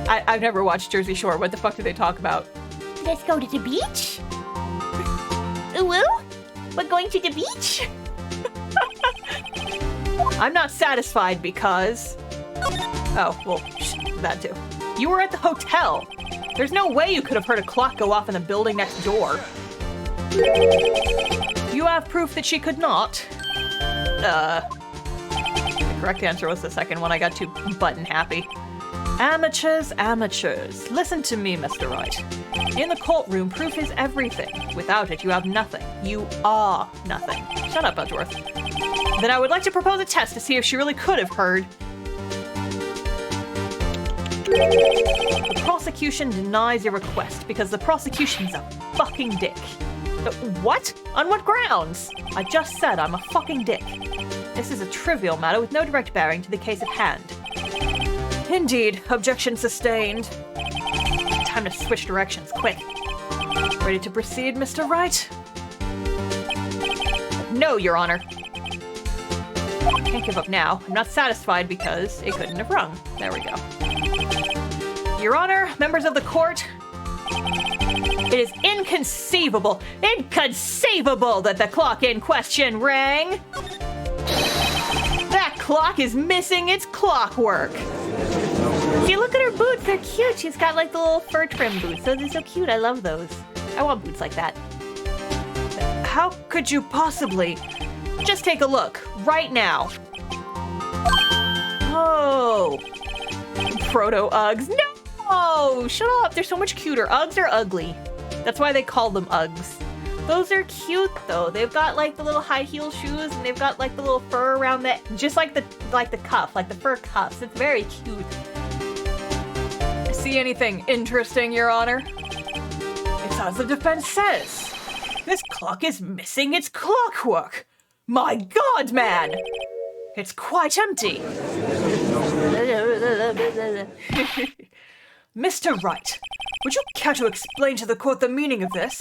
I've never watched Jersey Shore. What the fuck do they talk about? Let's go to the beach. Ooh, we're going to the beach? I'm not satisfied because... Oh, well, that too. You were at the hotel. There's no way you could have heard a clock go off in the building next door. You have proof that she could not? The correct answer was the second one. I got too button happy. Amateurs, amateurs. Listen to me, Mr. Wright. In the courtroom, proof is everything. Without it, you have nothing. You are nothing. Shut up, Edgeworth. Then I would like to propose a test to see if she really could have heard. The prosecution denies your request because the prosecution's a fucking dick. What? On what grounds? I just said I'm a fucking dick. This is a trivial matter with no direct bearing to the case at hand. Indeed, objection sustained. Time to switch directions, quick. Ready to proceed, Mr. Wright? No, Your Honor. Can't give up now. I'm not satisfied because it couldn't have rung. There we go. Your Honor, members of the court, it is inconceivable that the clock in question rang. That clock is missing its clockwork. See, look at her boots. They're cute. She's got like the little fur trim boots. Those are so cute. I love those. I want boots like that. How could you possibly? Just take a look, right now. Oh. Proto Uggs. No! Shut up. They're so much cuter. Uggs are ugly. That's why they call them Uggs. Those are cute though. They've got like the little high heel shoes and they've got like the little fur around that, just like the cuff, like the fur cuffs. It's very cute. See anything interesting, Your Honor? It's as the defense says. This clock is missing its clockwork. My God, man! It's quite empty. Mr. Wright, would you care to explain to the court the meaning of this?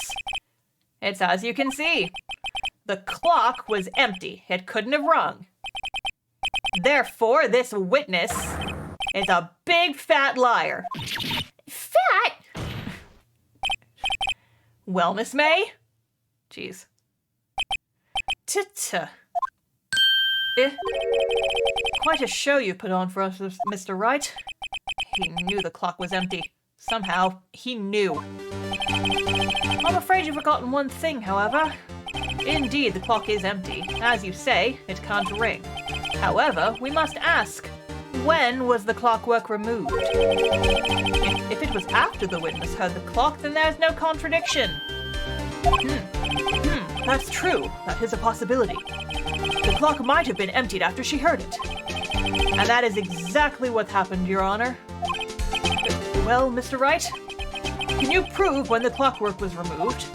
It's as you can see. The clock was empty. It couldn't have rung. Therefore, this witness is a big fat liar. Fat? Well, Miss May? Jeez. Quite a show you put on for us, Mr. Wright. He knew the clock was empty. Somehow, he knew. I'm afraid you've forgotten one thing, however. Indeed, the clock is empty. As you say, it can't ring. However, we must ask, when was the clockwork removed? If it was after the witness heard the clock, then there's no contradiction. That's true. That is a possibility. The clock might have been emptied after she heard it. And that is exactly what happened, Your Honor. Well, Mr. Wright, can you prove when the clockwork was removed?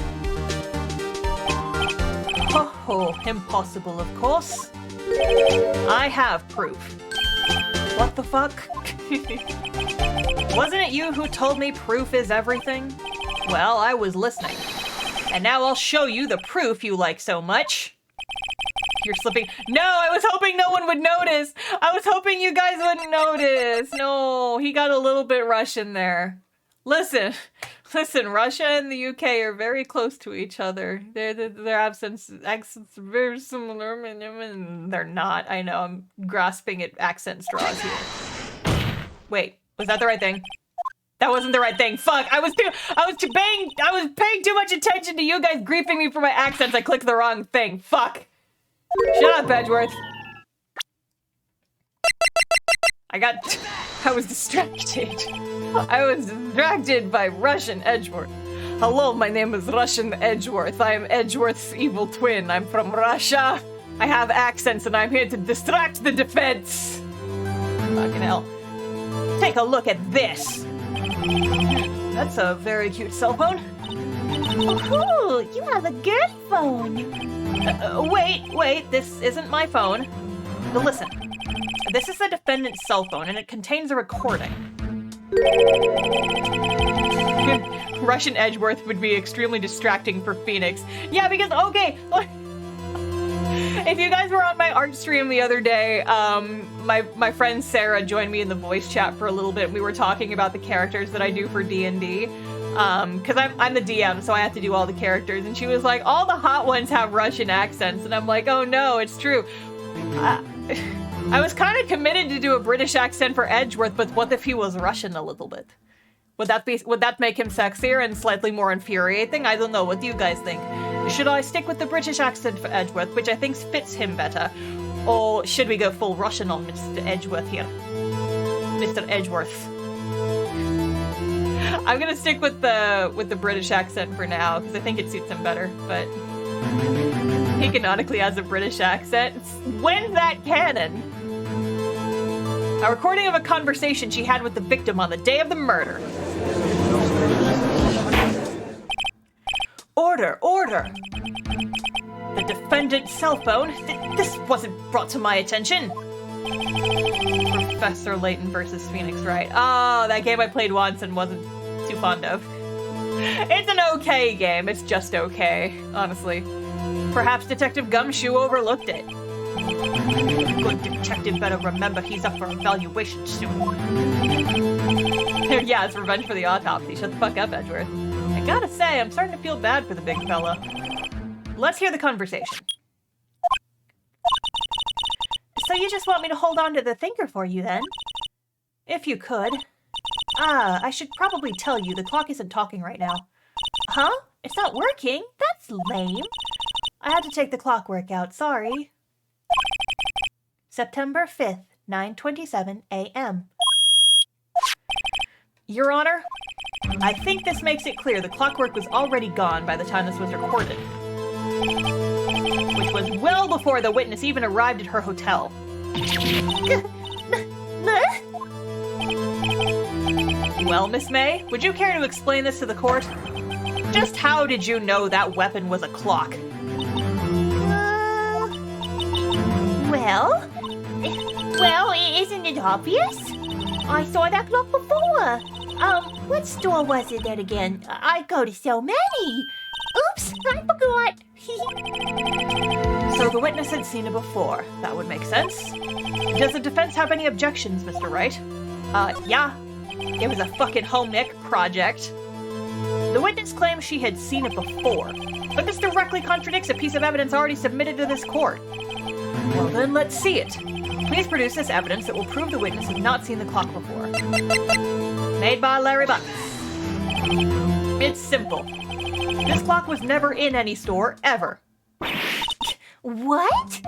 Oh, impossible, of course. I have proof. What the fuck? Wasn't it you who told me proof is everything? Well, I was listening. And now I'll show you the proof you like so much. You're slipping. No, I was hoping no one would notice. I was hoping you guys wouldn't notice. No, he got a little bit Russian there. Listen, Russia and the UK are very close to each other. Their accents are very similar, and they're not. I know, I'm grasping at accent straws here. Wait, was that the right thing? That wasn't the right thing. Fuck, I was paying too much attention to you guys griefing me for my accents. I clicked the wrong thing. Fuck. Shut up, Edgeworth. I was distracted. I was distracted by Russian Edgeworth. Hello, my name is Russian Edgeworth. I am Edgeworth's evil twin. I'm from Russia. I have accents and I'm here to distract the defense. Fucking hell. Take a look at this. That's a very cute cell phone. Oh, cool. You have a good phone. Wait, this isn't my phone. But listen, this is the defendant's cell phone and it contains a recording. Russian Edgeworth would be extremely distracting for Phoenix. Yeah, because, okay, if you guys were on my art stream the other day, my friend Sarah joined me in the voice chat for a little bit. We were talking about the characters that I do for D&D. Because I'm the DM, so I have to do all the characters. And she was like, all the hot ones have Russian accents. And I'm like, oh no, it's true. I was kind of committed to do a British accent for Edgeworth, but what if he was Russian a little bit? Would that make him sexier and slightly more infuriating? I don't know. What do you guys think? Should I stick with the British accent for Edgeworth, which I think fits him better? Or should we go full Russian on Mr. Edgeworth here? Mr. Edgeworth. I'm gonna stick with the British accent for now, because I think it suits him better, but he canonically has a British accent. When's that canon? A recording of a conversation she had with the victim on the day of the murder. Order! The defendant's cell phone. This wasn't brought to my attention. Professor Layton versus Phoenix, right? Oh, that game I played once and wasn't too fond of. It's an okay game. It's just okay, honestly. Perhaps Detective Gumshoe overlooked it. Good detective better remember he's up for evaluation soon. Yeah, it's revenge for the autopsy. Shut the fuck up, Edgeworth. I gotta say, I'm starting to feel bad for the big fella. Let's hear the conversation. So you just want me to hold on to the thinker for you, then? If you could. I should probably tell you the clock isn't talking right now. Huh? It's not working? That's lame. I had to take the clockwork out, sorry. September 5th, 9:27 a.m. Your Honor, I think this makes it clear the clockwork was already gone by the time this was recorded. Which was well before the witness even arrived at her hotel. Well, Miss May, would you care to explain this to the court? Just how did you know that weapon was a clock? Well, isn't it obvious? I saw that clock before. What store was it at again? I go to so many. Oops, I forgot. So the witness had seen it before. That would make sense. Does the defense have any objections, Mr. Wright? Yeah. It was a fucking home ec project. The witness claims she had seen it before, but this directly contradicts a piece of evidence already submitted to this court. Well then, let's see it. Please produce this evidence that will prove the witness had not seen the clock before. Made by Larry Bucks. It's simple. This clock was never in any store, ever. What?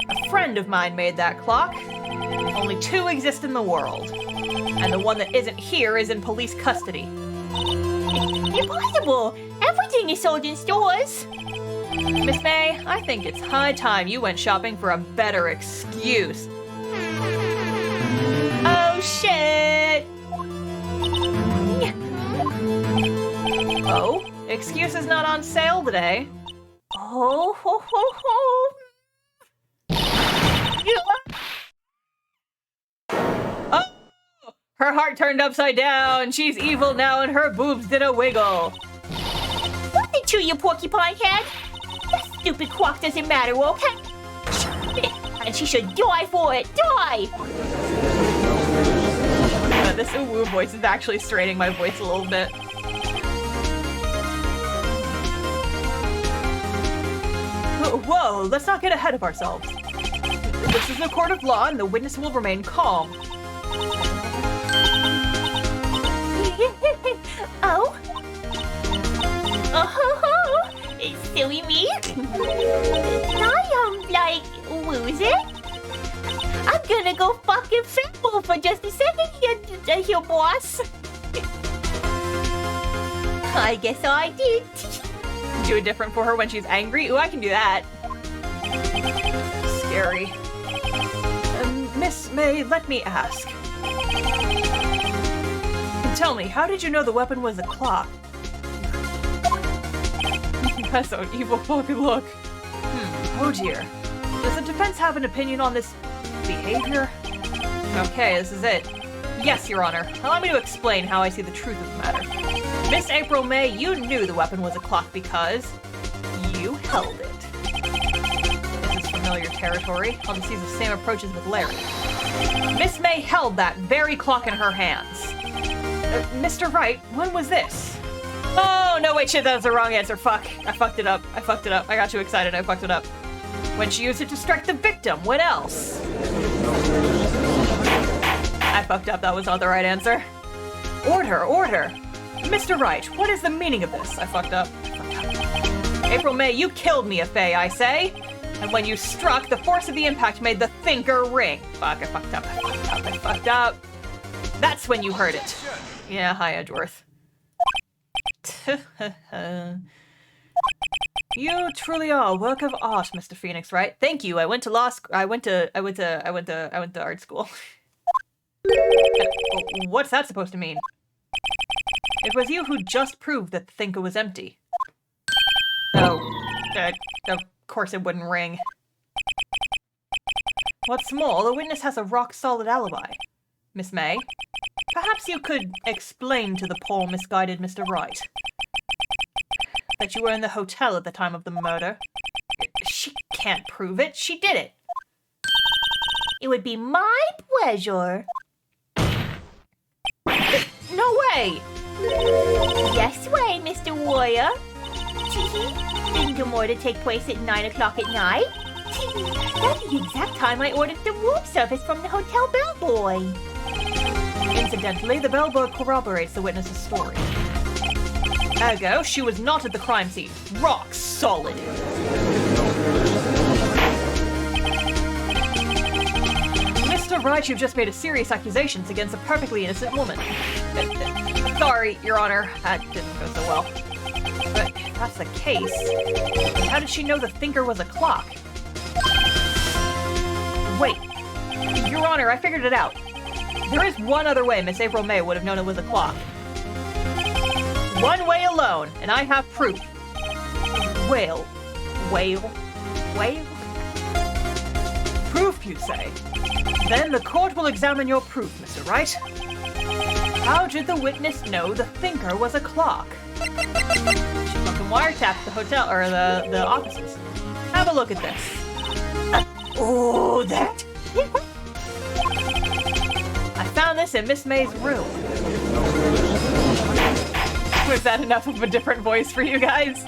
A friend of mine made that clock. Only 2 exist in the world. And the one that isn't here is in police custody. Impossible! Everything is sold in stores. Miss May, I think it's high time you went shopping for a better excuse. Oh, shit! Oh, excuse is not on sale today. Oh, ho, ho, ho. Oh! Her heart turned upside down. She's evil now and her boobs did a wiggle. Nothing to you, porcupine head. That stupid clock doesn't matter, okay? And she should die for it. Die! This ooh-woo voice is actually straining my voice a little bit. Whoa, let's not get ahead of ourselves. This is a court of law and the witness will remain calm. Oh? Oh, silly me. Did I, lose it? I'm gonna go fucking fumble for just a second here, boss. I guess I did. Do it different for her when she's angry? Ooh, I can do that. Scary. Miss May, let me ask. Tell me, how did you know the weapon was a clock? That's an evil fucking look. Oh dear. Does the defense have an opinion on this behavior? Okay, this is it. Yes, Your Honor. Allow me to explain how I see the truth of the matter. Miss April May, you knew the weapon was a clock because you held it. This is familiar territory. I'll just use the same approaches with Larry. Miss May held that very clock in her hands. Mr. Wright, when was this? Oh, no, wait, shit, that was the wrong answer. Fuck. I fucked it up. I got too excited. I fucked it up. When she used it to strike the victim. When else? I fucked up. That was not the right answer. Order. Mr. Wright, what is the meaning of this? I fucked up. April May, you killed Mia Fey, I say. And when you struck, the force of the impact made the thinker ring. Fuck, I fucked up. That's when you heard it. Yeah, hi, Edgeworth. You truly are a work of art, Mr. Phoenix, right? Thank you. I went to law school. I went to art school. What's that supposed to mean? It was you who just proved that the thinker was empty. Oh, of course it wouldn't ring. What's more, the witness has a rock-solid alibi. Miss May, perhaps you could explain to the poor, misguided Mr. Wright that you were in the hotel at the time of the murder. She can't prove it. She did it. It would be my pleasure. No way! Yes way, Mr. Warrior. Didn't the murder take place at 9 o'clock at night? That's the exact time I ordered the room service from the hotel bellboy. Incidentally, the bellboy corroborates the witness's story. Ergo, she was not at the crime scene. Rock solid. Mr. Wright, you've just made a serious accusations against a perfectly innocent woman. Sorry, Your Honor, that didn't go so well. But if that's the case, how did she know the thinker was a clock? Wait, Your Honor, I figured it out. There is one other way Miss April May would have known it was a clock. One way alone, and I have proof. Whale. Proof, you say? Then the court will examine your proof, Mr. Wright. How did the witness know the thinker was a clock? She fucking wiretapped the hotel, or the offices. Have a look at this. Oh, that? I found this in Miss May's room. Was that enough of a different voice for you guys?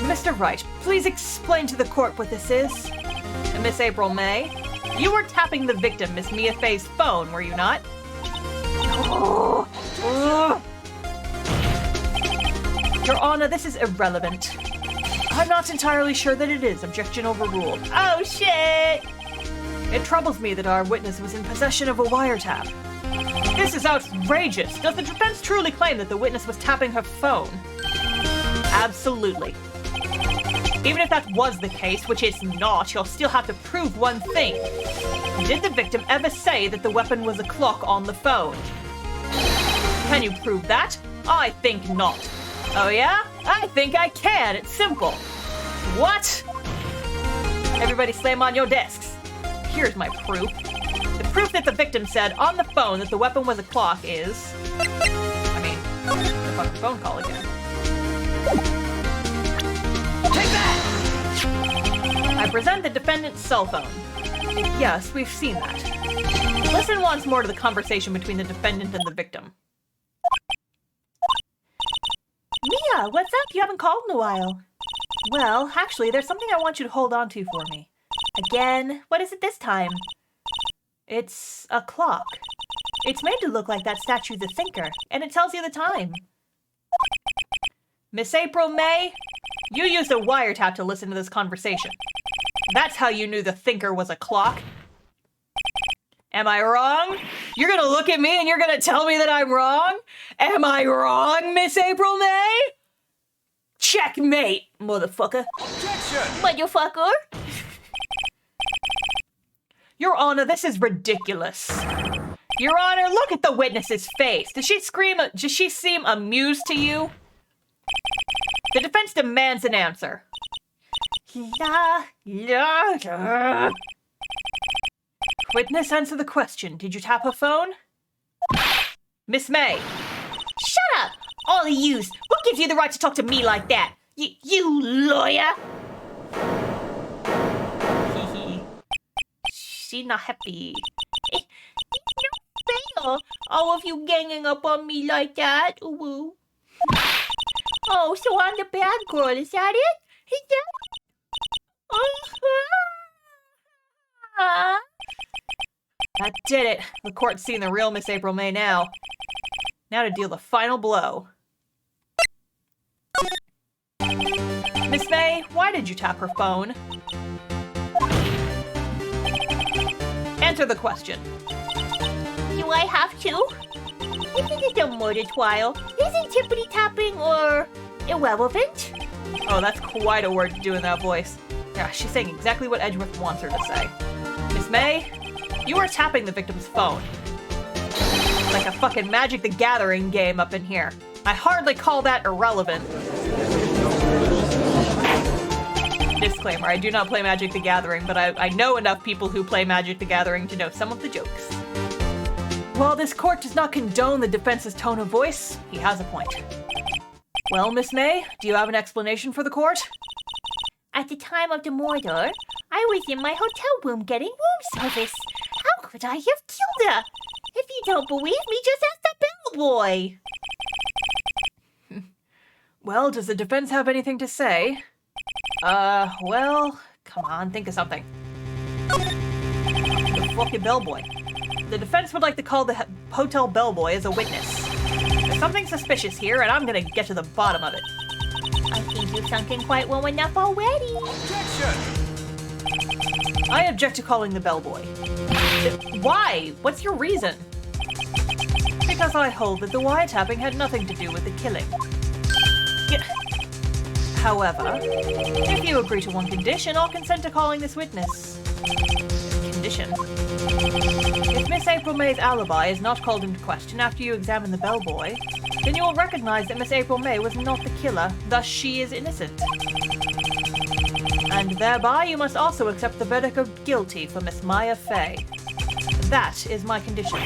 Mr. Wright, please explain to the court what this is. And Miss April May, you were tapping the victim, Miss Mia Fey's phone, were you not? Your Honor, this is irrelevant. I'm not entirely sure that it is. Objection overruled. Oh, shit! It troubles me that our witness was in possession of a wiretap. This is outrageous! Does the defense truly claim that the witness was tapping her phone? Absolutely. Even if that was the case, which it's not, you'll still have to prove one thing. Did the victim ever say that the weapon was a clock on the phone? Can you prove that? I think not. Oh yeah? I think I can. It's simple. What? Everybody slam on your desks. Here's my proof. The proof that the victim said on the phone that the weapon was a clock is... the fucking phone call again. Take that! I present the defendant's cell phone. Yes, we've seen that. Listen once more to the conversation between the defendant and the victim. Mia, what's up? You haven't called in a while. Well, actually, there's something I want you to hold on to for me. Again? What is it this time? It's a clock. It's made to look like that statue, the Thinker, and it tells you the time. Miss April May, you used a wiretap to listen to this conversation. That's how you knew the Thinker was a clock. Am I wrong? You're gonna look at me and you're gonna tell me that I'm wrong? Am I wrong, Miss April May? Checkmate, motherfucker. Motherfucker. Your Honor, this is ridiculous. Your Honor, look at the witness's face. Does she seem amused to you? The defense demands an answer. Witness, answer the question. Did you tap her phone? Miss May. Shut up, all of yous. What gives you the right to talk to me like that? You lawyer. She not happy. Fail. All of you ganging up on me like that. Ooh. Oh, so I'm the bad girl, is that it? Is that... That did it. The court's seen the real Miss April May now. Now to deal the final blow. Miss May, why did you tap her phone? Answer the question. Do I have to? Isn't it a murder trial? Isn't tippity tapping or irrelevant? Oh, that's quite a word to do in that voice. Yeah, she's saying exactly what Edgeworth wants her to say. Miss May, you are tapping the victim's phone. Like a fucking Magic the Gathering game up in here. I hardly call that irrelevant. Disclaimer, I do not play Magic the Gathering, but I know enough people who play Magic the Gathering to know some of the jokes. While this court does not condone the defense's tone of voice, he has a point. Well, Miss May, do you have an explanation for the court? At the time of the murder, I was in my hotel room getting room service. How could I have killed her? If you don't believe me, just ask the bellboy. Well, does the defense have anything to say? Well, come on, think of something. The fucking bellboy. The defense would like to call the hotel bellboy as a witness. There's something suspicious here, and I'm gonna get to the bottom of it. I think you've sunk in quite well enough already. Objection! I object to calling the bellboy. Why? What's your reason? Because I hold that the wiretapping had nothing to do with the killing. However, if you agree to one condition, I'll consent to calling this witness. Condition. If Miss April May's alibi is not called into question after you examine the bellboy, then you will recognize that Miss April May was not the killer, thus she is innocent. And thereby you must also accept the verdict of guilty for Miss Maya Fay. That is my condition.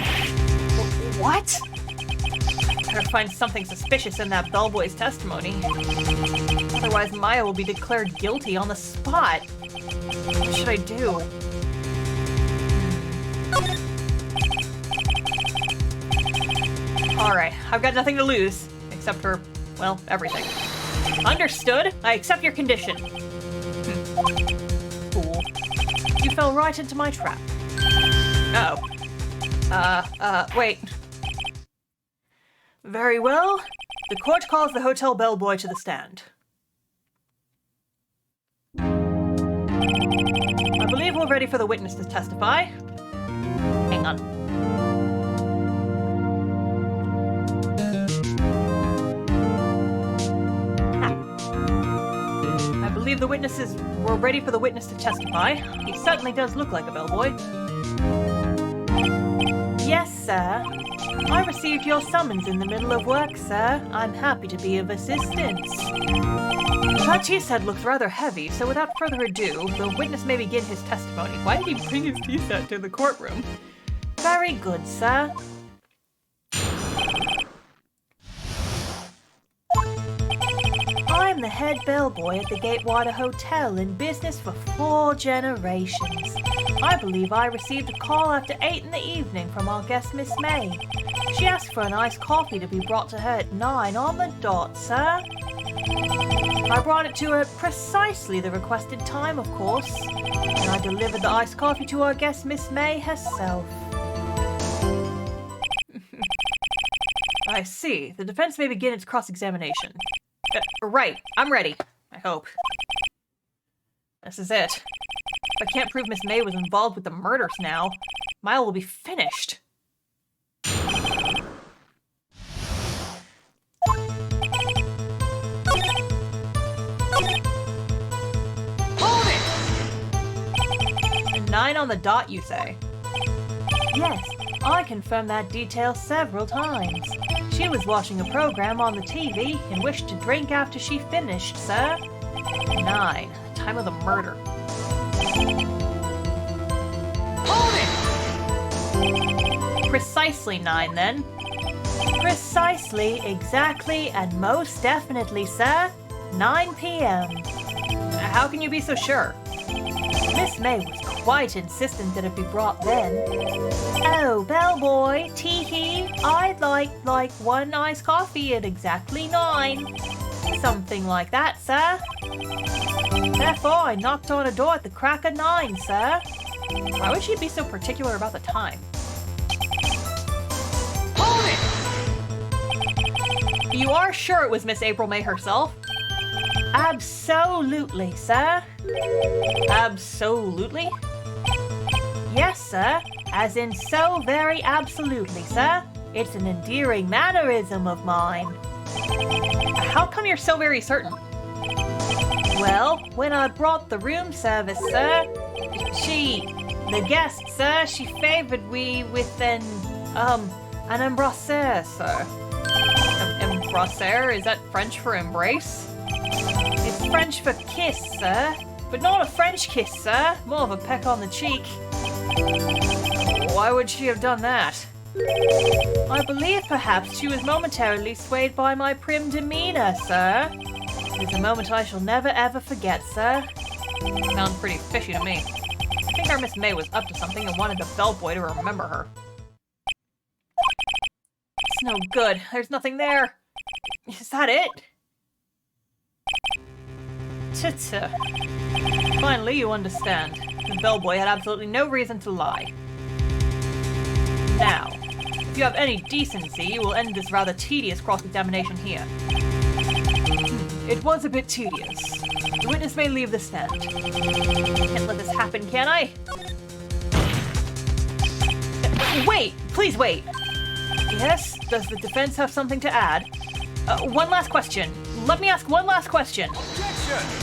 What? I better find something suspicious in that bellboy's testimony. Otherwise, Maya will be declared guilty on the spot. What should I do? Alright, I've got nothing to lose. Except for, well, everything. Understood? I accept your condition. Fool. You fell right into my trap. Uh-oh. Wait. Very well. The court calls the hotel bellboy to the stand. I believe we're ready for the witness to testify. Hang on. I believe the witnesses were ready for the witness to testify. He certainly does look like a bellboy. Yes, sir. I received your summons in the middle of work, sir. I'm happy to be of assistance. That tea set looks rather heavy, so without further ado, the witness may begin his testimony. Why did he bring his tea set to the courtroom? Very good, sir. I'm the head bellboy at the Gatewater Hotel, in business for 4 generations. I believe I received a call after 8 in the evening from our guest, Miss May. She asked for an iced coffee to be brought to her at 9 on the dot, sir. I brought it to her at precisely the requested time, of course, and I delivered the iced coffee to our guest, Miss May herself. I see. The defense may begin its cross-examination. Right. I'm ready. I hope. This is it. If I can't prove Miss May was involved with the murders now, Mile will be finished. Hold it! 9 on the dot, you say? Yes, I confirmed that detail several times. She was watching a program on the TV and wished to drink after she finished, sir. 9. Time of the murder. Hold it! Precisely 9, then. Precisely, exactly, and most definitely, sir. 9 p.m. How can you be so sure? Miss May was quite insistent that it be brought then. Oh, bellboy, tee-hee, I'd like 1 iced coffee at exactly 9. Something like that, sir. Therefore, I knocked on a door at the crack of 9, sir. Why would she be so particular about the time? Hold it! You are sure it was Miss April May herself? Absolutely, sir. Absolutely? Yes, sir. As in so very absolutely, sir. It's an endearing mannerism of mine. How come you're so very certain? Well, when I brought the room service, sir, the guest, sir, she favored we with an embrasseur, sir. Embrasseur? Is that French for embrace? It's French for kiss, sir. But not a French kiss, sir. More of a peck on the cheek. Why would she have done that? I believe perhaps she was momentarily swayed by my prim demeanor, sir. It's a moment I shall never ever forget, sir. Sounds pretty fishy to me. I think our Miss May was up to something and wanted the bellboy to remember her. It's no good. There's nothing there. Is that it? Tut. Finally, you understand. The bellboy had absolutely no reason to lie. Now, if you have any decency, you will end this rather tedious cross-examination here. It was a bit tedious. The witness may leave the stand. Can't let this happen, can I? Wait! Please wait! Yes? Does the defense have something to add? One last question. Let me ask one last question. Objection!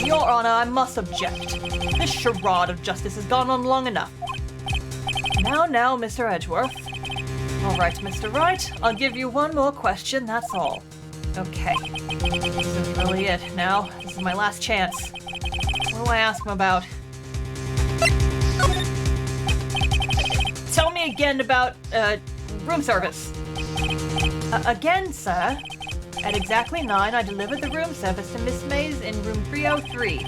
Your Honor, I must object. This charade of justice has gone on long enough. Now, Mr. Edgeworth. All right, Mr. Wright, I'll give you one more question, that's all. Okay. This is really it now. This is my last chance. What do I ask him about? Tell me again about, room service. Again, sir. At exactly 9, I delivered the room service to Miss Mays in room 303.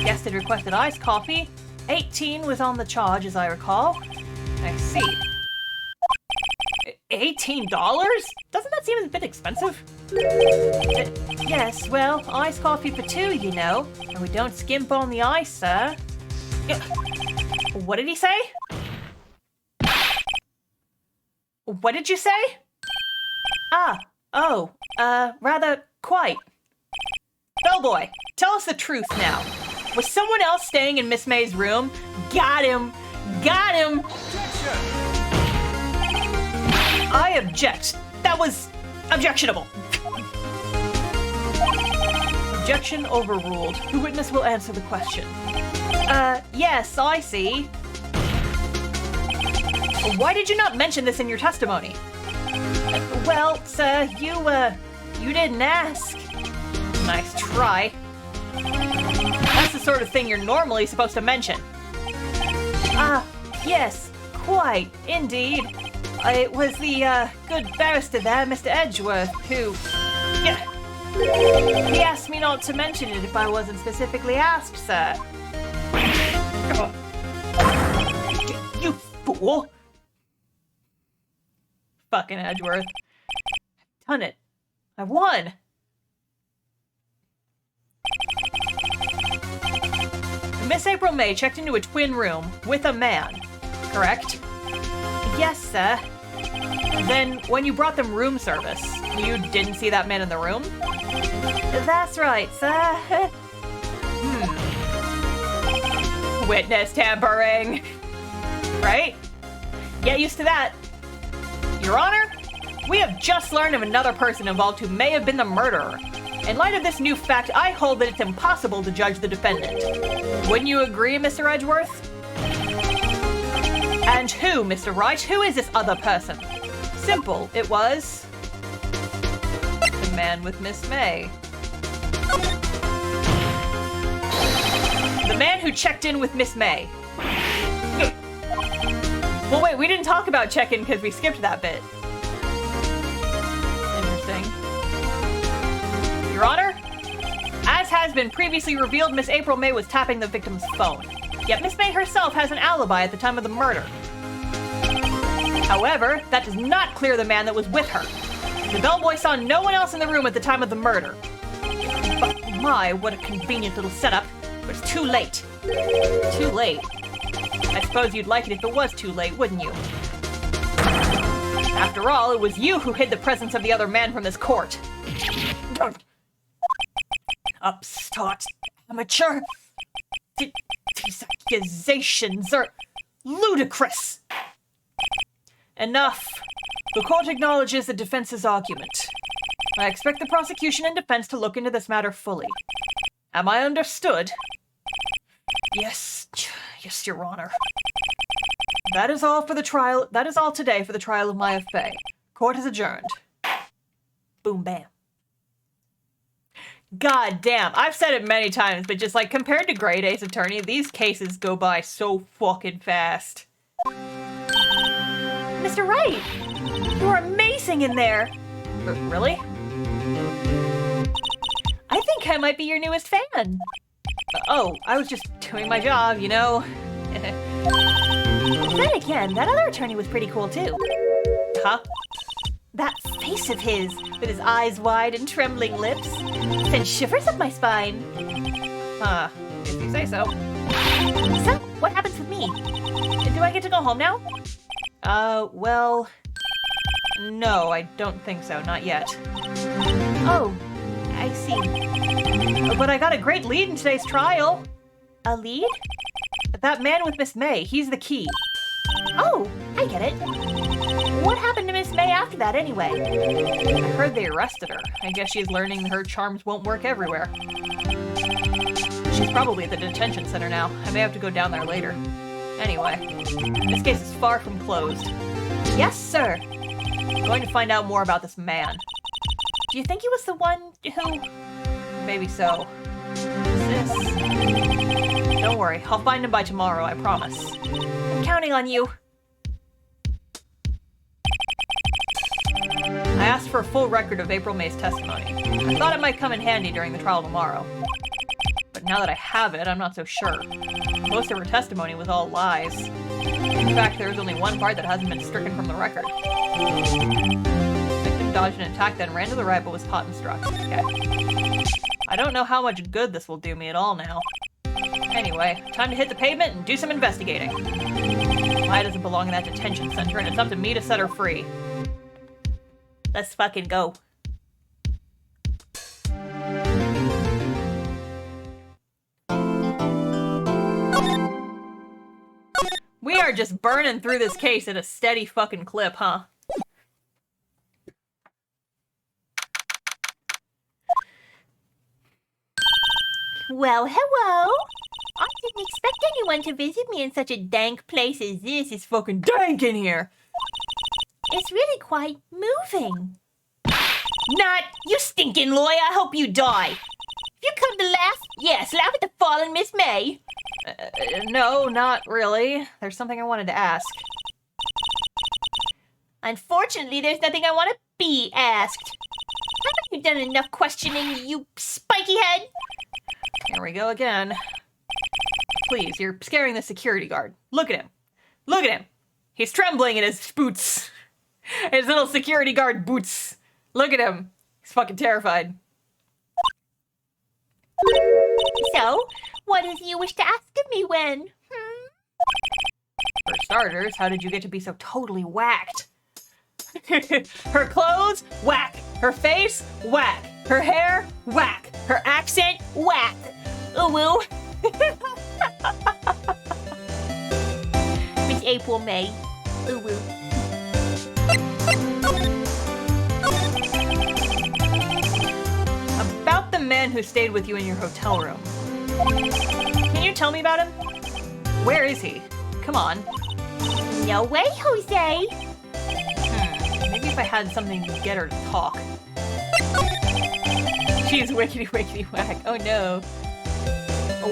Guest had requested iced coffee. 18 was on the charge, as I recall. I see. $18? Doesn't that seem a bit expensive? Yes, well, iced coffee for 2, you know. And we don't skimp on the ice, sir. What did he say? What did you say? Rather quite. Bellboy, tell us the truth now. Was someone else staying in Miss May's room? Got him! Got him! Objection! I object. That was objectionable. Objection overruled. The witness will answer the question. Yes, I see. Why did you not mention this in your testimony? Well, sir, you didn't ask. Nice try. That's the sort of thing you're normally supposed to mention. Yes, quite, indeed. It was the, good barrister there, Mr. Edgeworth, who... He asked me not to mention it if I wasn't specifically asked, sir. You fool! Fucking Edgeworth. I've done it. I won! Miss April May checked into a twin room with a man, correct? Yes, sir. Then, when you brought them room service, you didn't see that man in the room? That's right, sir. Witness tampering. Right? Get used to that. Your Honor, we have just learned of another person involved who may have been the murderer. In light of this new fact, I hold that it's impossible to judge the defendant. Wouldn't you agree, Mr. Edgeworth? And who, Mr. Wright? Who is this other person? Simple. It was... the man with Miss May. The man who checked in with Miss May. Well, wait, we didn't talk about check-in because we skipped that bit. Interesting. Your Honor, as has been previously revealed, Miss April May was tapping the victim's phone. Yet Miss May herself has an alibi at the time of the murder. However, that does not clear the man that was with her. The bellboy saw no one else in the room at the time of the murder. But my, what a convenient little setup. But it's too late. Too late? I suppose you'd like it if it was too late, wouldn't you? After all, it was you who hid the presence of the other man from this court. Upstart amateur. These accusations are ludicrous. Enough. The court acknowledges the defense's argument. I expect the prosecution and defense to look into this matter fully. Am I understood? Yes, Your Honor. That is all for the trial. That is all today for the trial of Maya Fey. Court is adjourned. Boom, bam. God damn, I've said it many times, but just like compared to Great Ace Attorney, these cases go by so fucking fast. Mr. Wright, you are amazing in there. Really? I think I might be your newest fan. Oh, I was just doing my job, you know. Then again, that other attorney was pretty cool too. Huh? That face of his, with his eyes wide and trembling lips, sent shivers up my spine. Huh. If you say so. So, what happens with me? Do I get to go home now? Well... no, I don't think so. Not yet. Oh, I see. But I got a great lead in today's trial. A lead? That man with Miss May, he's the key. Oh, I get it. What happened to Miss May after that anyway? I heard they arrested her. I guess she's learning her charms won't work everywhere. She's probably at the detention center now. I may have to go down there later. Anyway, this case is far from closed. Yes, sir. I'm going to find out more about this man. Do you think he was the one who... Maybe so. Sis. Don't worry, I'll find him by tomorrow, I promise. I'm counting on you. I asked for a full record of April May's testimony. I thought it might come in handy during the trial tomorrow. But now that I have it, I'm not so sure. Most of her testimony was all lies. In fact, there was only one part that hasn't been stricken from the record. The victim dodged an attack, then ran to the right, but was caught and struck. Okay. I don't know how much good this will do me at all now. Anyway, time to hit the pavement and do some investigating. Maya doesn't belong in that detention center, and it's up to me to set her free. Let's fucking go. We are just burning through this case at a steady fucking clip, huh? Well, hello. I didn't expect anyone to visit me in such a dank place as this. It's fucking dank in here. It's really quite moving. Not, you stinking lawyer, I hope you die. If you come to laugh, yes, laugh at the fallen Miss May. No, not really. There's something I wanted to ask. Unfortunately, there's nothing I want to be asked. Haven't you done enough questioning, you spiky head? Here we go again. Please, you're scaring the security guard. Look at him. Look at him. He's trembling in his boots. His little security guard boots. Look at him. He's fucking terrified. So, what is it you wish to ask of me, Wen? For starters, how did you get to be so totally whacked? Her clothes, whack. Her face, whack. Her hair, whack. Her accent, whack. Ooh woo. Miss April May. Ooh woo. About the man who stayed with you in your hotel room. Can you tell me about him? Where is he? Come on. No way, Jose. Maybe if I had something to get her to talk. She's wickety wickety whack. Oh no.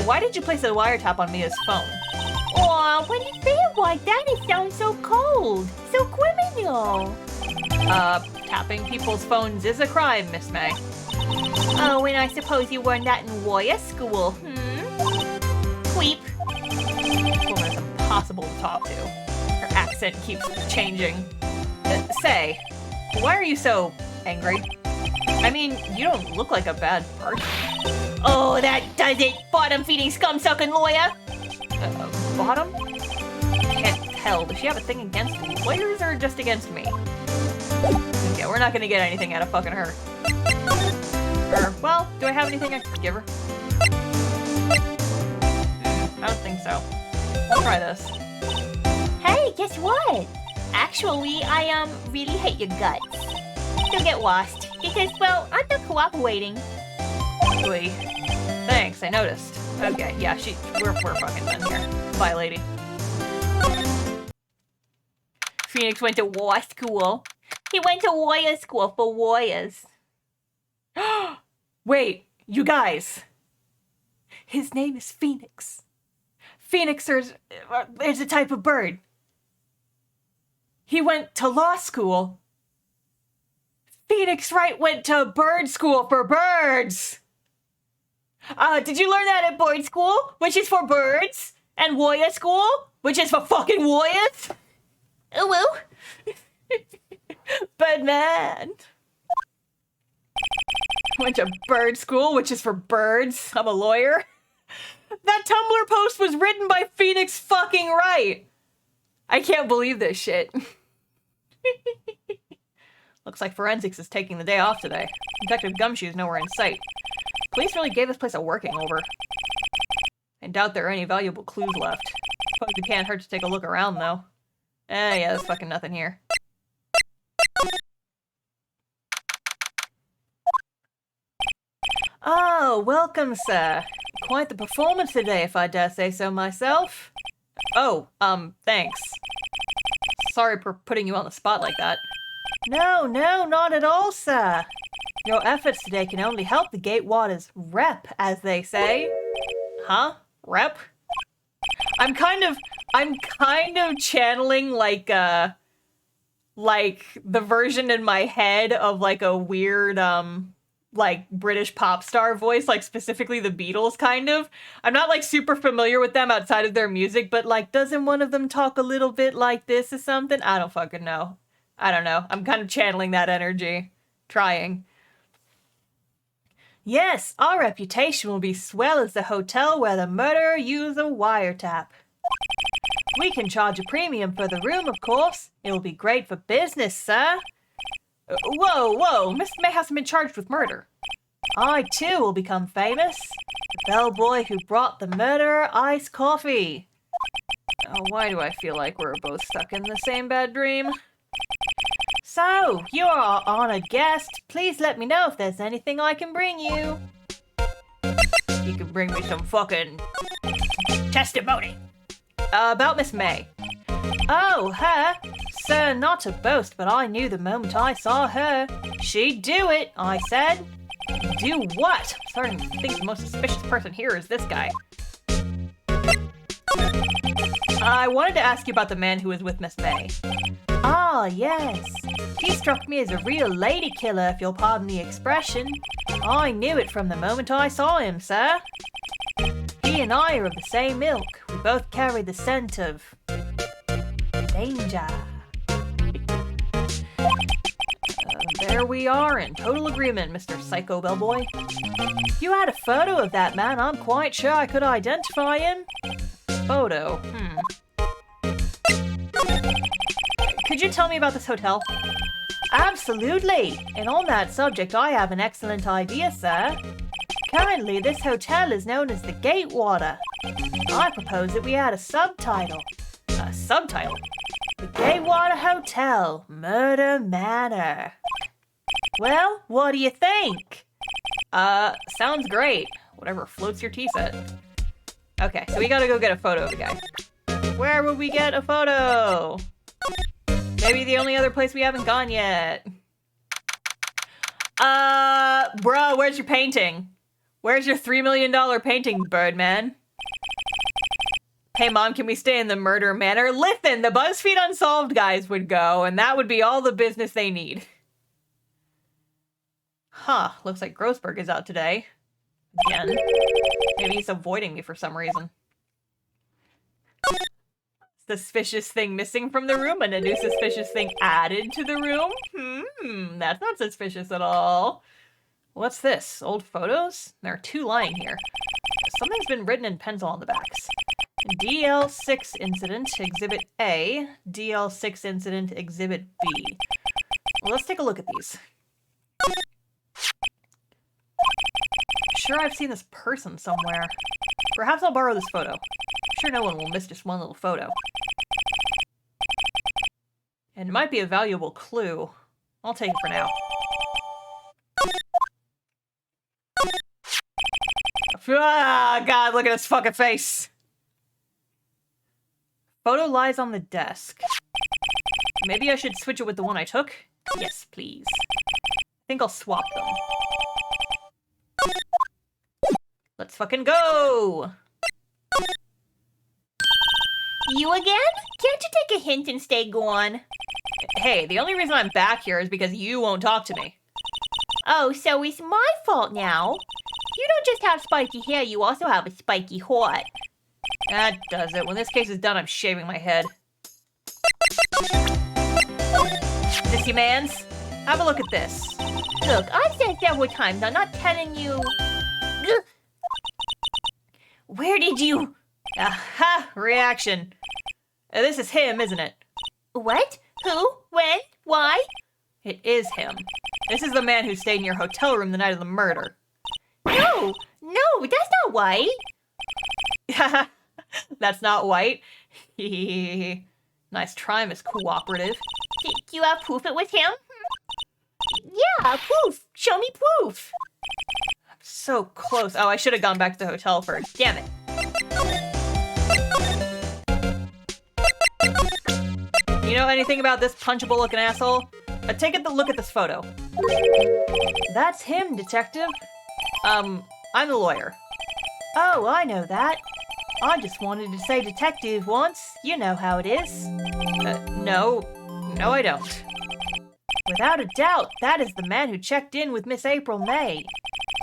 Why did you place a wiretap on Mia's phone? Aw, when you say it like that, it sounds so cold. So criminal. Tapping people's phones is a crime, Miss May. Oh, and I suppose you learned that in lawyer school, Queep. This woman is impossible to talk to. Her accent keeps changing. Say, why are you so angry? I mean, you don't look like a bad person. Oh, that does it. Bottom-feeding, scum-sucking lawyer. Bottom? Can't tell. Does she have a thing against lawyers or just against me? Okay, we're not gonna get anything out of fucking her. Well, do I have anything I can give her? I don't think so. I'll try this. Hey, guess what? Actually, I really hate your guts. You'll get lost because, well, I'm not cooperating. Oy. Thanks, I noticed. Okay, yeah, we're fucking done here. Bye, lady. Phoenix went to law school. He went to lawyer school for lawyers. Wait, you guys. His name is Phoenix. Phoenix is a type of bird. He went to law school. Phoenix Wright went to bird school for birds. Did you learn that at bird school, which is for birds? And lawyer school, which is for fucking lawyers? Ooh woo. But man. Went to bird school, which is for birds. I'm a lawyer. That Tumblr post was written by Phoenix fucking Wright. I can't believe this shit. Looks like forensics is taking the day off today. Detective Gumshoe's nowhere in sight. Police really gave this place a working over. I doubt there are any valuable clues left. Suppose it can't hurt to take a look around, though. Yeah, there's fucking nothing here. Oh, welcome, sir. Quite the performance today, if I dare say so myself. Oh, thanks. Sorry for putting you on the spot like that. No, not at all, sir. Your efforts today can only help the Gatewaters rep, as they say. Huh? Rep? I'm kind of channeling like the version in my head of like a weird like British pop star voice, like specifically the Beatles kind of. I'm not like super familiar with them outside of their music, but like doesn't one of them talk a little bit like this or something? I don't fucking know. I don't know. I'm kind of channeling that energy. Trying. Yes, our reputation will be swell as the hotel where the murderer used a wiretap. We can charge a premium for the room, of course. It will be great for business, sir. Whoa, Miss May hasn't been charged with murder. I, too, will become famous. The bellboy who brought the murderer iced coffee. Oh, why do I feel like we're both stuck in the same bad dream? So, you are our honored guest. Please let me know if there's anything I can bring you. You can bring me some fucking testimony. About Miss May. Oh, her? Sir, not to boast, but I knew the moment I saw her. She'd do it, I said. Do what? I'm starting to think the most suspicious person here is this guy. I wanted to ask you about the man who was with Miss May. Ah, yes. He struck me as a real lady killer, if you'll pardon the expression. I knew it from the moment I saw him, sir. He and I are of the same ilk. We both carry the scent of danger. There we are, in total agreement, Mr. Psycho Bellboy. If you had a photo of that man, I'm quite sure I could identify him. Photo? Could you tell me about this hotel? Absolutely! And on that subject, I have an excellent idea, sir. Currently, this hotel is known as the Gatewater. I propose that we add a subtitle. A subtitle? The Gatewater Hotel, Murder Manor. Well, what do you think? Sounds great. Whatever floats your tea set. Okay, so we gotta go get a photo of the guy. Where would we get a photo? Maybe the only other place we haven't gone yet. Bro, where's your painting? Where's your $3 million painting, Birdman? Hey, Mom, can we stay in the Murder Manor? Listen, the BuzzFeed Unsolved guys would go, and that would be all the business they need. Huh, looks like Grossberg is out today. Again. Maybe he's avoiding me for some reason. Suspicious thing missing from the room and a new suspicious thing added to the room? That's not suspicious at all. What's this? Old photos? There are 2 lying here. Something's been written in pencil on the backs. DL6 Incident, Exhibit A. DL6 Incident, Exhibit B. Well, let's take a look at these. Sure, I've seen this person somewhere. Perhaps I'll borrow this photo. I'm sure no one will miss just one little photo. And it might be a valuable clue. I'll take it for now. Ah, God, look at his fucking face. Photo lies on the desk. Maybe I should switch it with the one I took? Yes, please. I think I'll swap them. Let's fucking go! You again? Can't you take a hint and stay gone? Hey, the only reason I'm back here is because you won't talk to me. Oh, so it's my fault now? You don't just have spiky hair, you also have a spiky heart. That does it. When this case is done, I'm shaving my head. This your man's? Have a look at this. Look, I've said several times, I'm not telling you. Ugh. Where did you... Aha! Reaction. This is him, isn't it? What? Who? When? Why? It is him. This is the man who stayed in your hotel room the night of the murder. No! No, that's not white! That's not white? Nice try, Miss Cooperative. Do you have proof it was him? Yeah, proof! Show me proof! I'm so close. Oh, I should have gone back to the hotel first. Damn it. You know anything about this punchable looking asshole? Take a look at this photo. That's him, detective. I'm the lawyer. Oh, I know that. I just wanted to say detective once. You know how it is. No, I don't. Without a doubt, that is the man who checked in with Miss April May.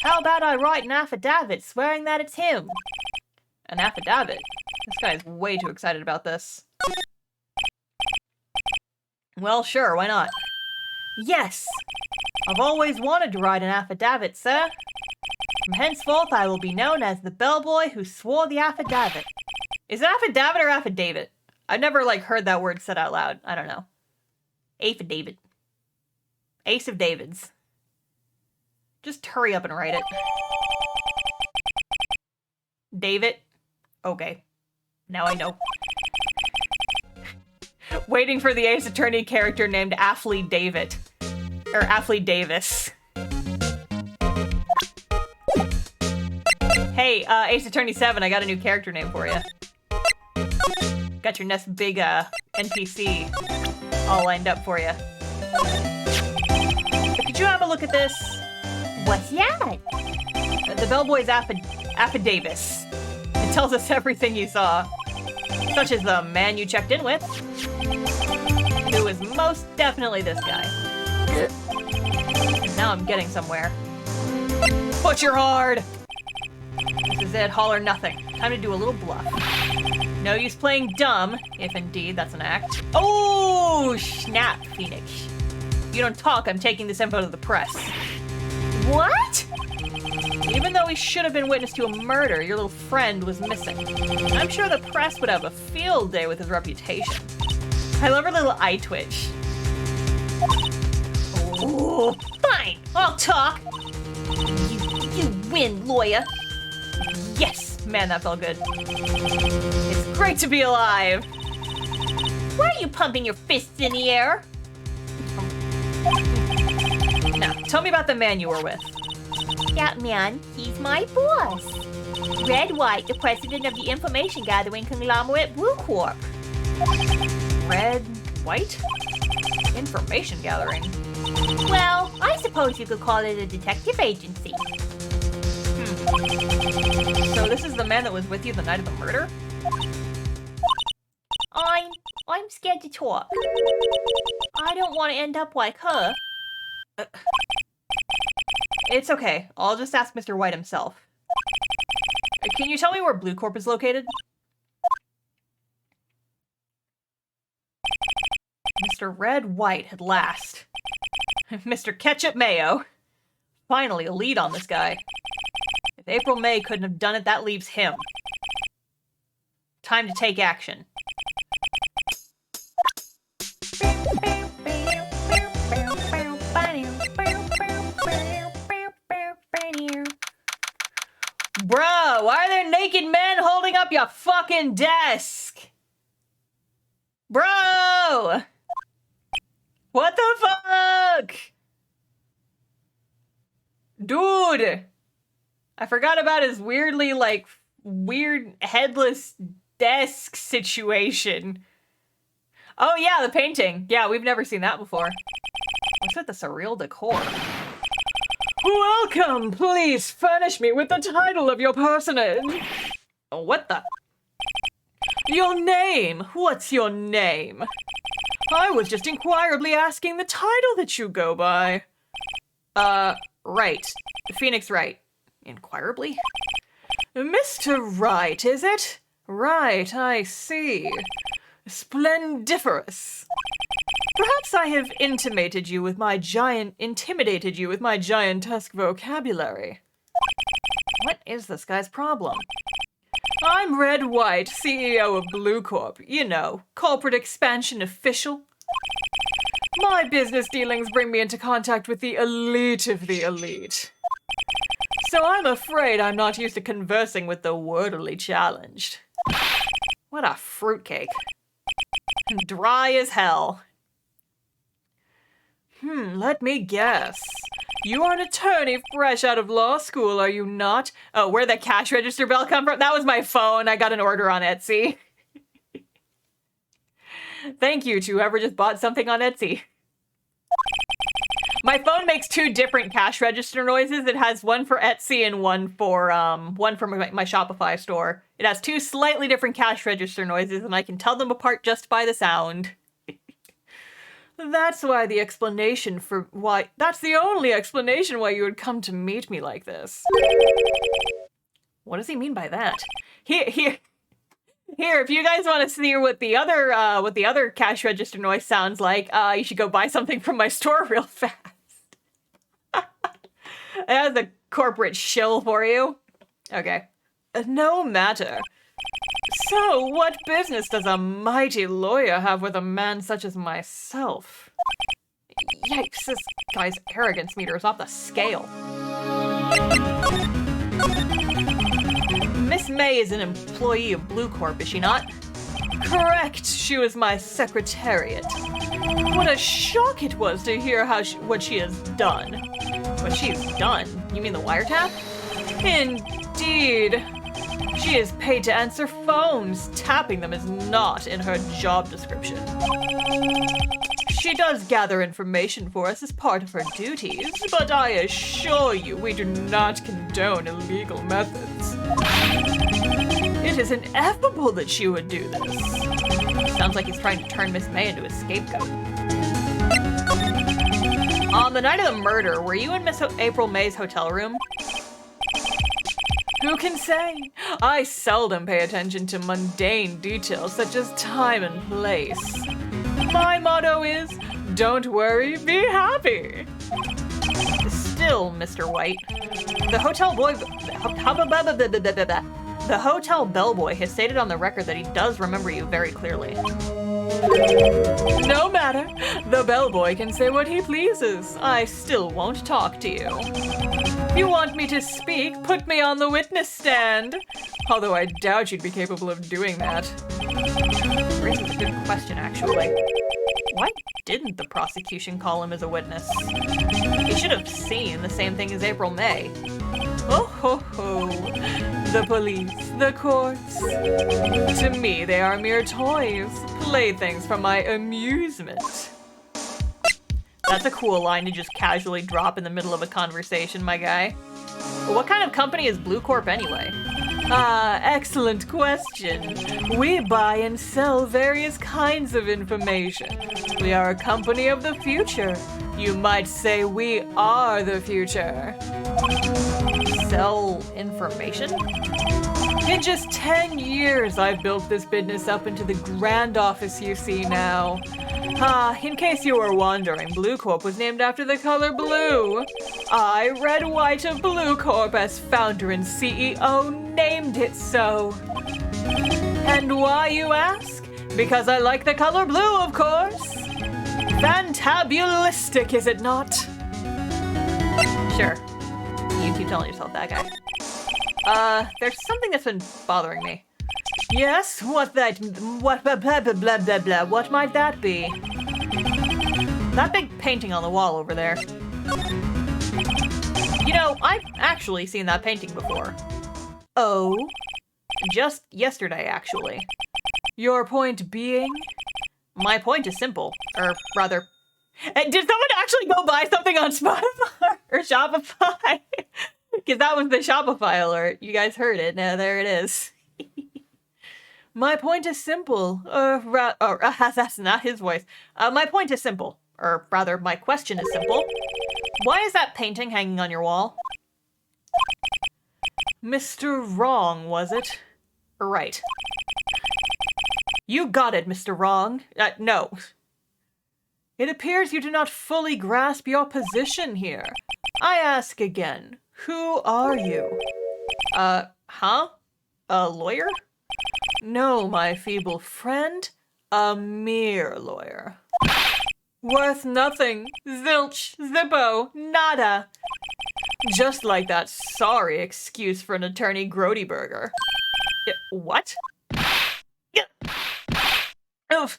How about I write an affidavit swearing that it's him? An affidavit? This guy is way too excited about this. Well, sure, why not? Yes! I've always wanted to write an affidavit, sir. From henceforth, I will be known as the bellboy who swore the affidavit. Is it affidavit or affidavit? I've never, heard that word said out loud. I don't know. Affidavit. Ace of Davids. Just hurry up and write it. David? Okay. Now I know. Waiting for the Ace Attorney character named Affley David. Or Affley Davis. Hey, Ace Attorney 7, I got a new character name for you. Got your next big, NPC all lined up for you. But could you have a look at this? What's that? The bellboy's affidavit. It tells us everything you saw. Such as the man you checked in with. Who is most definitely this guy. Now I'm getting somewhere. Butcher hard! This is it, all or nothing. Time to do a little bluff. No use playing dumb, if indeed that's an act. Oh, snap, Phoenix. You don't talk, I'm taking this info to the press. What? Even though he should have been witness to a murder, your little friend was missing. I'm sure the press would have a field day with his reputation. I love her little eye twitch. Oh, fine. I'll talk. You win, lawyer. Yes, man, that felt good. It's great to be alive. Why are you pumping your fists in the air? Now, tell me about the man you were with. That man, he's my boss. Red White, the president of the information gathering conglomerate Blue Corp. Red, white? Information gathering. Well, I suppose you could call it a detective agency. So this is the man that was with you the night of the murder? I'm scared to talk. I don't want to end up like her. It's okay. I'll just ask Mr. White himself. Can you tell me where Blue Corp is located? Mr. Red White at last. Mr. Ketchup Mayo. Finally, a lead on this guy. If April May couldn't have done it, that leaves him. Time to take action. Bro, why are there naked men holding up your fucking desk? Bro! What the fuck? Dude! I forgot about his weirdly, weird headless desk situation. Oh yeah, the painting. Yeah, we've never seen that before. What's with the surreal decor? Welcome! Please furnish me with the title of your personage. What the? Your name? What's your name? I was just inquirably asking the title that you go by. Wright. Phoenix Wright. Inquirably? Mr. Wright, is it? Right, I see. Splendiferous. Perhaps I have intimidated you with my giantesque vocabulary. What is this guy's problem? I'm Red White, CEO of Blue Corp. You know, corporate expansion official. My business dealings bring me into contact with the elite of the elite. So I'm afraid I'm not used to conversing with the wordily challenged. What a fruitcake. Dry as hell. Let me guess. You are an attorney fresh out of law school, are you not? Oh, where'd the cash register bell come from? That was my phone. I got an order on Etsy. Thank you to whoever just bought something on Etsy. My phone makes two different cash register noises. It has one for Etsy and one for my Shopify store. It has two slightly different cash register noises, and I can tell them apart just by the sound. That's the only explanation why you would come to meet me like this. What does he mean by that? Here, if you guys want to see what the other cash register noise sounds like, you should go buy something from my store real fast. It has a corporate shill for you. Okay. No matter. So, what business does a mighty lawyer have with a man such as myself? Yikes, this guy's arrogance meter is off the scale. Miss May is an employee of Blue Corp, is she not? Correct, she was my secretariat. What a shock it was to hear what she has done. What she's done? You mean the wiretap? Indeed. She is paid to answer phones. Tapping them is not in her job description. She does gather information for us as part of her duties, but I assure you we do not condone illegal methods. It is ineffable that she would do this. Sounds like he's trying to turn Miss May into a scapegoat. On the night of the murder, were you in Miss April May's hotel room? Who can say? I seldom pay attention to mundane details such as time and place. My motto is, don't worry, be happy. Still, Mr. White, the hotel bellboy has stated on the record that he does remember you very clearly. No matter. The bellboy can say what he pleases. I still won't talk to you. If you want me to speak, put me on the witness stand. Although I doubt you'd be capable of doing that. Raises a good question, actually. Why didn't the prosecution call him as a witness? He should have seen the same thing as April May. Oh ho ho. The police, the courts. To me, they are mere toys, playthings for my amusement. That's a cool line to just casually drop in the middle of a conversation, my guy. But what kind of company is Blue Corp anyway? Ah, excellent question. We buy and sell various kinds of information. We are a company of the future. You might say we are the future. Sell information? In just 10 years, I've built this business up into the grand office you see now. Ah, in case you were wondering, Blue Corp was named after the color blue. I, Red White of Blue Corp, as founder and CEO, named it so. And why, you ask? Because I like the color blue, of course. Fantabulistic, is it not? Sure. You keep telling yourself that, guy. There's something that's been bothering me. Yes, what blah blah blah blah blah blah. What might that be? That big painting on the wall over there. You know, I've actually seen that painting before. Oh? Just yesterday, actually. Your point being? My point is simple. Or rather... Did someone actually go buy something on Spotify or Shopify? Because that was the Shopify alert. You guys heard it. Now there it is. My point is simple. That's not his voice. My point is simple. Or rather, my question is simple. Why is that painting hanging on your wall? Mr. Wrong, was it? Right. You got it, Mr. Wrong. No. It appears you do not fully grasp your position here. I ask again, who are you? Huh? A lawyer? No, my feeble friend. A mere lawyer. Worth nothing. Zilch. Zippo. Nada. Just like that sorry excuse for an attorney Grodyburger. What? Oof.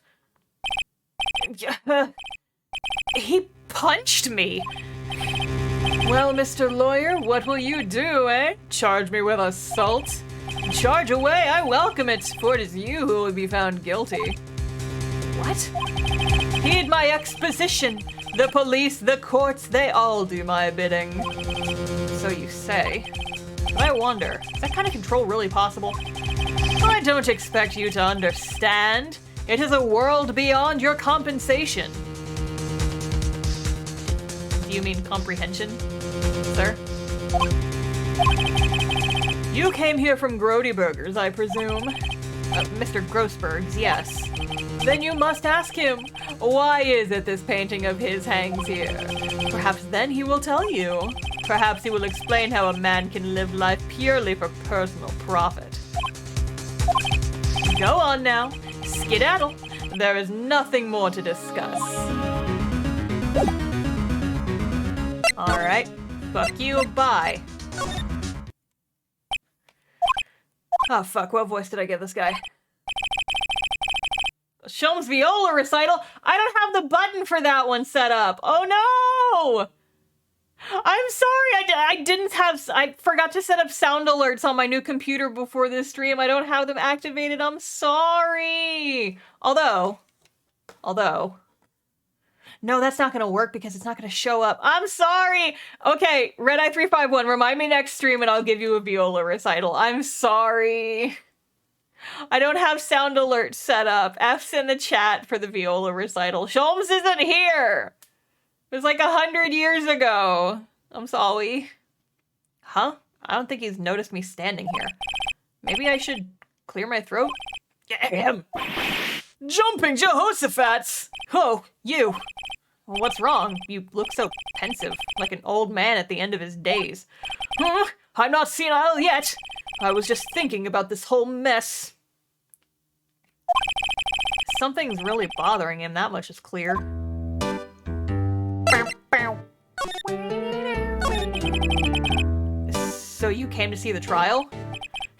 He punched me. Well, Mr. Lawyer, what will you do, eh? Charge me with assault? Charge away, I welcome it, for it is you who will be found guilty. What? Heed my exposition. The police, the courts, they all do my bidding. So you say. But I wonder, is that kind of control really possible? I don't expect you to understand. It is a world beyond your compensation. Do you mean comprehension, sir? You came here from Grodyburgers, I presume. Mr. Grossberg's, yes. Then you must ask him, why is it this painting of his hangs here? Perhaps then he will tell you. Perhaps he will explain how a man can live life purely for personal profit. Go on now. Skedaddle. There is nothing more to discuss. Alright. Fuck you, bye. Oh fuck, what voice did I give this guy? Sholmes viola recital? I don't have the button for that one set up. Oh no! I'm sorry, I forgot to set up sound alerts on my new computer before this stream. I don't have them activated, I'm sorry. Although, no, that's not gonna work because it's not gonna show up. I'm sorry. Okay, Red Eye 351, remind me next stream and I'll give you a viola recital. I'm sorry. I don't have sound alerts set up. F's in the chat for the viola recital. Sholmes isn't here. It was like 100 years ago. I'm sorry. Huh? I don't think he's noticed me standing here. Maybe I should clear my throat? Get him. Jumping Jehoshaphat's. Oh, you. Well, what's wrong? You look so pensive, like an old man at the end of his days. I'm not senile yet. I was just thinking about this whole mess. Something's really bothering him, that much is clear. So you came to see the trial?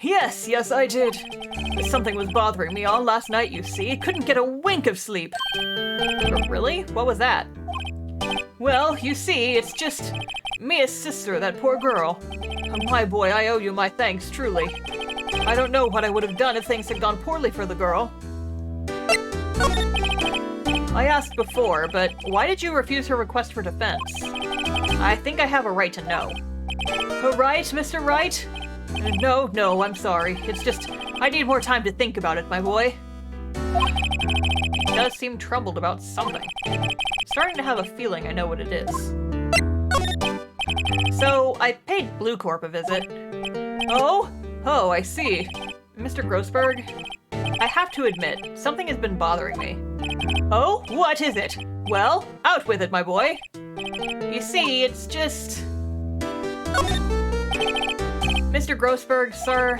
Yes, I did. Something was bothering me all last night, you see. Couldn't get a wink of sleep. Really? What was that? Well, you see, it's just Mia's sister, that poor girl. My boy, I owe you my thanks, truly. I don't know what I would have done if things had gone poorly for the girl. I asked before, but why did you refuse her request for defense? I think I have a right to know. A right, Mr. Wright? No, I'm sorry. It's just, I need more time to think about it, my boy. He does seem troubled about something. I'm starting to have a feeling I know what it is. So, I paid Blue Corp a visit. Oh, I see. Mr. Grossberg, I have to admit, something has been bothering me. Oh, what is it? Well, out with it, my boy. You see, it's just... Mr. Grossberg, sir,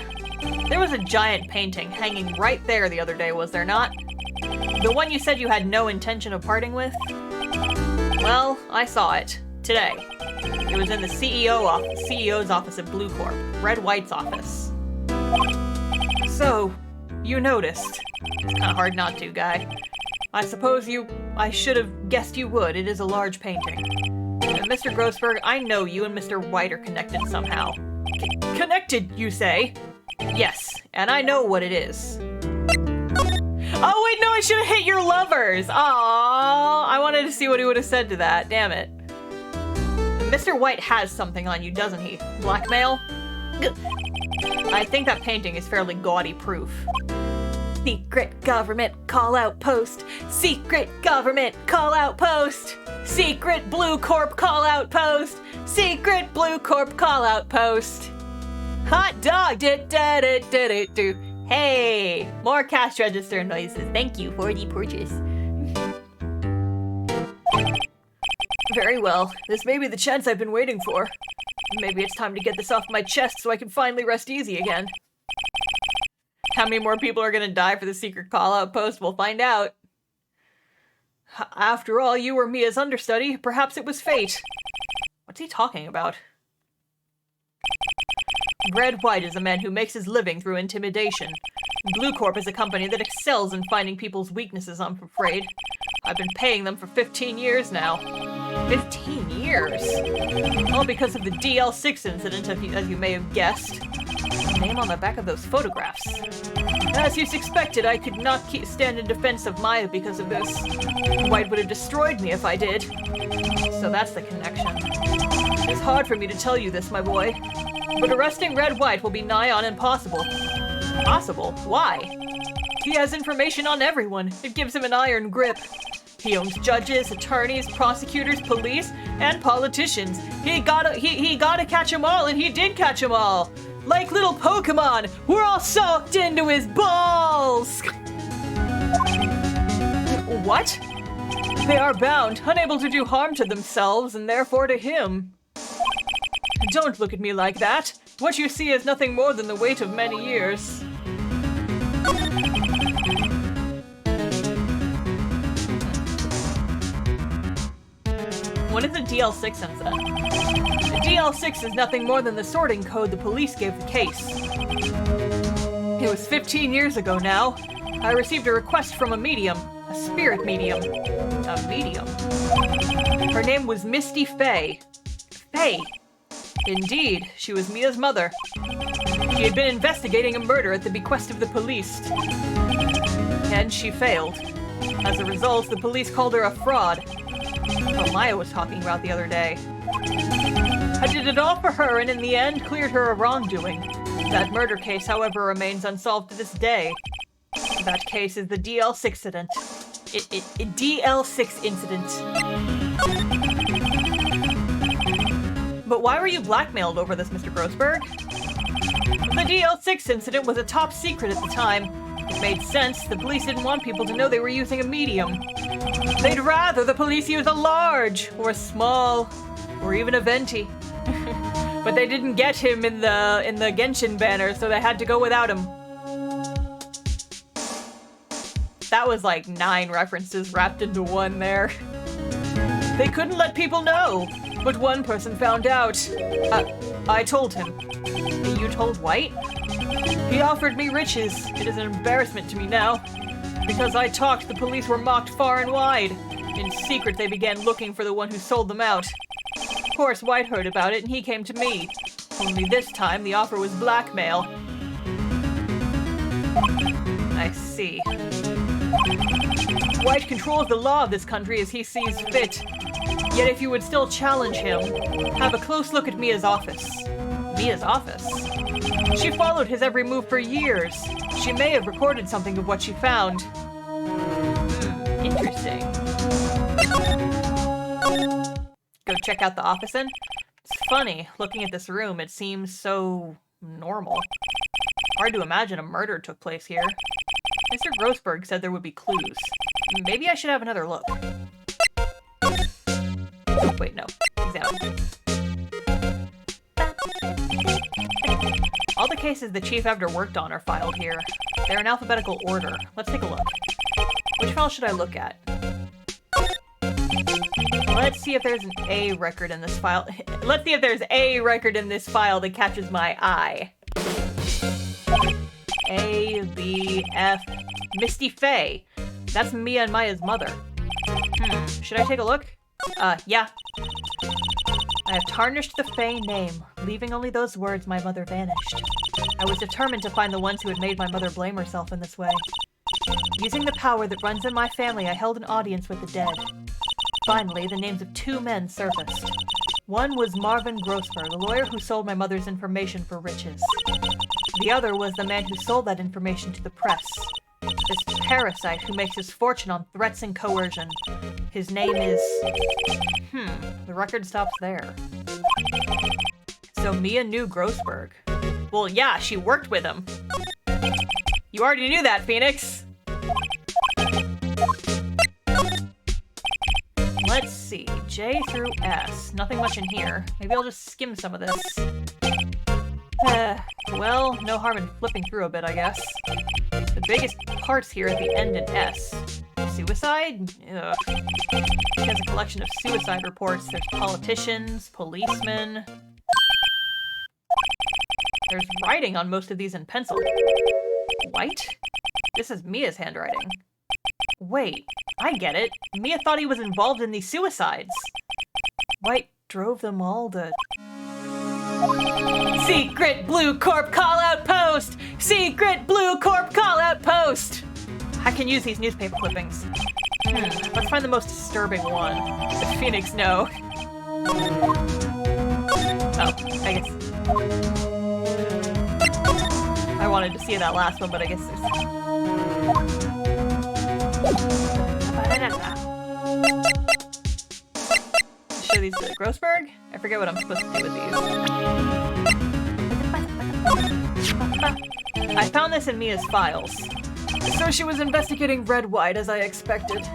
there was a giant painting hanging right there the other day, was there not? The one you said you had no intention of parting with? Well, I saw it. Today. It was in the CEO's office at Blue Corp, Red White's office. So, you noticed. It's kind of hard not to, guy. I suppose I should have guessed you would. It is a large painting. And Mr. Grossberg, I know you and Mr. White are connected somehow. Connected, you say? Yes, and I know what it is. Oh, wait, no, I should have hit your lovers. Aww, I wanted to see what he would have said to that. Damn it. Mr. White has something on you, doesn't he? Blackmail? I think that painting is fairly gaudy proof. Secret government call-out post. Secret government call-out post. Secret Blue Corp call-out post. Secret Blue Corp call-out post. Hot dog! Do. Hey! More cash register noises. Thank you for the purchase. Very well. This may be the chance I've been waiting for. Maybe it's time to get this off my chest so I can finally rest easy again. How many more people are gonna die for the secret call-out post? We'll find out. After all, you were Mia's understudy. Perhaps it was fate. What's he talking about? Red White is a man who makes his living through intimidation. Blue Corp is a company that excels in finding people's weaknesses, I'm afraid. I've been paying them for 15 years now. 15 years? All because of the DL6 incident, as you may have guessed. The name on the back of those photographs. As you expected, I could not stand in defense of Maya because of this. White would have destroyed me if I did. So that's the connection. It's hard for me to tell you this, my boy. But arresting Red White will be nigh on impossible. Possible? Why? He has information on everyone. It gives him an iron grip. He owns judges, attorneys, prosecutors, police, and politicians. He gotta catch them all, and he did catch them all. Like little Pokemon, we're all sucked into his balls! What? They are bound, unable to do harm to themselves, and therefore to him. Don't look at me like that. What you see is nothing more than the weight of many years. What is a DL6 incident? The DL6 is nothing more than the sorting code the police gave the case. It was 15 years ago now. I received a request from a medium, a spirit medium. A medium? Her name was Misty Faye. Faye. Indeed, she was Mia's mother. She had been investigating a murder at the bequest of the police. And she failed. As a result, the police called her a fraud. What Maya was talking about the other day. I did it all for her and in the end cleared her of wrongdoing. That murder case, however, remains unsolved to this day. That case is the DL6 incident. DL6 incident. But why were you blackmailed over this, Mr. Grossberg? The DL6 incident was a top secret at the time. It made sense. The police didn't want people to know they were using a medium. They'd rather the police use a large, or a small, or even a venti. But they didn't get him in the Genshin banner, so they had to go without him. That was like 9 references wrapped into one there. They couldn't let people know, but one person found out. I told him. You told White? He offered me riches. It is an embarrassment to me now. Because I talked, the police were mocked far and wide. In secret, they began looking for the one who sold them out. Of course, White heard about it, and he came to me. Only this time, the offer was blackmail. I see. White controls the law of this country as he sees fit. Yet if you would still challenge him, have a close look at Mia's office. Mia's office? She followed his every move for years. She may have recorded something of what she found. Interesting. Go check out the office then? It's funny, looking at this room, it seems so normal. Hard to imagine a murder took place here. Mr. Grossberg said there would be clues. Maybe I should have another look. Oh, wait, no. Examine. All the cases the chief ever worked on are filed here. They're in alphabetical order. Let's take a look. Which file should I look at? Let's see if there's an A record in this file. Let's see if there's a record in this file that catches my eye. A, B, F, Misty Faye. That's Mia and Maya's mother. Should I take a look? Yeah. I have tarnished the Faye name, leaving only those words my mother vanished. I was determined to find the ones who had made my mother blame herself in this way. Using the power that runs in my family, I held an audience with the dead. Finally, the names of 2 men surfaced. One was Marvin Grossberg, the lawyer who sold my mother's information for riches. The other was the man who sold that information to the press. This parasite who makes his fortune on threats and coercion. His name is... the record stops there. So Mia knew Grossberg. Well, yeah, she worked with him. You already knew that, Phoenix. Let's see, J through S. Nothing much in here. Maybe I'll just skim some of this. Well, no harm in flipping through a bit, I guess. The biggest parts here at the end in S. Suicide? Ugh. He has a collection of suicide reports. There's politicians, policemen. There's writing on most of these in pencil. White? This is Mia's handwriting. Wait, I get it. Mia thought he was involved in these suicides. White drove them all to... Secret Blue Corp call-out post! Secret Blue Corp call-out post! I can use these newspaper clippings. Let's find the most disturbing one. Does Phoenix know? Oh, I guess... I wanted to see that last one, but I guess there's... Show these to Grossberg? I forget what I'm supposed to do with these. I found this in Mia's files. So she was investigating Red White, as I expected.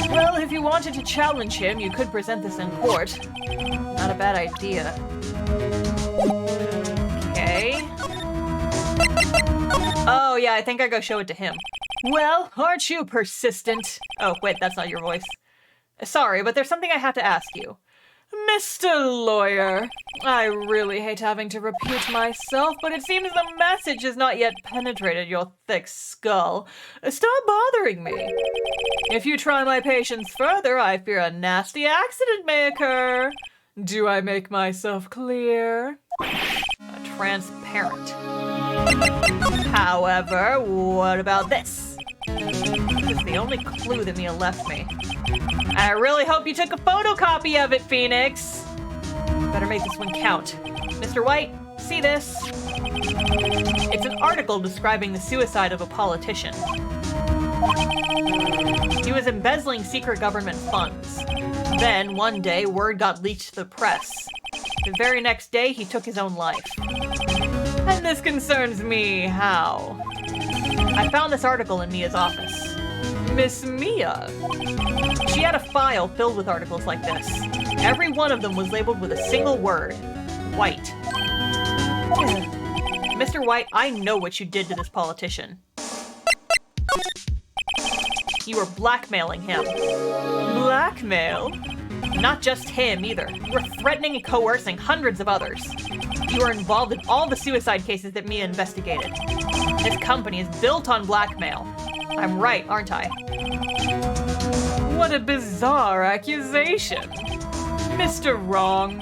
Well, if you wanted to challenge him, you could present this in court. Not a bad idea. Okay. Oh, yeah, I think I go show it to him. Well, aren't you persistent? Oh, wait, that's not your voice. Sorry, but there's something I have to ask you. Mr. Lawyer, I really hate having to repeat myself, but it seems the message has not yet penetrated your thick skull. Stop bothering me. If you try my patience further, I fear a nasty accident may occur. Do I make myself clear? Transparent. However, what about this? This is the only clue that Mia left me. I really hope you took a photocopy of it, Phoenix. Better make this one count. Mr. White, see this? It's an article describing the suicide of a politician. He was embezzling secret government funds. Then, one day, word got leaked to the press. The very next day, he took his own life. And this concerns me how? I found this article in Mia's office. Miss Mia. She had a file filled with articles like this. Every one of them was labeled with a single word. White. Mr. White, I know what you did to this politician. You were blackmailing him. Blackmail? Not just him, either. You were threatening and coercing hundreds of others. You were involved in all the suicide cases that Mia investigated. This company is built on blackmail. I'm right, aren't I? What a bizarre accusation. Mr. Wrong,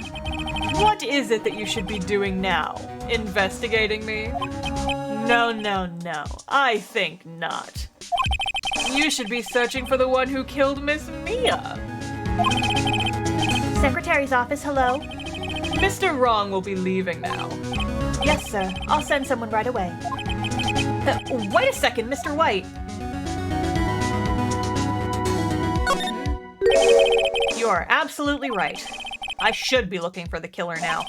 what is it that you should be doing now? Investigating me? No, no, no. I think not. You should be searching for the one who killed Miss Mia. Secretary's office, hello? Mr. Wrong will be leaving now. Yes, sir. I'll send someone right away. Wait a second, Mr. White. You are absolutely right. I should be looking for the killer now.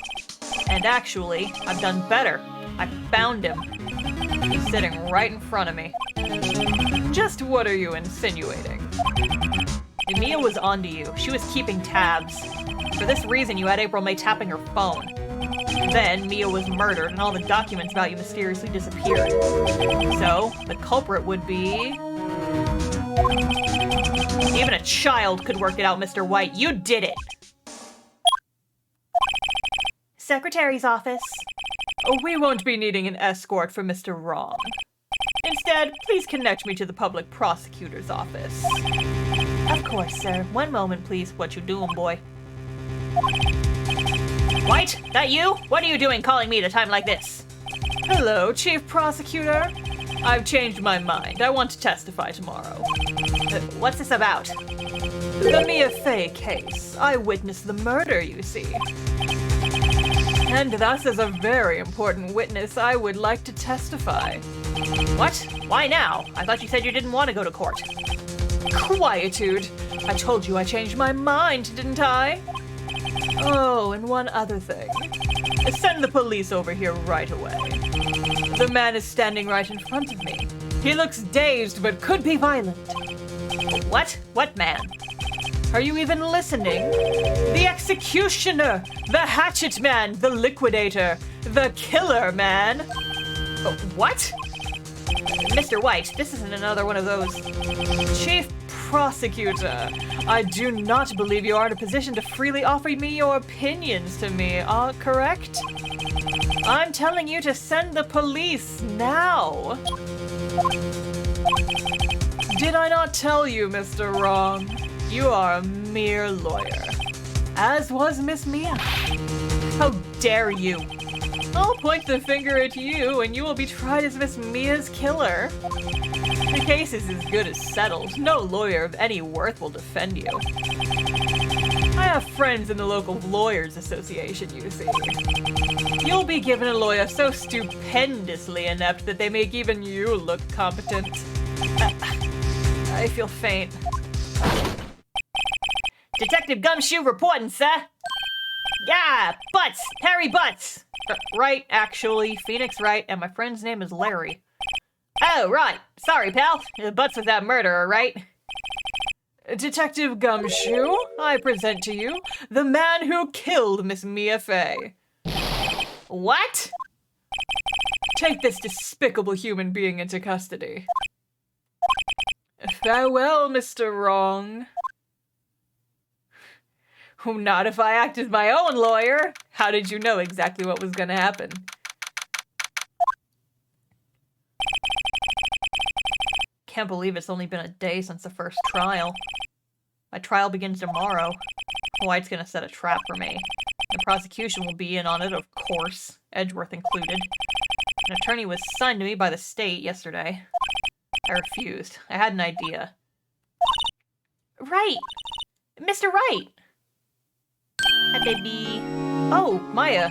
And actually, I've done better. I found him. He's sitting right in front of me. Just what are you insinuating? Mia was onto you. She was keeping tabs. For this reason, you had April May tapping her phone. Then, Mia was murdered and all the documents about you mysteriously disappeared. So, the culprit would be... Even a child could work it out, Mr. White. You did it! Secretary's office. We won't be needing an escort for Mr. Wrong. Instead, please connect me to the public prosecutor's office. Of course, sir. One moment, please. What you doing, boy? White, that you? What are you doing calling me at a time like this? Hello, Chief Prosecutor. I've changed my mind. I want to testify tomorrow. What's this about? The Mia Fey case. I witnessed the murder, you see. And thus, as a very important witness, I would like to testify. What? Why now? I thought you said you didn't want to go to court. Quietude. I told you I changed my mind, didn't I? Oh, and one other thing. Send the police over here right away. The man is standing right in front of me. He looks dazed, but could be violent. What? What man? Are you even listening? The executioner! The hatchet man! The liquidator! The killer man! What? Mr. White, this isn't another one of those... Chief Prosecutor, I do not believe you are in a position to freely offer me your opinions to me, correct? I'm telling you to send the police now! Did I not tell you, Mr. Wrong? You are a mere lawyer. As was Miss Mia. How dare you? I'll point the finger at you and you will be tried as Miss Mia's killer. The case is as good as settled. No lawyer of any worth will defend you. I have friends in the local lawyers association, you see. You'll be given a lawyer so stupendously inept that they make even you look competent. I feel faint. Detective Gumshoe reporting, sir. Yeah, Butts! Harry Butts! Right, actually. Phoenix Wright, and my friend's name is Larry. Oh, right. Sorry, pal. Butts was that murderer, right? Detective Gumshoe, I present to you the man who killed Miss Mia Fey. What? Take this despicable human being into custody. Farewell, Mr. Wrong. Not if I act as my own lawyer. How did you know exactly what was gonna happen? Can't believe it's only been a day since the first trial. My trial begins tomorrow. White's gonna set a trap for me. The prosecution will be in on it, of course, Edgeworth included. An attorney was assigned to me by the state yesterday. I refused. I had an idea. Right! Mr. Wright! Hi, baby. Oh, Maya.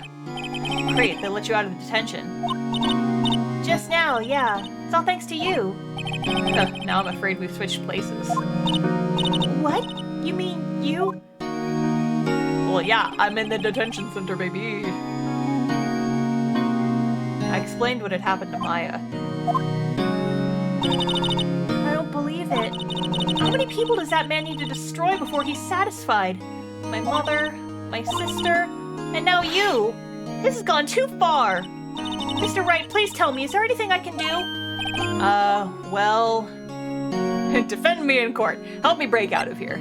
Great, they let you out of the detention. Just now, yeah. It's all thanks to you. Now I'm afraid we've switched places. What? You mean you? Well, yeah, I'm in the detention center, baby. I explained what had happened to Maya. I don't believe it. How many people does that man need to destroy before he's satisfied? My mother, my sister, and now you! This has gone too far! Mr. Wright, please tell me, is there anything I can do? Well... Defend me in court. Help me break out of here.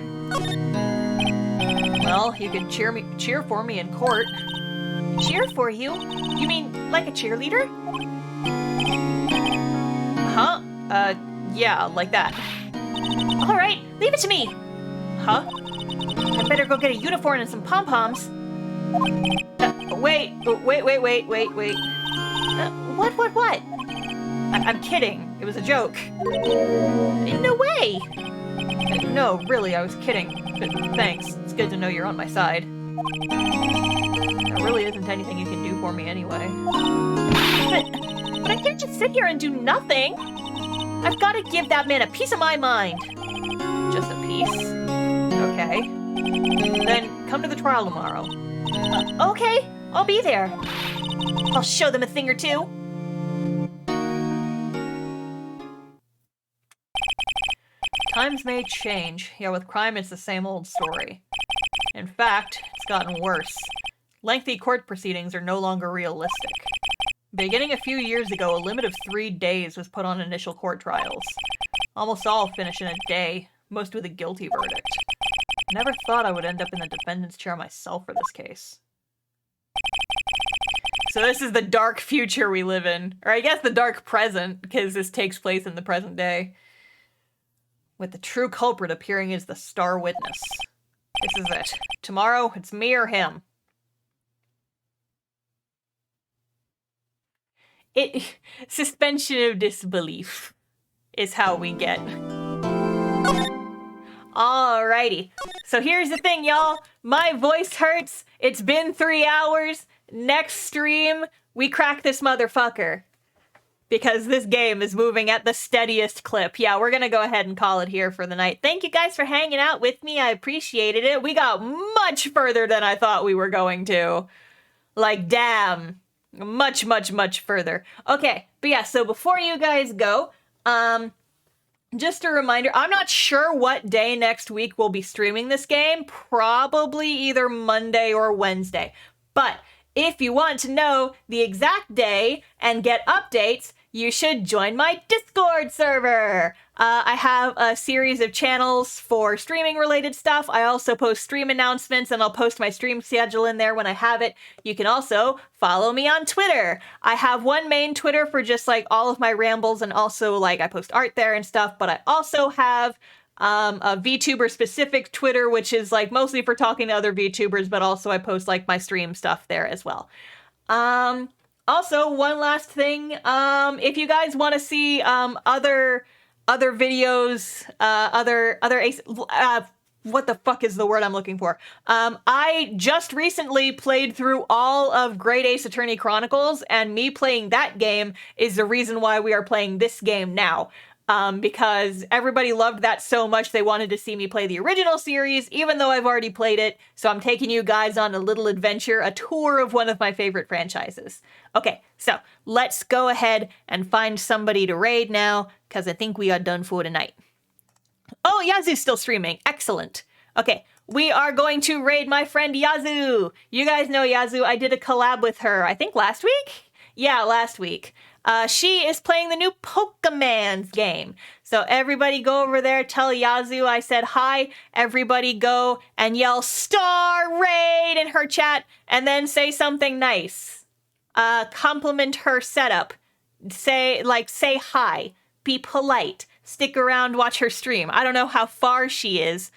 Well, you can cheer for me in court. Cheer for you? You mean like a cheerleader? Huh? Yeah, like that. All right, leave it to me. Huh? I better go get a uniform and some pom-poms. Wait. What? I'm kidding. It was a joke. No way. No, really, I was kidding. Thanks. It's good to know you're on my side. There really isn't anything you can do for me anyway. But I can't just sit here and do nothing. I've got to give that man a piece of my mind. Just a piece? Okay. Then come to the trial tomorrow. Okay, I'll be there. I'll show them a thing or two. Times may change. Yeah, with crime, it's the same old story. In fact, it's gotten worse. Lengthy court proceedings are no longer realistic. Beginning a few years ago, a limit of 3 days was put on initial court trials. Almost all finish in a day, most with a guilty verdict. I never thought I would end up in the defendant's chair myself for this case. So this is the dark future we live in. Or I guess the dark present, because this takes place in the present day. With the true culprit appearing as the star witness. This is it. Tomorrow, it's me or him. Suspension of disbelief is how we get. Alrighty. So here's the thing, y'all. My voice hurts. It's been 3 hours. Next stream, we crack this motherfucker. Because this game is moving at the steadiest clip. Yeah, we're gonna go ahead and call it here for the night. Thank you guys for hanging out with me. I appreciated it. We got much further than I thought we were going to. Like, damn. Much further. Okay, but yeah, so before you guys go, just a reminder, I'm not sure what day next week we'll be streaming this game. Probably either Monday or Wednesday. But if you want to know the exact day and get updates, you should join my Discord server. I have a series of channels for streaming related stuff. I also post stream announcements and I'll post my stream schedule in there when I have it. You can also follow me on Twitter. I have one main Twitter for just like all of my rambles and also like I post art there and stuff, but I also have a VTuber specific Twitter, which is like mostly for talking to other VTubers, but also I post like my stream stuff there as well. Also, one last thing, if you guys want to see other videos, what the fuck is the word I'm looking for? I just recently played through all of Great Ace Attorney Chronicles, and me playing that game is the reason why we are playing this game now. Because everybody loved that so much they wanted to see me play the original series, even though I've already played it. So I'm taking you guys on a little adventure, a tour of one of my favorite franchises. Okay, so let's go ahead and find somebody to raid now, because I think we are done for tonight. Oh, Yazoo's still streaming. Excellent. Okay, we are going to raid my friend Yazoo. You guys know Yazoo. I did a collab with her, I think last week? Yeah, last week. She is playing the new Pokemon game. So everybody go over there, tell Yazoo I said hi. Everybody go and yell star raid in her chat and then say something nice. Compliment her setup. Say hi. Be polite. Stick around, watch her stream. I don't know how far she is,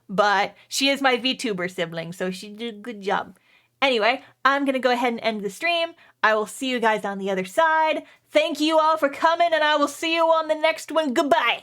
but she is my VTuber sibling, so she did a good job. Anyway, I'm gonna go ahead and end the stream. I will see you guys on the other side. Thank you all for coming, and I will see you on the next one. Goodbye!